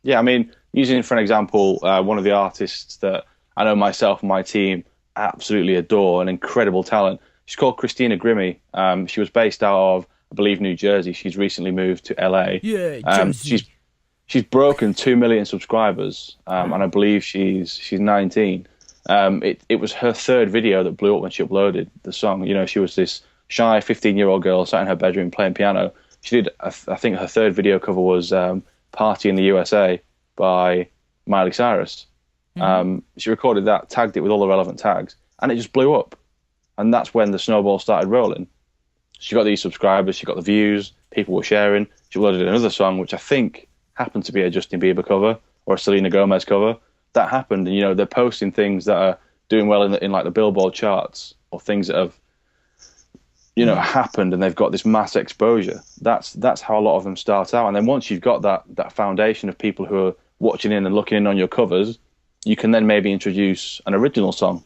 Yeah, I mean, using for an example, one of the artists that I know myself and my team absolutely adore, an incredible talent. She's called Christina Grimmie. She was based out of, I believe, New Jersey. She's recently moved to LA. Yeah, she's broken 2 million subscribers, and I believe she's 19. It was her third video that blew up when she uploaded the song. She was this shy 15-year-old girl sat in her bedroom playing piano. She did, I think her third video cover was Party in the USA by Miley Cyrus. She recorded that, tagged it with all the relevant tags, and it just blew up. And that's when the snowball started rolling. She got these subscribers, she got the views, people were sharing. She uploaded another song, which I think happened to be a Justin Bieber cover or a Selena Gomez cover. That happened, and they're posting things that are doing well in like the Billboard charts, or things that have happened, and they've got this mass exposure. That's how a lot of them start out. And then once you've got that foundation of people who are watching in and looking in on your covers, you can then maybe introduce an original song.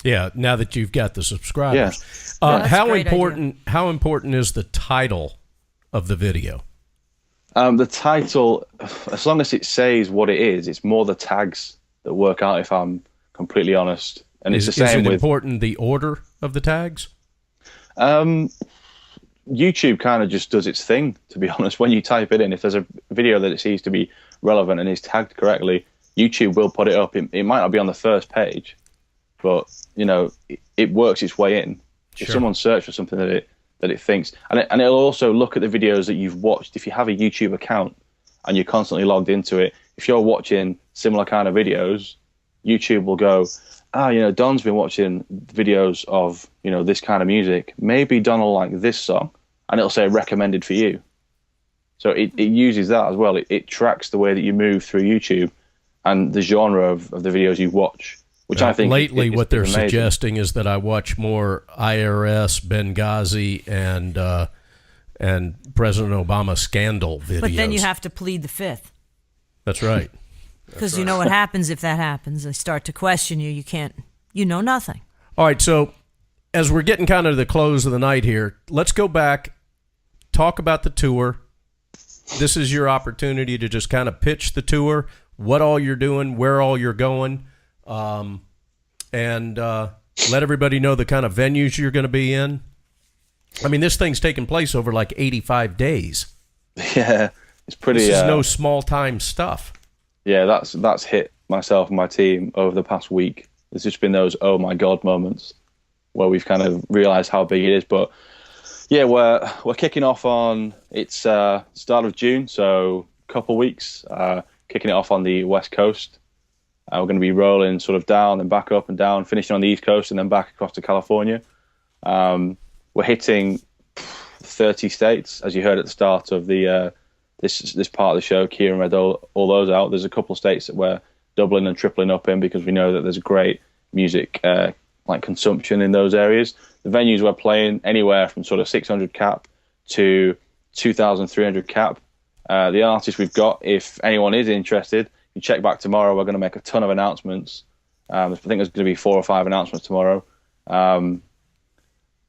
Yeah, now that you've got the subscribers. Yeah. How important is the title of the video? The title, as long as it says what it is, it's more the tags that work out, if I'm completely honest. And it's the same with... Is it important the order of the tags? YouTube kind of just does its thing, to be honest. When you type it in, if there's a video that it sees to be relevant and is tagged correctly, YouTube will put it up. It might not be on the first page, but it works its way in. Sure. If someone searches for something that it thinks, and it'll also look at the videos that you've watched. If you have a YouTube account and you're constantly logged into it, if you're watching similar kind of videos, YouTube will go, Don's been watching videos of this kind of music. Maybe Don will like this song, and it'll say recommended for you. So it uses that as well. It tracks the way that you move through YouTube and the genre of the videos you watch. Which I think lately, what they're amazing. Suggesting is that I watch more IRS, Benghazi, and President Obama scandal videos. But then you have to plead the fifth. That's right. Because you know what happens if that happens. They start to question you. You can't. You know nothing. All right. So as we're getting kind of to the close of the night here, let's go back, talk about the tour. This is your opportunity to just kind of pitch the tour, what all you're doing, where all you're going. And let everybody know the kind of venues you're going to be in. I mean, this thing's taking place over like 85 days. Yeah, it's pretty. This is no small time stuff. Yeah, that's hit myself and my team over the past week. There's just been those oh my god moments where we've kind of realised how big it is. But yeah, we're kicking off on start of June, so a couple of weeks. Kicking it off on the West Coast. We're going to be rolling sort of down and back up and down, finishing on the East Coast and then back across to California. We're hitting 30 states, as you heard at the start of the this part of the show. Kieran read all those out. There's a couple of states that we're doubling and tripling up in because we know that there's great music consumption in those areas. The venues we're playing anywhere from sort of 600 cap to 2,300 cap. The artists we've got, if anyone is interested, you check back tomorrow. We're going to make a ton of announcements. I think there's going to be 4 or 5 announcements tomorrow. And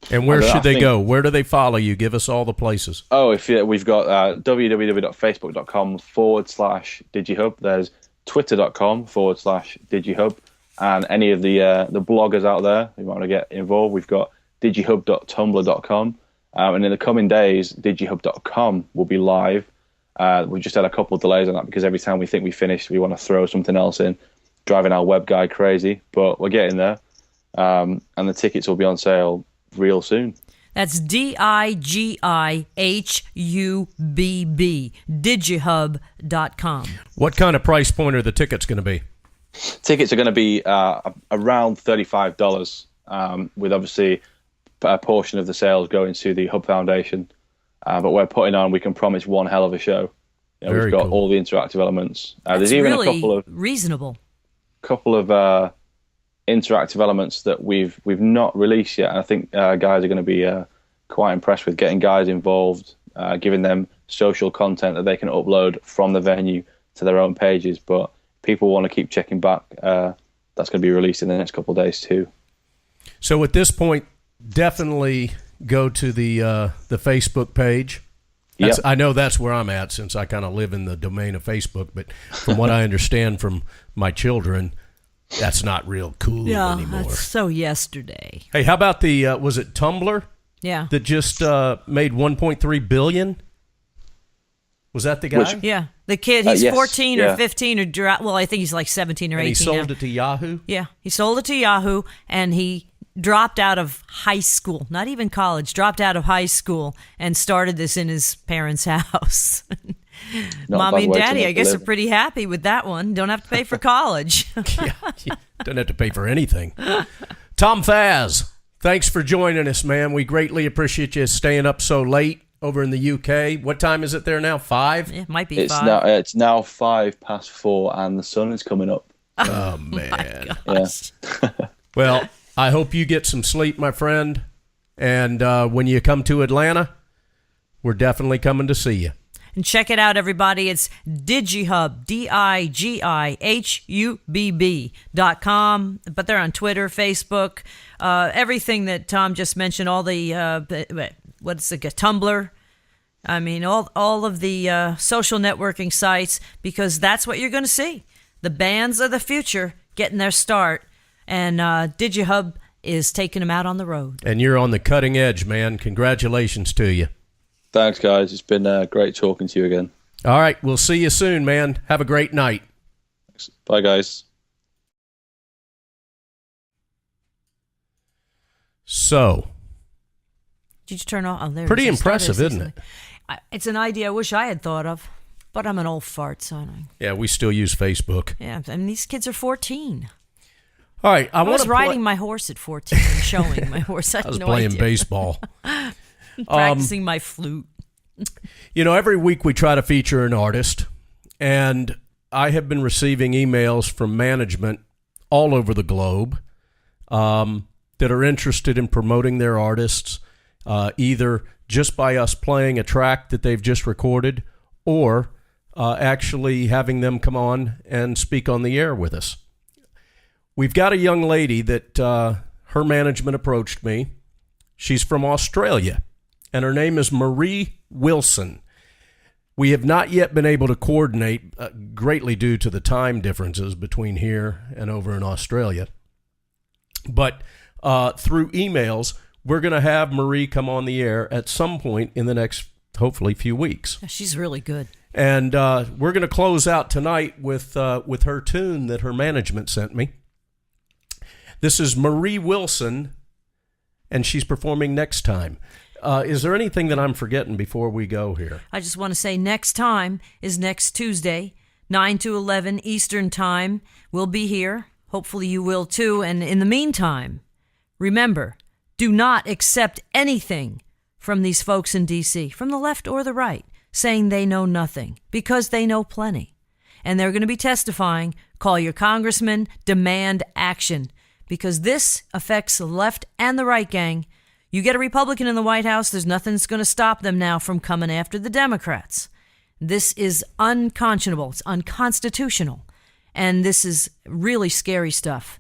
where should they go? Where do they follow you? Give us all the places. Oh, we've got www.facebook.com/DigiHubb. There's twitter.com/DigiHubb. And any of the bloggers out there who want to get involved, we've got digihub.tumblr.com. And in the coming days, digihub.com will be live. We've just had a couple of delays on that because every time we think we finished, we want to throw something else in, driving our web guy crazy. But we're getting there. And the tickets will be on sale real soon. That's DIGIHUBB, digihub.com. What kind of price point are the tickets going to be? Tickets are going to be around $35, with obviously a portion of the sales going to the Hub Foundation. But we're putting on, we can promise, one hell of a show. We've got all the interactive elements. There's even really a couple of reasonable. Interactive elements that we've not released yet. And I think guys are going to be quite impressed with getting guys involved, giving them social content that they can upload from the venue to their own pages. But people want to keep checking back. That's going to be released in the next couple of days too. So at this point, definitely go to the Facebook page. I know that's where I'm at, since I kind of live in the domain of Facebook. But from what I understand from my children, that's not real cool anymore. Yeah, that's so yesterday. Hey, how about the was it Tumblr? Yeah, that just made $1.3 billion. Was that the guy? Yeah, the kid. He's yes, 14 or 15 or well, I think he's like 17 or 18. And he sold now. it to Yahoo. Yeah, he sold it to Yahoo, and he dropped out of high school, not even college. Dropped out of high school and started this in his parents' house. Mommy and Daddy, I guess, are pretty happy with that one. Don't have to pay for college. Don't have to pay for anything. Tom Faz, thanks for joining us, man. We greatly appreciate you staying up so late over in the UK. What time is it there now? 5? It might be it's 5. It's now 4:05, and the sun is coming up. Oh, man. Yeah. Well, I hope you get some sleep, my friend. And when you come to Atlanta, we're definitely coming to see you. And check it out, everybody. It's DIGIHUBB, DIGIHUBB.com. But they're on Twitter, Facebook, everything that Tom just mentioned, all the, Tumblr. I mean, all of the social networking sites, because that's what you're going to see. The bands of the future getting their start, and DIGIHUBB is taking them out on the road. And you're on the cutting edge, man. Congratulations to you. Thanks, guys. It's been great talking to you again. All right. We'll see you soon, man. Have a great night. Thanks. Bye, guys. So. Did you turn off? Oh, there. Pretty impressive, isn't it? It's an idea I wish I had thought of, but I'm an old fart, so yeah, we still use Facebook. Yeah, I mean, these kids are 14. All right. I was riding my horse at 14 and showing my horse. I was playing baseball. Practicing my flute. Every week we try to feature an artist, and I have been receiving emails from management all over the globe that are interested in promoting their artists, either just by us playing a track that they've just recorded, or actually having them come on and speak on the air with us. We've got a young lady that her management approached me. She's from Australia, and her name is Marie Wilson. We have not yet been able to coordinate, greatly due to the time differences between here and over in Australia. But through emails, we're going to have Marie come on the air at some point in the next, hopefully, few weeks. She's really good. And we're going to close out tonight with her tune that her management sent me. This is Marie Wilson, and she's performing Next Time. Is there anything that I'm forgetting before we go here? I just want to say Next Time is next Tuesday, 9 to 11 Eastern Time. We'll be here. Hopefully you will too. And in the meantime, remember, do not accept anything from these folks in D.C., from the left or the right, saying they know nothing, because they know plenty. And they're going to be testifying. Call your congressman, demand action, because this affects the left and the right, gang. You get a Republican in the White House, there's nothing that's going to stop them now from coming after the Democrats. This is unconscionable. It's unconstitutional. And this is really scary stuff.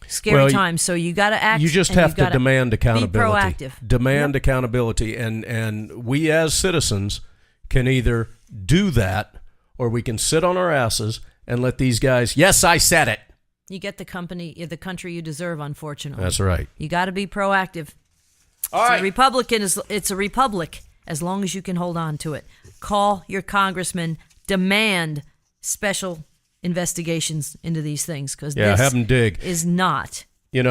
Scary times. So you got to act. You just have to demand accountability. Be proactive. Demand accountability. And we as citizens can either do that, or we can sit on our asses and let these guys, yes, I said it. You get the country you deserve, unfortunately. That's right. You got to be proactive. All right. It's a republic as long as you can hold on to it. Call your congressman, demand special investigations into these things, because have them dig. Is not.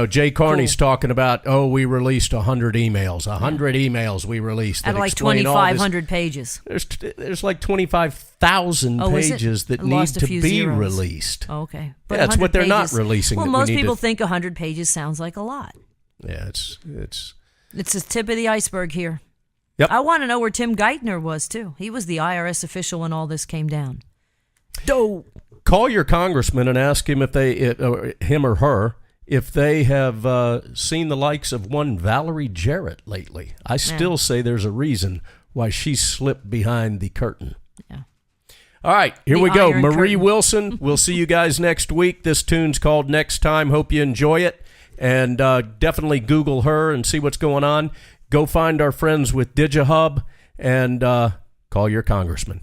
Jay Carney's talking about, we released 100 emails. 100 emails we released that out of like explain 2,500 pages. There's like 25,000 pages that need to be released. Oh, okay. But that's what they're not releasing. Well, most people think 100 pages sounds like a lot. Yeah, it's the tip of the iceberg here. Yep. I want to know where Tim Geithner was, too. He was the IRS official when all this came down. Call your congressman and ask him him or her, if they have seen the likes of one Valerie Jarrett lately. I still say there's a reason why she slipped behind the curtain. Yeah. All right, here we go. Marie curtain. Wilson, we'll see you guys next week. This tune's called Next Time. Hope you enjoy it. And definitely Google her and see what's going on. Go find our friends with DIGIHUBB and call your congressman.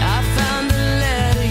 I found a letter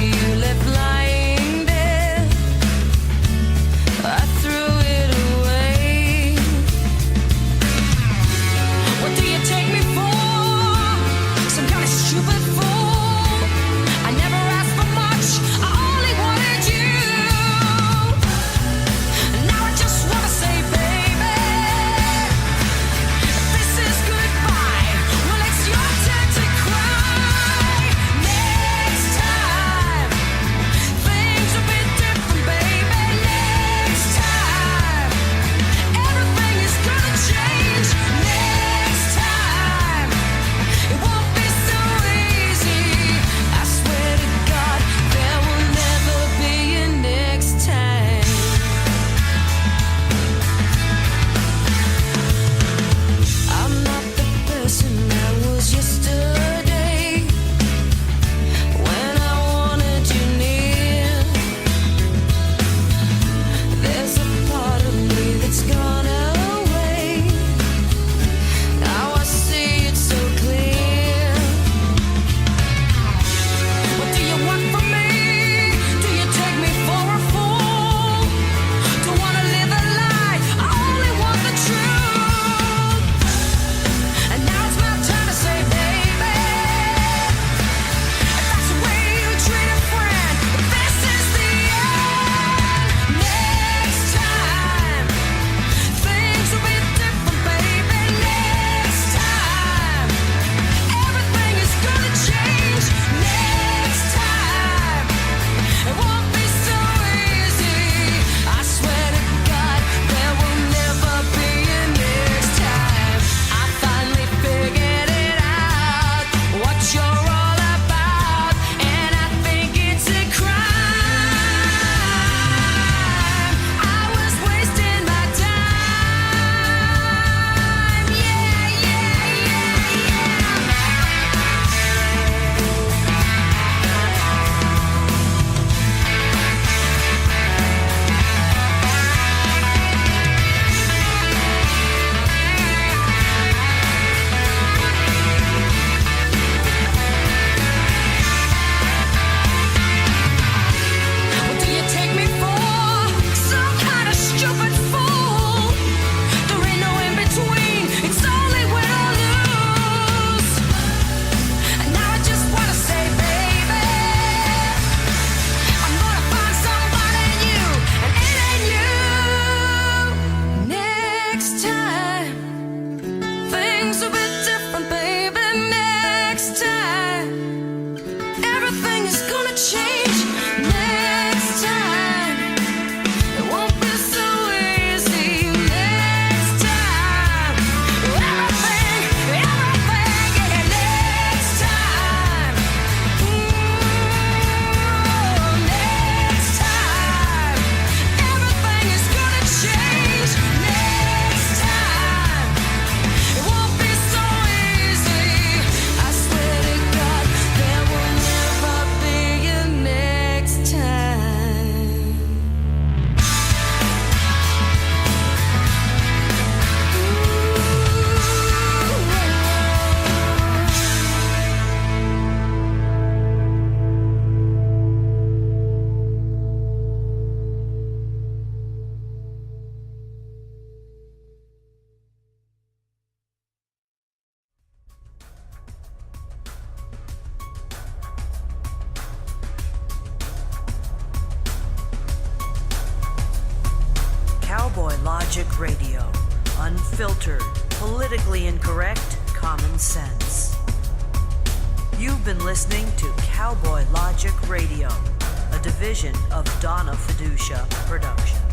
Logic Radio. Unfiltered, politically incorrect, common sense. You've been listening to Cowboy Logic Radio, a division of Donna Fiducia Productions.